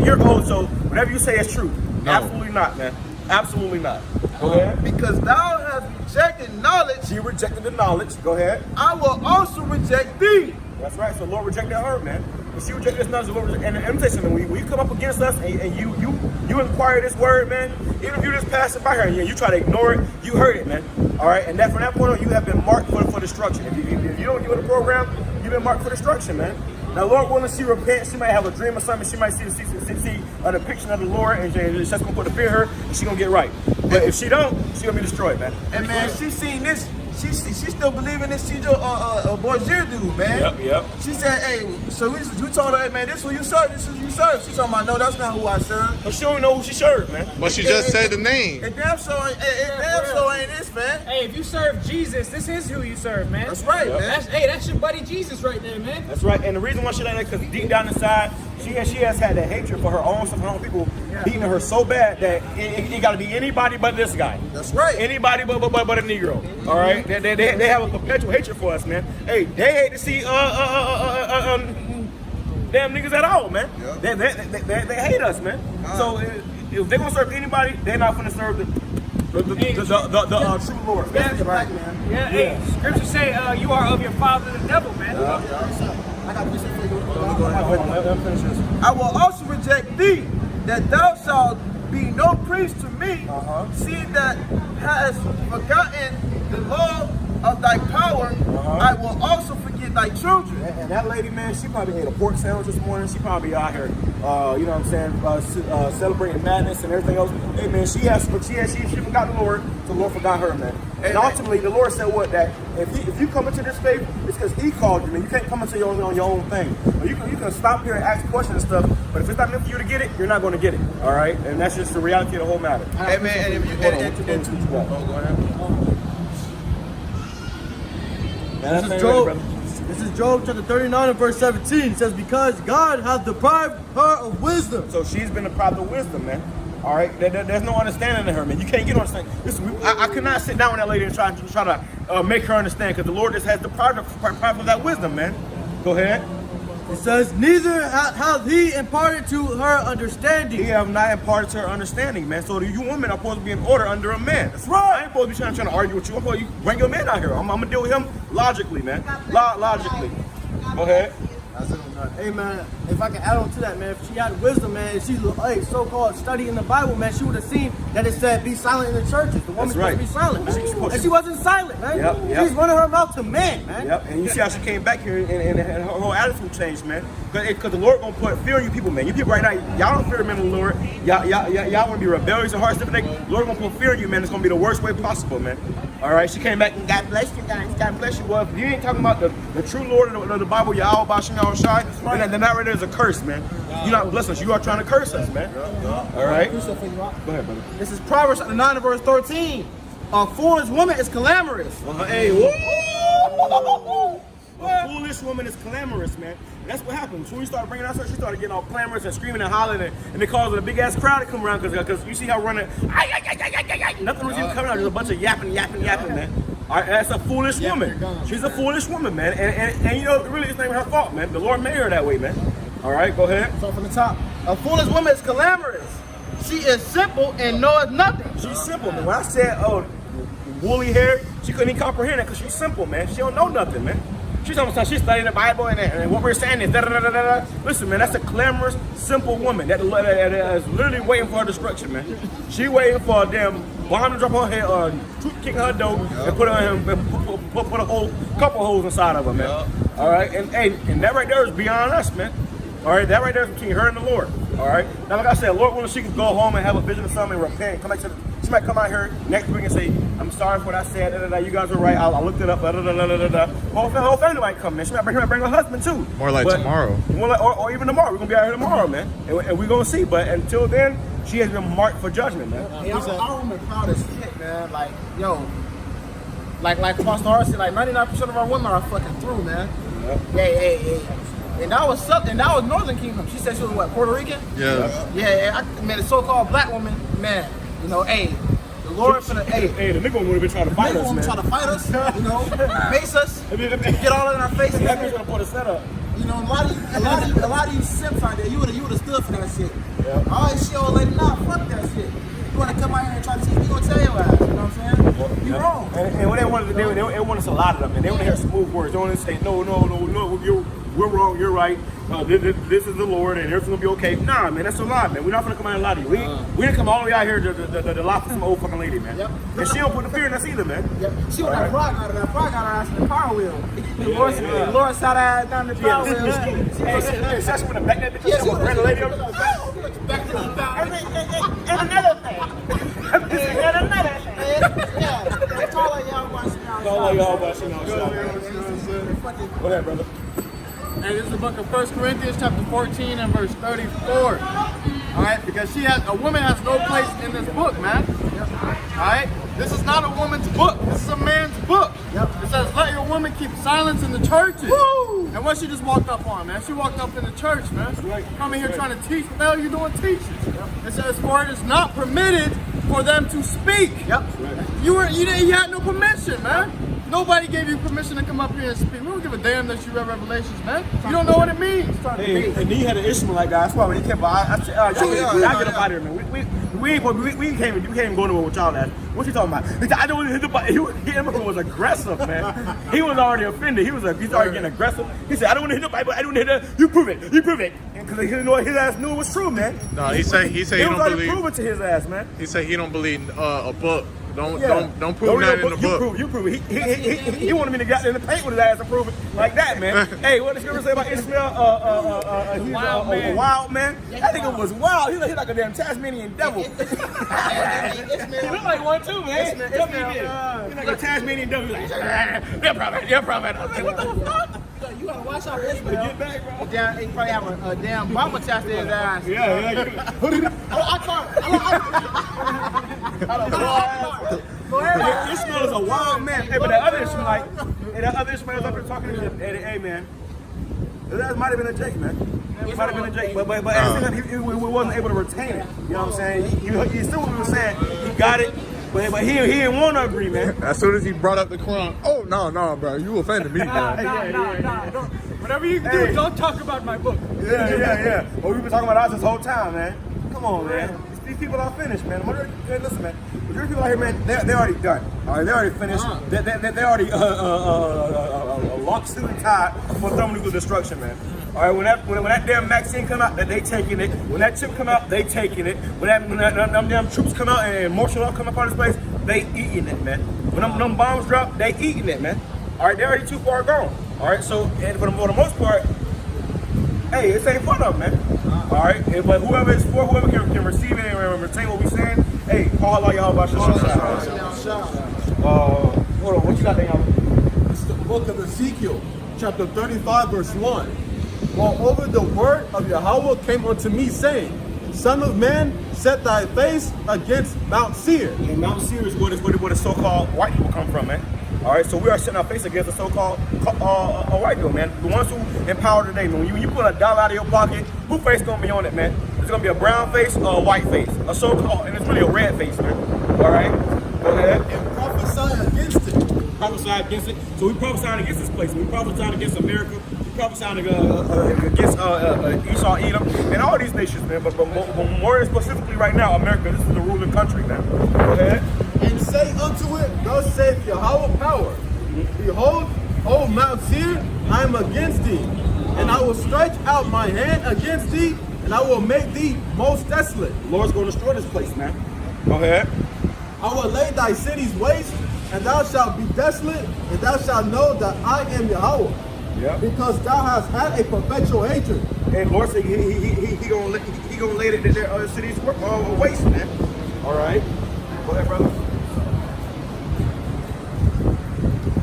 You're old, so whatever you say is true. No. Absolutely not, man. Absolutely not. Go ahead.
Because thou hast rejected knowledge.
She rejected the knowledge. Go ahead.
I will also reject thee.
That's right. So the Lord rejected her, man. But she rejected this knowledge. The Lord rejected. And let me tell you something. When you come up against us and you inquire this word, man, even if you just pass it by her and you try to ignore it, you heard it, man. All right. And that from that point on, you have been marked for destruction. If you don't get with the program, you've been marked for destruction, man. Now, Lord willing, she repent. She might have a dream or something. She might see a depiction of the Lord, and she's just gonna put the fear in her, and she's gonna get right. But if she don't, she's gonna be destroyed, man.
And man, she seen this. She still believing this. She's a Bourgeois dude, man.
Yep.
She said, hey, so we told her, hey, man, this is who you serve. This is who you serve. She told me, no, that's not who I serve.
But she don't know who she serves, man.
But she just said the name.
It damn so ain't this, man.
Hey, if you serve Jesus, this is who you serve, man.
That's right, man.
That's your buddy Jesus right there, man.
That's right. And the reason why she like that, because deep down inside, she has had that hatred for her own stuff, her own people beating her so bad that it got to be anybody but this guy.
That's right.
Anybody but a Negro. All right. They have a perpetual hatred for us, man. Hey, they hate to see damn niggas at all, man. Yep. They hate us, man. So if they're gonna serve anybody, they're not gonna serve the true Lord.
That's right, man. Yeah. Hey, scripture say you are of your father the devil, man.
I got this for you. I will also reject thee, that thou shalt be no priest to me, seeing that hast forgotten the law of thy power. I will also forget thy children.
And that lady, man, she probably ate a pork sandwich this morning. She probably out here, you know what I'm saying, celebrating madness and everything else. Hey, man, she forgot the Lord, so the Lord forgot her, man. And ultimately, the Lord said what? That if you come into this faith, it's because He called you, man. You can't come into your own thing. You can stop here and ask questions and stuff, but if it's not meant for you to get it, you're not going to get it. All right, and that's just the reality of the whole matter.
Hey, man, and if you
go ahead.
This is Job chapter 39 and verse 17. It says, because God hath deprived her of wisdom.
So she's been deprived of wisdom, man. All right, there's no understanding in her, man. You can't get understanding. Listen, I could not sit down with that lady and try to make her understand, because the Lord just has deprived of that wisdom, man. Go ahead.
It says, neither hath He imparted to her understanding.
He have not imparted to her understanding, man. So you women are supposed to be in order under a man. That's right. I ain't supposed to be trying to argue with you. I'm supposed to bring your man out here. I'm gonna deal with him logically, man. Logically. Go ahead.
Hey, man, if I can add on to that, man, if she had wisdom, man, if she's so-called studying the Bible, man, she would have seen that it said be silent in the churches. The woman's supposed to be silent, man. And she wasn't silent, man. She's running her mouth to men, man.
Yep. And you see how she came back here and her whole attitude changed, man. Because the Lord gonna put fear in you people, man. You people right now, y'all don't fear the men of the Lord. Y'all wanna be rebellious and harsh, different things. Lord gonna put fear in you, man. It's gonna be the worst way possible, man. All right, she came back and God bless you guys. God bless you. Well, if you ain't talking about the true Lord of the Bible, YAHAWAH, YAHAWASHI, then that right there is a curse, man. You're not blessing us. You are trying to curse us, man. All right. Go ahead, brother.
This is Proverbs 9 and verse 13. A foolish woman is clamorous.
Hey, a foolish woman is clamorous, man. And that's what happened. So when we started bringing out her, she started getting all clamorous and screaming and hollering, and they caused a big ass crowd to come around because you see how running. Nothing was even coming out. There's a bunch of yapping, man. All right, that's a foolish woman. She's a foolish woman, man. And you know, really, it's not even her fault, man. The Lord made her that way, man. All right, go ahead.
So from the top. A foolish woman is clamorous. She is simple and knoweth nothing.
She's simple, man. When I said, woolly hair. She couldn't even comprehend it because she's simple, man. She don't know nothing, man. She's almost she's studying the Bible and what we're saying is da da da da da. Listen, man, that's a clamorous, simple woman that is literally waiting for her destruction, man. She waiting for a damn bomb to drop on her head, kick her door, and put her in, put a whole couple holes inside of her, man. All right, and that right there is beyond us, man. All right, that right there is between her and the Lord. All right. Now, like I said, Lord willing, she can go home and have a vision of something and repent. Come back to she might come out here next week and say, "I'm sorry for what I said. Da, da, da. You guys were right. I looked it up. Da, da, da, da, da, da. Whole family might come, man. She might bring her husband too.
More like tomorrow.
Or even tomorrow. We're gonna be out here tomorrow, man. And we're gonna see. But until then, she has been marked for judgment, man.
Hey, I'm proud as shit, man. Like, yo, like Pastor R said, like 99% of our women are fucking through, man. Yeah. And that was something. That was Northern Kingdom. She said she was what, Puerto Rican?
Yeah.
Yeah. Man, the so-called black woman, man. You know, hey, the Lord for the
the nigga would have been trying to fight us, man.
Trying to fight us, you know, face us, get all in our faces.
That bitch gonna put a setup.
You know, a lot of you simps out there, you would have stood for that shit. Yeah. All that shit, old lady, nah, fuck that shit. You want to come out here and try to teach me, we gonna tell your ass. You know what I'm saying? You wrong.
And what they wanted to do, they want us a lot of them, and they want to hear smooth words. They want to say, no, we're wrong, you're right. This is the Lord, and everything's gonna be okay. Nah, man, that's a lie, man. We're not gonna come out and lie to you. We didn't come all the way out here to lie for some old fucking lady, man. Yep. And she don't put the fear in us either, man.
Yep. She was that pride got her ass in the power wheel. The Lord sat her ass down the power wheel.
Hey, she would have backed that bitch up. She would have the lady up.
Back to the power.
And another thing.
Yeah. That's all like YAHAWASHI now.
That's all like YAHAWASHI now. Go ahead, brother.
And this is the book of 1 Corinthians chapter 14 and verse 34. Alright, because a woman has no place in this book, man. Alright? This is not a woman's book. This is a man's book. It says, let your woman keep silence in the churches. Woo! And what she just walked up on, man? She walked up in the church, man. Coming here trying to teach. What the hell are you doing teaching? It says, for it is not permitted for them to speak. You had no permission, man. Nobody gave you permission to come up here and speak. We don't give a damn that you read Revelations, man. You don't know what it means.
Hey, and he had an Ishmaelite guy. That's why when he kept I said, y'all get up out of here, man. We can't even go nowhere with y'all at. What you talking about? He said, I don't want to hit the button. He was aggressive, man. He was already offended. He's already getting aggressive. He said, I don't want to hit the Bible. I don't want to hit it. You prove it. Because he didn't know his ass knew it was true, man.
No, he said he don't believe.
Prove it to his ass, man.
He said he don't believe a book. Don't prove that in the book.
You prove it. He wanted me to get in the paint with his ass and prove it like that, man. Hey, what does the scripture say about Ishmael? He's a wild man. That nigga was wild. He's like a damn Tasmanian devil. He look like one too, man. He's like a Tasmanian devil. He's like, you're prophet. What the fuck?
You gotta watch out for Ishmael.
Get back, bro.
He probably have a damn bomb attached to his ass.
Yeah. Ishmael is a wild man. Hey, but that other Ishmaelite, is up here talking to him. Hey, man. That might have been a Jake, man. It might have been a Jake, but at the same time, he wasn't able to retain it. You know what I'm saying? He still was saying he got it. But he didn't want to agree, man.
As soon as he brought up the Quran, oh no, bro, you offended me, man.
Nah. Whatever you do, don't talk about my book.
Yeah. Well, we've been talking about ours this whole time, man. Come on, man. These people are finished, man. Listen, man. Majority of people out here, man, they're already done. All right, they're already finished. They're already locked, suit, and tied for thermonuclear destruction, man. All right, when that damn vaccine come out, they taking it. When that chip come out, they taking it. When them damn troops come out and martial law come up on this place, they eating it, man. When them bombs drop, they eating it, man. All right, they're already too far gone. All right, so and for the most part, hey, this ain't for them, man. All right, but whoever can receive it and retain what we saying, hey, call out YAHAWASHI. Hold on, what you got there, y'all?
It's the book of Ezekiel, chapter 35, verse 1. Moreover, the word of Yahweh came unto me, saying, Son of man, set thy face against Mount Seir.
And Mount Seir is where the so-called white people come from, man. All right, so we are setting our face against the so-called white people, man. The ones who in power today, man. When you pull a dollar out of your pocket, who face gonna be on it, man? It's gonna be a brown face or a white face, a so-called, and it's really a red face, man. All right, go ahead.
And prophesy against it.
Prophesy against it. So we prophesying against this place. We prophesying against America. Prophesying against Esau, Edom, and all these nations, man. But more specifically right now, America. This is the ruling country, man. Go ahead.
and say unto it, thus saith Yahweh power, behold, O Mount Seir, I am against thee, and I will stretch out my hand against thee, and I will make thee most desolate.
The Lord's going to destroy this place, man. Go ahead.
I will lay thy cities waste, and thou shalt be desolate, and thou shalt know that I am Yahweh.
Yeah.
Because thou hast had a perpetual hatred.
And Lord said he gonna lay their cities waste, man. All right. Go ahead, brother.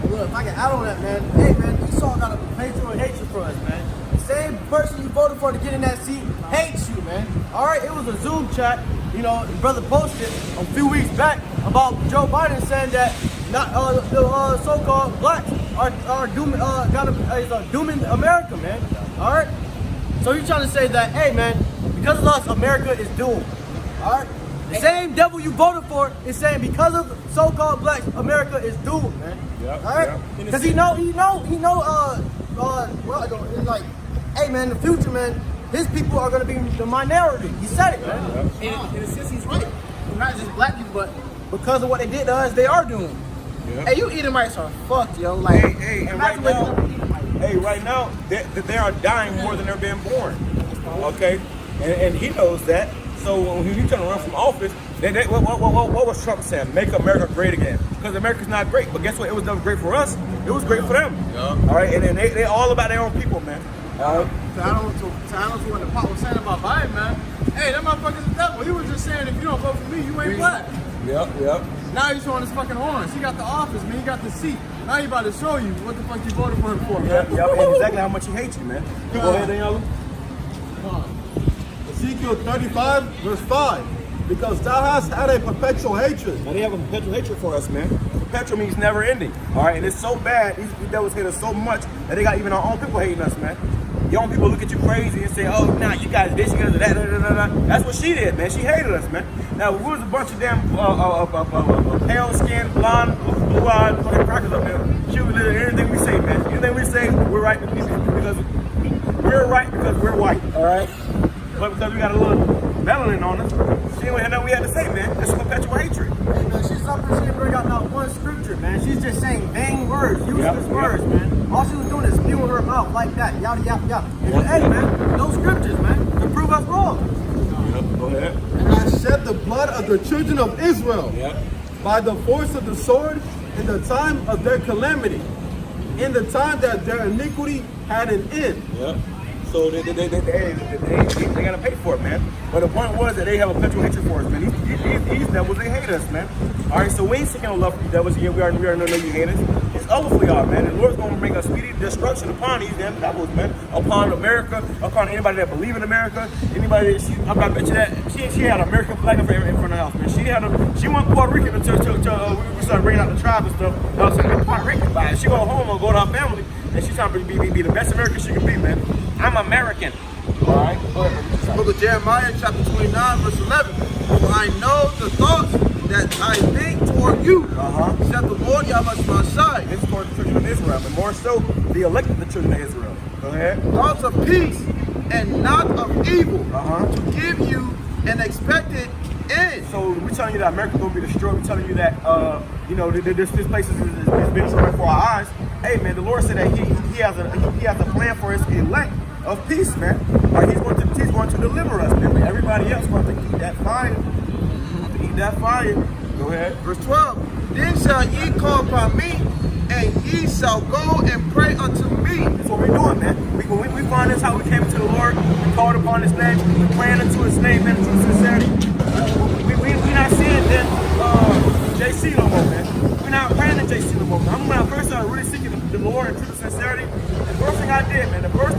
Look, if I can add on that, man. Hey, man, Esau got a perpetual hatred for us, man. The same person you voted for to get in that seat hates you, man. All right, it was a Zoom chat. You know, the brother posted a few weeks back about Joe Biden saying that the so-called blacks are dooming, dooming America, man. All right. So you're trying to say that, hey, man, because of us, America is doomed. All right. The same devil you voted for is saying because of so-called blacks, America is doomed, man.
Yep,
all right. Because he know. Well, it's like, hey, man, in the future, man, his people are gonna be the minority. He said it, man.
And in a sense, he's right. Not just black people, but because of what they did to us, they are doomed.
Yep.
Hey, you Edomites are fucked, yo. Like,
hey, and right now, they are dying more than they're being born. Okay, and he knows that. So when he trying to run from office, what was Trump saying? Make America great again. Because America's not great, but guess what? It was done great for us. It was great for them. All right, and then they all about their own people, man.
To add on to what the Pop was saying about Biden, man. Hey, that motherfucker's the devil. He was just saying, if you don't vote for me, you ain't black.
Yep.
Now he's showing his fucking horns. He got the office, man. He got the seat. Now he about to show you what the fuck you voted for him for, man.
Yep, and exactly how much he hates you, man. Go ahead, Daniela.
Ezekiel 35, verse 5. Because thou hast had a perpetual hatred.
Now they have a perpetual hatred for us, man. Perpetual means never ending. All right, and it's so bad. These devils hate us so much that they got even our own people hating us, man. Your own people look at you crazy and say, oh, nah, you guys this, you guys that, That's what she did, man. She hated us, man. Now, we was a bunch of damn pale skinned, blonde, blue-eyed fucking crackers up there. She would listen to anything we say, man. Anything we say, we're right because we're white, all right? But because we got a little melanin on us, she didn't have nothing we had to say, man. That's perpetual hatred.
Hey, man, she's up and she didn't bring out not one scripture, man. She's just saying vain words, useless words, man. All she was doing is spewing her mouth like that, yada, yada, yada. And hey, man, those scriptures, man, to prove us wrong.
Go ahead.
And I shed the blood of the children of Israel by the force of the sword in the time of their calamity, in the time that their iniquity had an end.
So they gotta pay for it, man. But the point was that they have a perpetual hatred for us, man. These devils, they hate us, man. All right, so we ain't seeking no love for you devils. Yeah, we already know you hate us. It's over for y'all, man. The Lord's gonna bring a speedy destruction upon these damn devils, man. Upon America, upon anybody that believe in America, anybody that I bet you that she had an American flag in front of the house, man. She went Puerto Rican until we started bringing out the tribe and stuff. I was saying Puerto Rican by it. She go home and go to her family, and she's trying to be the best American she can be, man. I'm American. All right. Go ahead.
Book of Jeremiah, chapter 29, verse 11. For I know the thoughts that I think toward you, said the Lord YAHAWASHI.
This is toward the children of Israel, but more so the elect of the children of Israel. Go ahead.
Thoughts of peace and not of evil, to give you an expected end.
So we're telling you that America's gonna be destroyed. We're telling you that this place is being destroyed before our eyes. Hey, man, the Lord said that He has a plan for His elect of peace, man. Right, he's going to deliver us, man. But everybody else wants to eat that fire. Eat that fire. Go ahead.
Verse 12. Then shall ye call upon me, and ye shall go and pray unto me.
That's what we're doing, man. When we find this how we came to the Lord, we called upon His name, we praying into His name, man, into sincerity. We're not seeing that JC no more, man. We're not praying to JC no more. I'm when I first started really seeking the Lord in truth and sincerity. The first thing I did, man, the first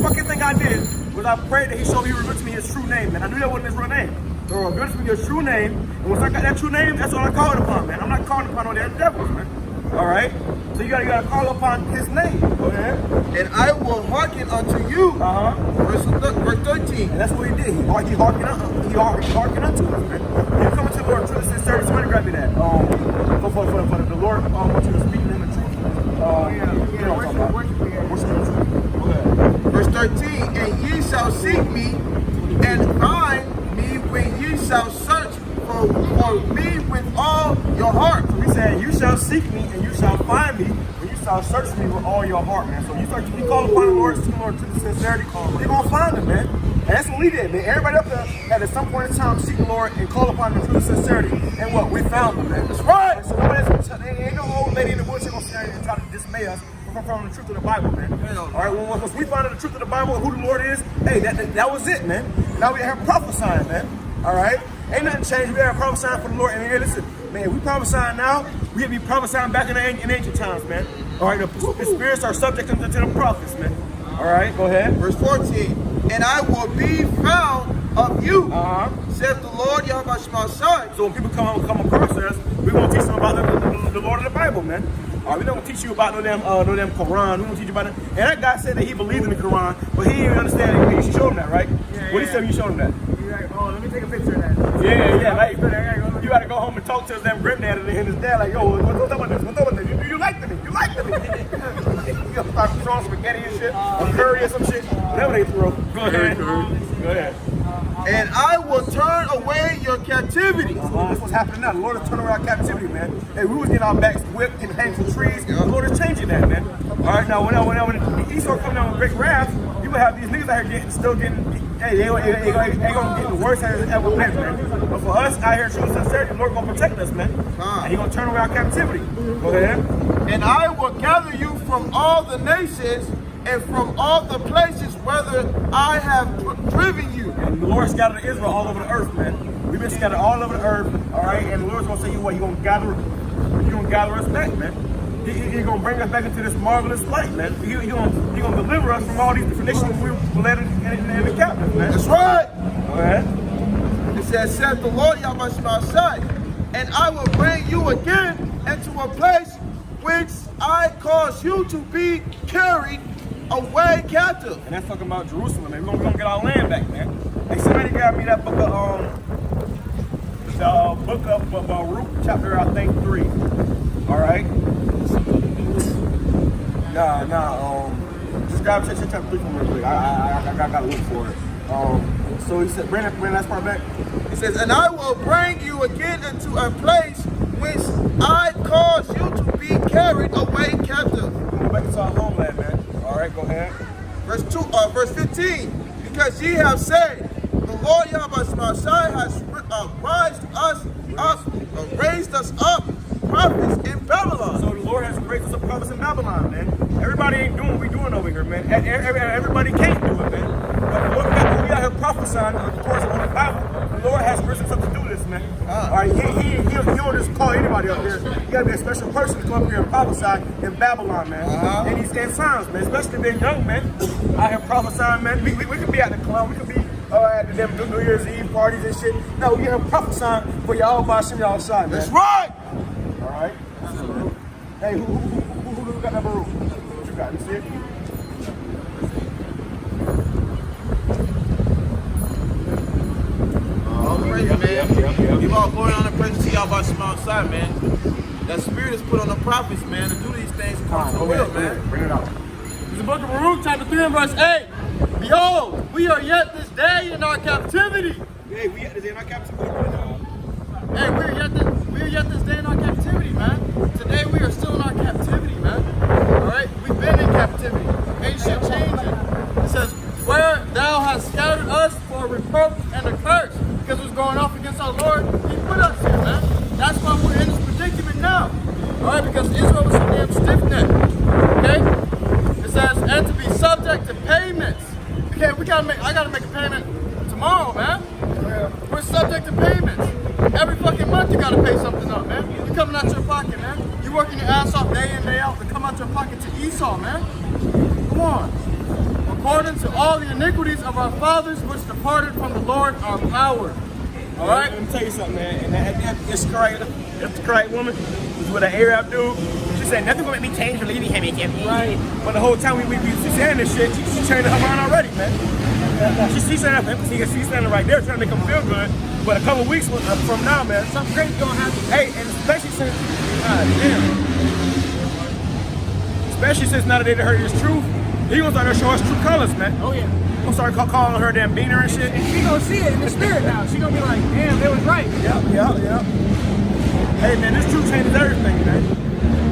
fucking thing I did was I prayed that He showed me, He revealed to me His true name, man. I knew that wasn't His real name. So He revealed to me His true name, and once I got that true name, that's all I called upon, man. I'm not calling upon all the other devils, man. All right? So you gotta call upon His name. Go ahead.
And I will hearken unto you. Verse 13.
And that's what He did. He hearkened unto us, man. When you come into the Lord in truth and sincerity, somebody grab me that. For the Lord wants you to speak to Him in truth.
Verse 13. And ye shall seek me and find me when ye shall search for me
seek me and you shall find me when you shall search me with all your heart, man. So you call upon the Lord, seek the Lord to sincerity, you're going to find him, man. And that's what we did, man. Everybody up there had at some point in time seek the Lord and call upon him through sincerity. And what? We found him, man. That's right. So ain't no old lady in the woods going to stand and try to dismay us from the truth of the Bible, man. All right, once we find out the truth of the Bible and who the Lord is, hey, that was it, man. Now we have prophesying, man. All right? Ain't nothing changed. We have prophesying for the Lord. And hey, listen, man, we prophesying now. We have to be prophesying back in ancient times, man. All right, the spirits are subject to the prophets, man. All right, go ahead.
Verse 14. And I will be found of you, says the Lord YAHAWASHI.
So when people come across us, we're going to teach them about the Lord of the Bible, man. All right, we don't teach you about no damn Quran. We don't teach you about it. And that guy said that he believed in the Quran, but he didn't even understand it. You showed him that, right?
Yeah,
what he said when you showed him that?
Like, oh, let me take a picture of that.
Yeah. Like, you got to go home and talk to his damn granddad and his dad, like, yo, what's up with this? What's up with this? You like me? You like me? You got to start throwing spaghetti and shit, or curry or some shit, whatever they throw. Go ahead. Go ahead.
And I will turn away your captivity.
That's what's happening now. The Lord is turning around captivity, man. Hey, we was getting our backs whipped, getting hanged from trees. The Lord is changing that, man. All right, now when Esau come down with great wrath, you will have these niggas out here still getting. Hey, they gonna get the worst ever next, man. But for us out here, true sincerity, the Lord gonna protect us, man. And He gonna turn around captivity. Go ahead.
And I will gather you from all the nations and from all the places whither I have driven you.
And the Lord scattered Israel all over the earth, man. We've been scattered all over the earth, all right? And the Lord's gonna say, you what? He gonna gather us back, man. He's gonna bring us back into this marvelous light, man. He gonna deliver us from all these different nations we were led in the captive, man.
That's right.
All right.
It says the Lord YAHAWASHI, and I will bring you again into a place which I cause you to be carried away captive.
And that's talking about Jerusalem, man. We're gonna get our land back, man. Hey, somebody got me that book of Baruch, chapter, I think, 3. All right? Just grab chapter 3 from real quick. I gotta look for it. So he said, bring that last part back.
It says, and I will bring you again into a place which I cause you to be carried away captive.
Go back into our homeland, man. All right, go ahead.
Verse 15. Because ye have said, the Lord YAHAWASHI has raised us up prophets in Babylon.
So the Lord has raised us up prophets in Babylon, man. Everybody ain't doing what we doing over here, man. Everybody can't do it, man. But the Lord, we out here prophesying, of course, on the Bible. The Lord has risen us up to do this, man. All right, he don't just call anybody up here. You gotta be a special person to come up here and prophesy in Babylon, man. And these end times, man, especially being young men out here prophesying, man. We could be at the club, we could be at them New Year's Eve parties and shit. No, we here prophesying for YAHAWASHI, man.
That's right.
All right. Hey, who got that Baruch? What you got? You see it?
All praise, man. Give all glory on the praise to YAHAWASHI, man. That spirit is put on the prophets, man, to do these things according to the will, man.
Bring it out.
It's the book of Baruch, chapter 3 and verse 8. Behold, we are yet this day in our captivity.
Hey, we yet this day in our captivity.
Hey, we are yet this day in our captivity, man. Today we are still in our captivity, man. Alright? We've been in captivity. Ain't shit changing. It says, where thou hast scattered us for a reproach and a curse. Because it was going off against our Lord, He put us here, man. That's why we're in this predicament now. Alright, because Israel was so damn stiff-necked. Okay? It says, and to be subject to payments. Okay, I gotta make a payment tomorrow, man. We're subject to payments. Every fucking month you gotta pay something up, man. You're coming out your pocket, man. You're working your ass off day in, day out to come out your pocket to Esau, man. Come on. According to all the iniquities of our fathers which departed from the Lord our power. All right?
Let me tell you something, man. And this correct woman was with an Arab dude. She said, nothing gonna make me change or leave me him. Right. But the whole time we saying this shit, she changed her mind already, man. She's saying that, she's standing right there trying to make him feel good. But a couple weeks from now, man, something crazy gonna happen. Hey, and especially since, especially since now that they heard his truth, he gonna start to show us true colors, man.
Oh yeah.
Gonna start calling her damn beaner and shit.
And she gonna see it in the spirit now. She gonna be like, damn, they was right.
Yeah. Hey man, this truth changes everything, man.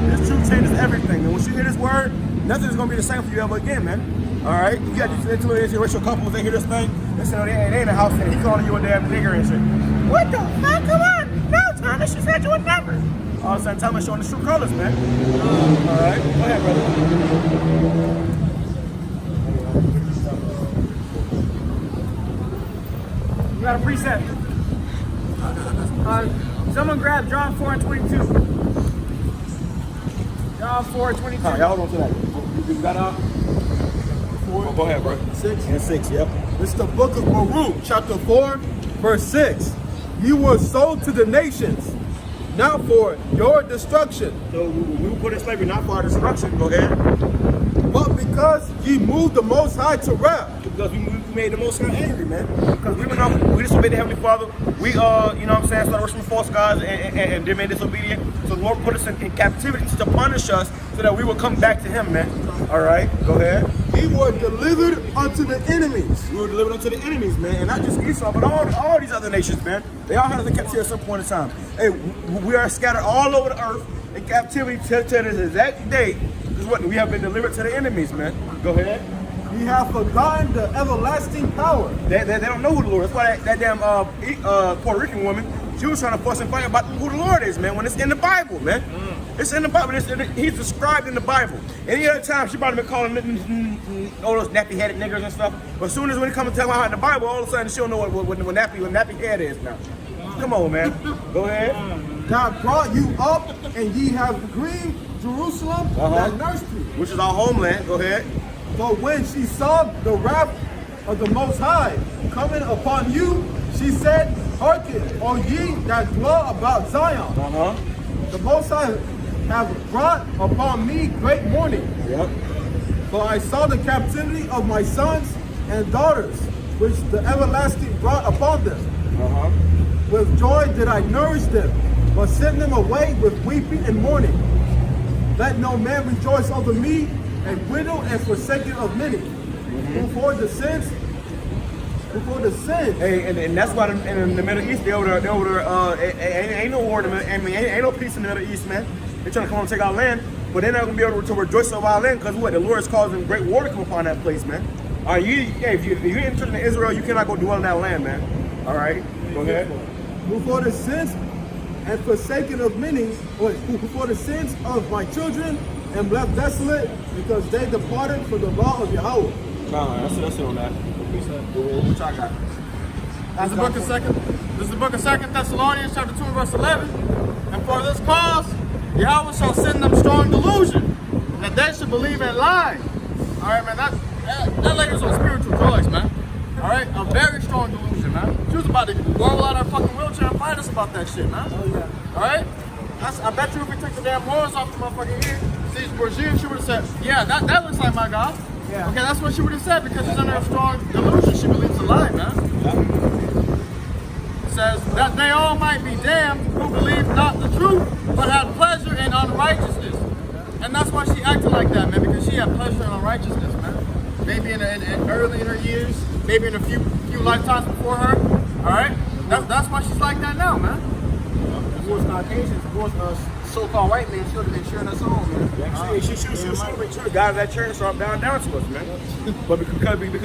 This truth changes everything. And once you hear this word, nothing is going to be the same for you ever again, man. All right? You got these interracial couples, they hear this thing, they say, oh, they ain't in the house, and he calling you a damn nigger and shit. What the fuck? Come on. No, Thomas, she said you would never. All of a sudden, Thomas showing the true colors, man. All right? Go ahead, brother.
You got a precept. Someone grab John 4 and 22. John 4 and 22.
All right, y'all hold on to that. You got 4? Go ahead, bro.
6.
And 6, yep.
It's the book of Baruch, chapter 4, verse 6. You were sold to the nations, not for your destruction.
So we were put in slavery not for our destruction. Go ahead.
But because ye moved the Most High to wrath.
Because we made the Most High angry, man. Because we disobeyed the Heavenly Father. We, you know what I'm saying, started worshiping false gods and they made disobedient. So the Lord put us in captivity to punish us so that we would come back to Him, man. All right, go ahead.
We were delivered unto the enemies.
We were delivered unto the enemies, man. And not just Esau, but all these other nations, man. They all had us in captivity at some point in time. Hey, we are scattered all over the earth in captivity till this exact day. This is what we have been delivered to the enemies, man. Go ahead.
We have forgotten the everlasting power.
They don't know who the Lord is. That's why that damn Puerto Rican woman, she was trying to fuss and fight about who the Lord is, man, when it's in the Bible, man. It's in the Bible. He's described in the Bible. Any other time, she probably been calling all those nappy-headed niggers and stuff. But as soon as when it comes to tell her in the Bible, all of a sudden she don't know what nappy head is now. Come on, man. Go ahead.
God brought you up, and ye have grieved Jerusalem that nursed you.
Which is our homeland. Go ahead.
But when she saw the wrath of the Most High coming upon you, she said, hearken, O ye that dwell about Zion. The Most High have brought upon me great mourning.
Yep.
For I saw the captivity of my sons and daughters, which the everlasting brought upon them. With joy did I nourish them, but send them away with weeping and mourning. Let no man rejoice over me, a widow and forsaken of many. Before the sins.
Hey, and that's why in the Middle East, they over there, ain't no war in the Middle, I mean, ain't no peace in the Middle East, man. They're trying to come and take our land, but they're not going to be able to rejoice over our land because what? The Lord is causing great war to come upon that place, man. All right, if you're entering Israel, you cannot go dwell in that land, man. All right, go ahead.
Before the sins and forsaken of many, or before the sins of my children, am left desolate because they departed from the law of Yahweh.
That's it on that. What y'all got?
This is the book of 2 Thessalonians, chapter 2, verse 11. And for this cause, Yahweh shall send them strong delusion, that they should believe in lies. All right, man, that lady's on spiritual drugs, man. All right, a very strong delusion, man. She was about to roll out her fucking wheelchair and fight us about that shit, man. All right? I bet you if we took the damn horns off the motherfucking ear, these Brazilians, she would have said, yeah, that looks like my God. Yeah. Okay, that's what she would have said because she's under a strong delusion. She believes a lie, man. It says that they all might be damned who believe not the truth, but had pleasure in unrighteousness. And that's why she acted like that, man, because she had pleasure in unrighteousness, man. Maybe early in her years, maybe in a few lifetimes before her. All right, that's why she's like that now, man.
Divorce Caucasians, divorce so-called white men, should have been cheering us on, man. She should have been cheering. Guys that church start down to us, man. But because we be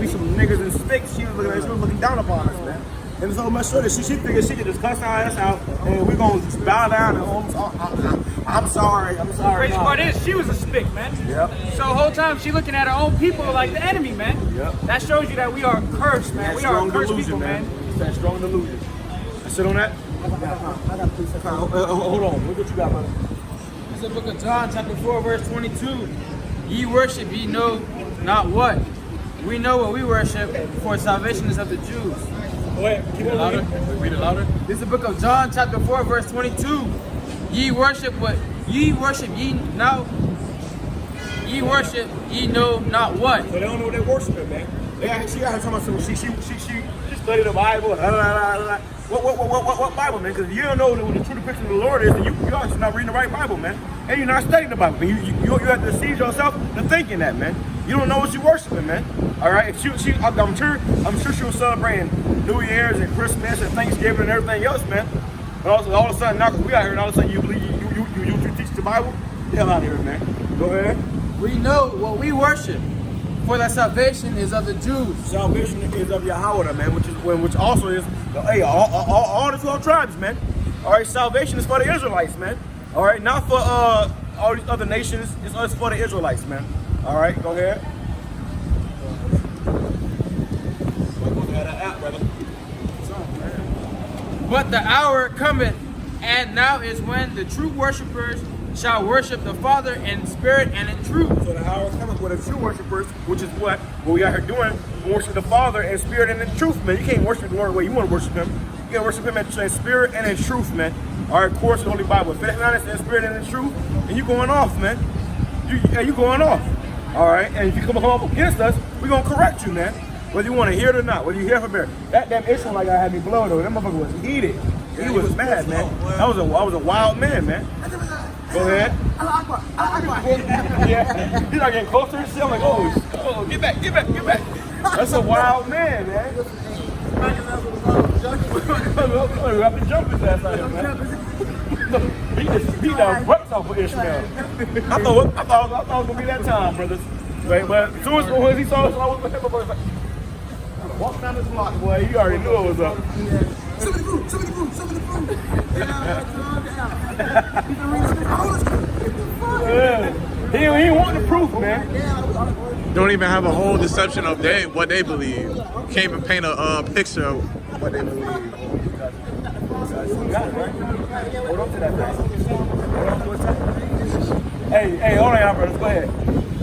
some niggas and sticks, she was looking down upon us, man. And so much so that she figured she could just cuss our ass out and we're going to bow down and I'm sorry.
Crazy part is, she was a spick, man.
Yep.
So the whole time she looking at her own people like the enemy, man.
Yep.
That shows you that we are cursed, man. We are a cursed people, man.
It's that strong delusion. I sit on that? I got hold on. Look what you got, brother.
It's the book of John, chapter 4, verse 22. Ye worship, ye know not what. We know what we worship, for salvation is of the Jews.
Go ahead. Keep it louder.
Read it louder. This is the book of John, chapter 4, verse 22. Ye worship, ye know not what.
So they don't know what they're worshiping, man. She got her talking about some. She studied the Bible. What Bible, man? Because if you don't know what the true depiction of the Lord is, then you also not reading the right Bible, man. And you're not studying the Bible. You have to deceive yourself into thinking that, man. You don't know what you're worshiping, man. All right. I'm sure she was celebrating New Year's and Christmas and Thanksgiving and everything else, man. But also, all of a sudden now, because we out here, and all of a sudden you teach the your Bible? Hell out of here, man. Go ahead.
We know what we worship, for that salvation is of the Jews.
Salvation is of YAHAWAH, man, which also is, hey, all the 12 tribes, man. All right, salvation is for the Israelites, man. All right, not for all these other nations. It's for the Israelites, man. All right, go ahead.
But the hour cometh, and now is when the true worshipers shall worship the Father in spirit and in truth.
So the hour cometh with the true worshipers, which is what we are here doing, worship the Father in spirit and in truth, man. You can't worship the Lord the way you want to worship Him. You gotta worship Him in spirit and in truth, man. All right, of course, the Holy Bible. If it's not in spirit and in truth, and you going off, man. You going off. All right, and if you come up against us, we're gonna correct you, man. Whether you want to hear it or not, whether you hear from there. That damn Ishmaelite guy had me blown though. That motherfucker was heated. He was mad, man. I was a wild man, man. Go ahead. Yeah, he's not getting closer and shit. I'm like, oh, get back. That's a wild man, man. We have to jump his ass out here, man. He just beat the butts off of Ishmael. I thought it was gonna be that time, brothers. Right, but as soon as he saw us, I was like, walk down this block, boy. You already knew it was up.
Some of the food.
He ain't want the proof, man.
Don't even have a whole deception of what they believe. Can't even paint a picture of what they believe.
Hold on to that thing. Hey, hold on, brothers. Go ahead.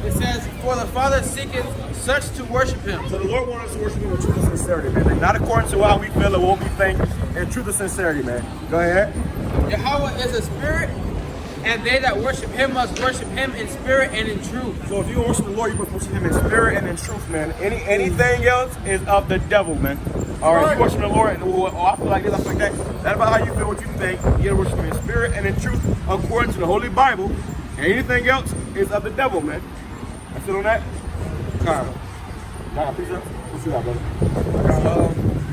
It says, for the Father seeketh such to worship Him.
So the Lord wants us to worship Him with truth and sincerity, man. Not according to how we feel or what we think, and truth and sincerity, man. Go ahead.
Yahweh is a spirit, and they that worship Him must worship Him in spirit and in truth.
So if you worship the Lord, you must worship Him in spirit and in truth, man. Anything else is of the devil, man. All right, you worship the Lord, and I feel like this, I feel like that. That's about how you feel, what you think. You gotta worship Him in spirit and in truth, according to the Holy Bible. And anything else is of the devil, man. I feel on that? Kyle. Nah, please, what you got, brother?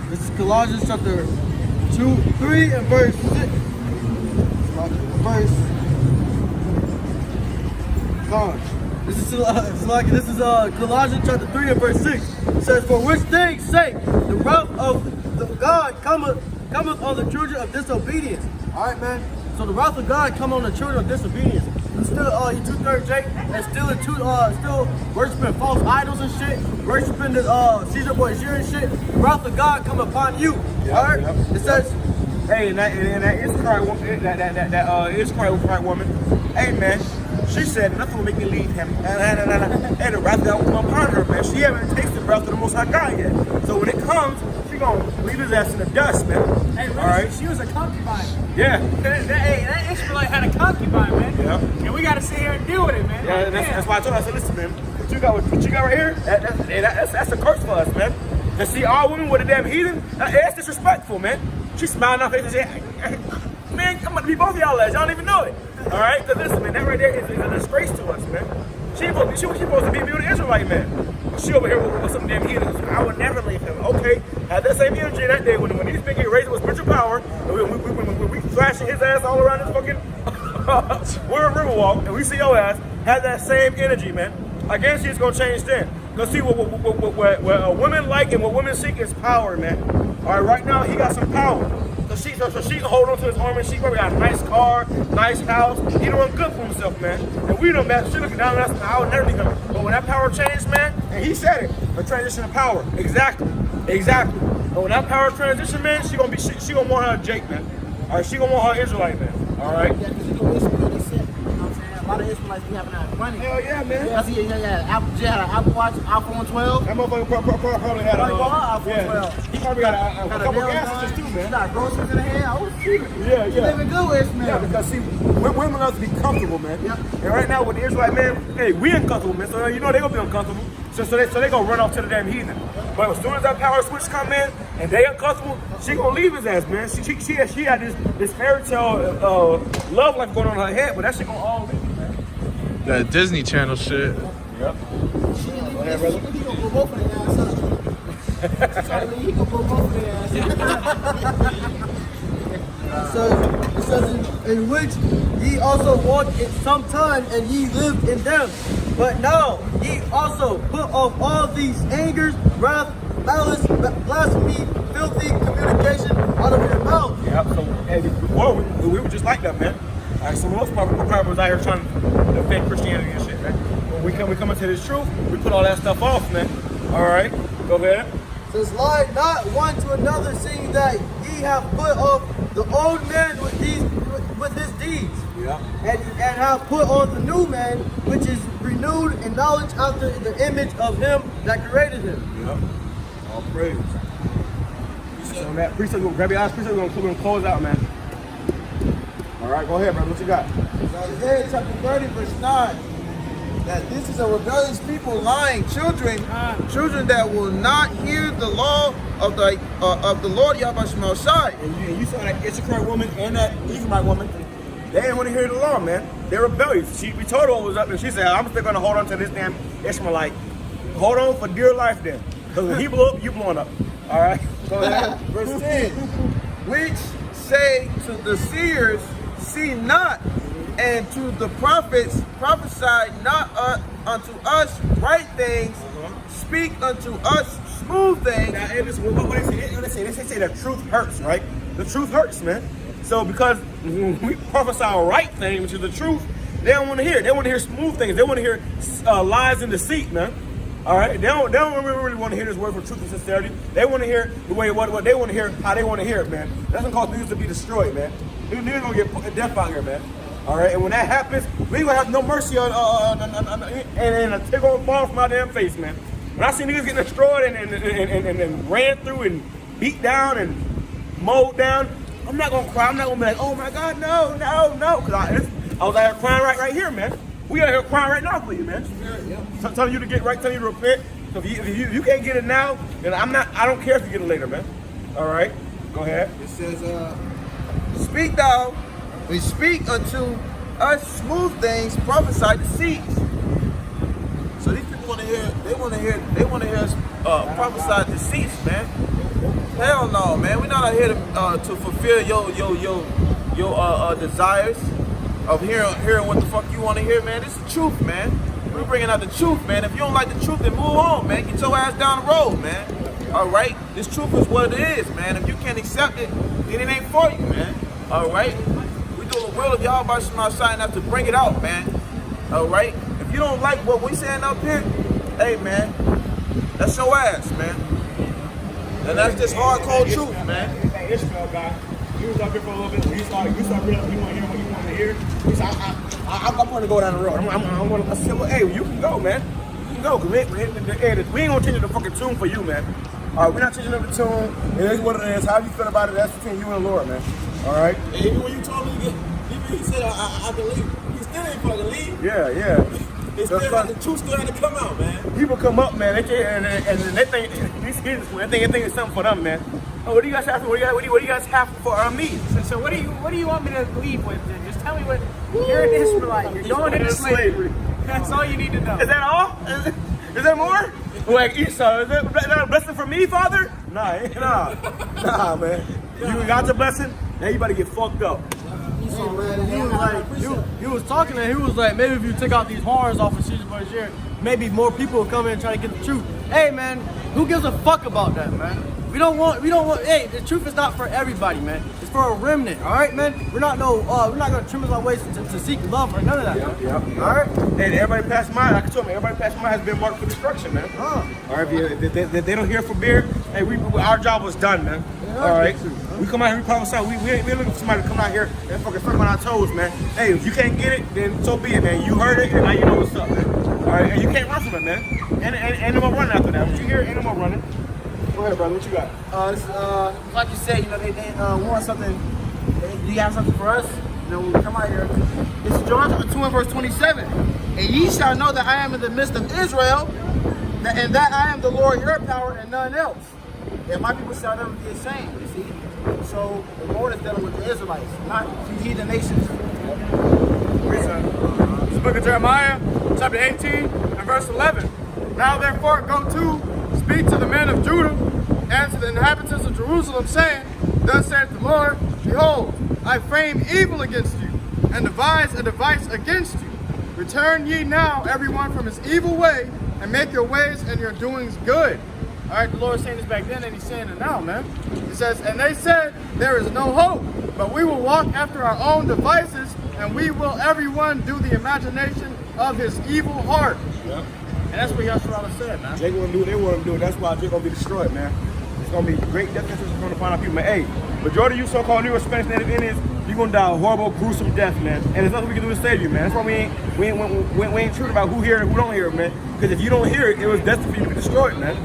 This is Colossians chapter 3 and verse 6. This is Colossians chapter 3 and verse 6. It says, for which things sake the wrath of the God cometh on the children of disobedience. Alright, man. So the wrath of God come on the children of disobedience. And still, you 2/3 Jake, and still worshiping false idols and shit, worshiping the Caesar Borgia and shit. The wrath of God come upon you. Alright? It says,
hey, and that Israelite woman, that Israelite woman, hey man, she said nothing will make me leave him. And the wrath of God will come upon her, man. She haven't tasted the wrath of the Most High God yet. So when it comes, she gonna leave his ass in the dust, man.
Hey, really,
all right.
She was a concubine.
Yeah.
That Israelite had a concubine, man.
Yeah.
And we gotta sit here and deal with it, man.
Yeah, that's why I told her, I said, listen, man, what you got right here, that's a curse for us, man. To see all women with a damn heathen, that's disrespectful, man. She smiled in our face and said, man, I'm gonna be both of y'all lads. Y'all don't even know it. All right? Because listen, man, that right there is a disgrace to us, man. She supposed to be a beautiful Israelite, man. She over here with some damn heathens. I would never leave him. Okay, had that same energy that day when these niggas get raised with spiritual power, and we thrashing his ass all around this fucking we're in Riverwalk, and we see your ass, had that same energy, man. I guarantee it's gonna change then. Because see, what women like and what women seek is power, man. All right, right now he got some power. So she can hold on to his arm, and she probably got a nice car, nice house. He doing good for himself, man. And we don't matter. She looking down on us, I would never leave him. But when that power changed, man, and he said it, a transition of power. Exactly. But when that power transition, man, she gonna want her Jake, man. All right, she gonna want her Israelite, man. All right.
A lot of Israelites be having that money.
Hell yeah, man.
I see you had an Apple Watch, iPhone 12.
That motherfucker probably had an
iPhone 12.
He probably got a couple gas systems too, man.
He got groceries in the hand. I was cheating.
Yeah.
Living good with man.
Yeah, because see, women love to be comfortable, man. Yep. And right now with the Israelite, man, hey, we uncomfortable, man. So you know they gonna be uncomfortable. So they gonna run off to the damn heathen. But as soon as that power switch come in and they uncomfortable, she gonna leave his ass, man. She had this fairy tale love life going on in her head, but that shit gonna all leave.
That Disney Channel shit.
Yep.
Go ahead, brother. He gonna go both of their ass up. He gonna go both of their ass up.
It says in which ye also walked in some time, and ye lived in them. But now ye also put off all these angers, wrath, malice, blasphemy, filthy communication out of your mouth.
Yeah, so hey, before we were just like that, man. All right, so most part, we're out here trying to defend Christianity and shit, man. When we come into this truth, we put all that stuff off, man. All right, go ahead.
It says, lie not one to another, seeing that ye have put off the old man with his deeds.
Yeah.
And have put on the new man, which is renewed in knowledge after the image of him that created him.
Yeah. All praise. So that priesthood, grab your eyes, priesthood, we're gonna close out, man. All right, go ahead, brother. What you got?
Isaiah chapter 30, verse 9. That this is a rebellious people, lying children, children that will not hear the law of the Lord YAHAWASHI.
And you saw that Issachar woman and that Ephraimite woman. They didn't want to hear the law, man. They're rebellious. We told her what was up, and she said, "I'm still gonna hold on to this damn Ishmaelite. Hold on for dear life, then, because when he blew up, you blowing up." All right, go ahead.
Verse 10. Which say to the seers, see not, and to the prophets, prophesy not unto us right things, speak unto us smooth things.
Now, it is, what they say the truth hurts, right? The truth hurts, man. So because when we prophesy a right thing, which is the truth, they don't want to hear it. They want to hear smooth things. They want to hear lies and deceit, man. All right, they don't really want to hear this word for truth and sincerity. They want to hear the way what they want to hear, how they want to hear it, man. That's gonna cause niggas to be destroyed, man. Niggas gonna get death out here, man. All right, and when that happens, we ain't gonna have no mercy on and a tick on fall from our damn face, man. When I see niggas getting destroyed and ran through and beat down and mowed down, I'm not gonna cry. I'm not gonna be like, oh my God, no, because I was out here crying right here, man. We out here crying right now for you, man. So telling you to get right, telling you to repent. So if you can't get it now, then I don't care if you get it later, man. All right, go ahead.
It says, speak thou, we speak unto us smooth things, prophesy deceits. So these people want to hear, they want to hear us prophesy deceits, man. Hell no, man. We're not out here to fulfill your desires of hearing what the fuck you want to hear, man. This is the truth, man. We're bringing out the truth, man. If you don't like the truth, then move on, man. Get your ass down the road, man. All right? This truth is what it is, man. If you can't accept it, then it ain't for you, man. All right? We do the will of YAHAWASHI and have to bring it out, man. All right? If you don't like what we saying up here, hey, man, that's your ass, man. And that's just hardcore truth, man.
That Ishmael guy, he was up here for a little bit. You started realizing you want to hear what you want to hear. He said, I'm going to go down the road. I said, well, hey, you can go, man. You can go, because we ain't going to change the fucking tune for you, man. All right, we're not changing up the tune. It is what it is. How you feel about it, that's between you and the Lord, man. All right?
And even when you told me, he said, I can leave. He still ain't fucking leave.
Yeah.
The truth still had to come out, man.
People come up, man, and they think these kids, they think it's something for them, man. Oh, what do you guys have? What do you guys have for me?
So what do you want me to leave with then? Just tell me what. You're an Israelite. You're going into slavery. That's all you need to know.
Is that all? Is there more? Like Esau, is that a blessing for me, Father? Nah, man. You got the blessing, now you about to get fucked up.
He was talking and he was like, maybe if you take out these horns off of Caesar Borgia, maybe more people will come in and try to get the truth. Hey man, who gives a fuck about that, man? We don't want, hey, the truth is not for everybody, man. It's for a remnant, all right, man? We're not gonna trim our ways to seek love or none of that.
Yeah.
All right?
Hey, everybody past mine, like I told me, everybody past mine has been marked for destruction, man. All right, if they don't hear for beer, hey, our job was done, man. All right, we come out here, we prophesy. We're looking for somebody to come out here and fucking step on our toes, man. Hey, if you can't get it, then so be it, man. You heard it, and now you know what's up, man. All right, and you can't run from it, man. And no more running after that. What you hear, ain't no more running. Go ahead, brother. What you got?
Like you said, you know, they want something. Do you have something for us? You know, when we come out here. This is John chapter 2 and verse 27. And ye shall know that I am in the midst of Israel, and that I am the Lord your power and none else. And my people shall never be ashamed, you see. So the Lord is dealing with the Israelites, not the heathen nations.
This is the book of Jeremiah, chapter 18 and verse 11. Now therefore go to, speak to the men of Judah, and to the inhabitants of Jerusalem, saying, Thus saith the Lord, Behold, I frame evil against you, and devise a device against you. Return ye now, everyone from his evil way, and make your ways and your doings good. All right, the Lord was saying this back then, and he's saying it now, man. He says, and they said, there is no hope, but we will walk after our own devices, and we will everyone do the imagination of his evil heart.
Yep.
And that's what Yahshua said, man.
They wouldn't do what they want to do. That's why they're going to be destroyed, man. It's going to be great death sentences going to find out people, man. Hey, majority of you so-called Negro, Spanish, Native Indians, you're going to die a horrible, gruesome death, man. And there's nothing we can do to save you, man. That's why we ain't true about who hear and who don't hear it, man. Because if you don't hear it, it was destined for you to be destroyed, man.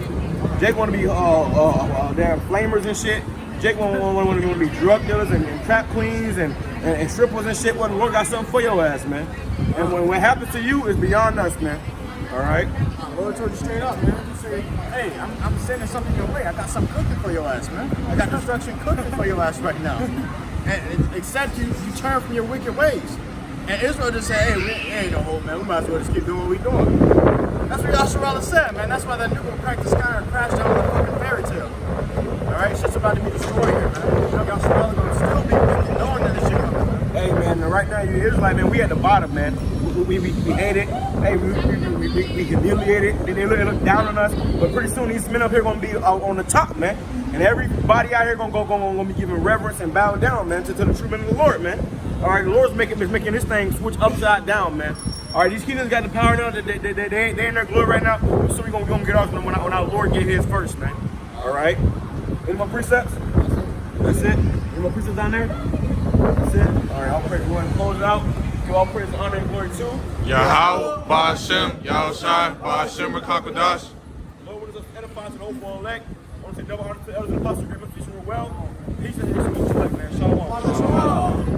Jake want to be damn flamers and shit. Jake want to be drug dealers and trap queens and strippers and shit. Well, the Lord got something for your ass, man. And when what happens to you is beyond us, man. All right?
The Lord told you straight up, man. He said, hey, I'm sending something your way. I got something cooking for your ass, man. I got construction cooking for your ass right now. And except you turn from your wicked ways. And Israel just said, hey, we ain't no hope, man. We might as well just keep doing what we doing. That's what Yahshua said, man. That's why that nuke will crack the sky and crash down with a fucking fairy tale. All right? It's just about to be destroyed here, man. Yahshua going to still be wicked, knowing that this shit coming, man.
Hey, man, right now, you Israelite, man, we at the bottom, man. We hate it. Hey, we humiliated. They look down on us. But pretty soon, these men up here going to be on the top, man. And everybody out here going to be giving reverence and bowing down, man, to the true men of the Lord, man. All right, the Lord's making this thing switch upside down, man. All right, these kingdoms got the power now. They in their glory right now. So we're going to get off when our Lord gave his first, man. All right? Any more precepts? That's it? Any more precepts down there? That's it? All right, I'll pray. Go ahead and close it out. Give all praise and honor and glory to
YAHAWAH, BAHASHAM, YAHWASHI, BAHASHAM, QADASH.
Lord, what is us edifying to the hopeful elect. I want to say double honor to the elders and apostles. Great much, you were well. Peace and grace to each elect, man. Shalom.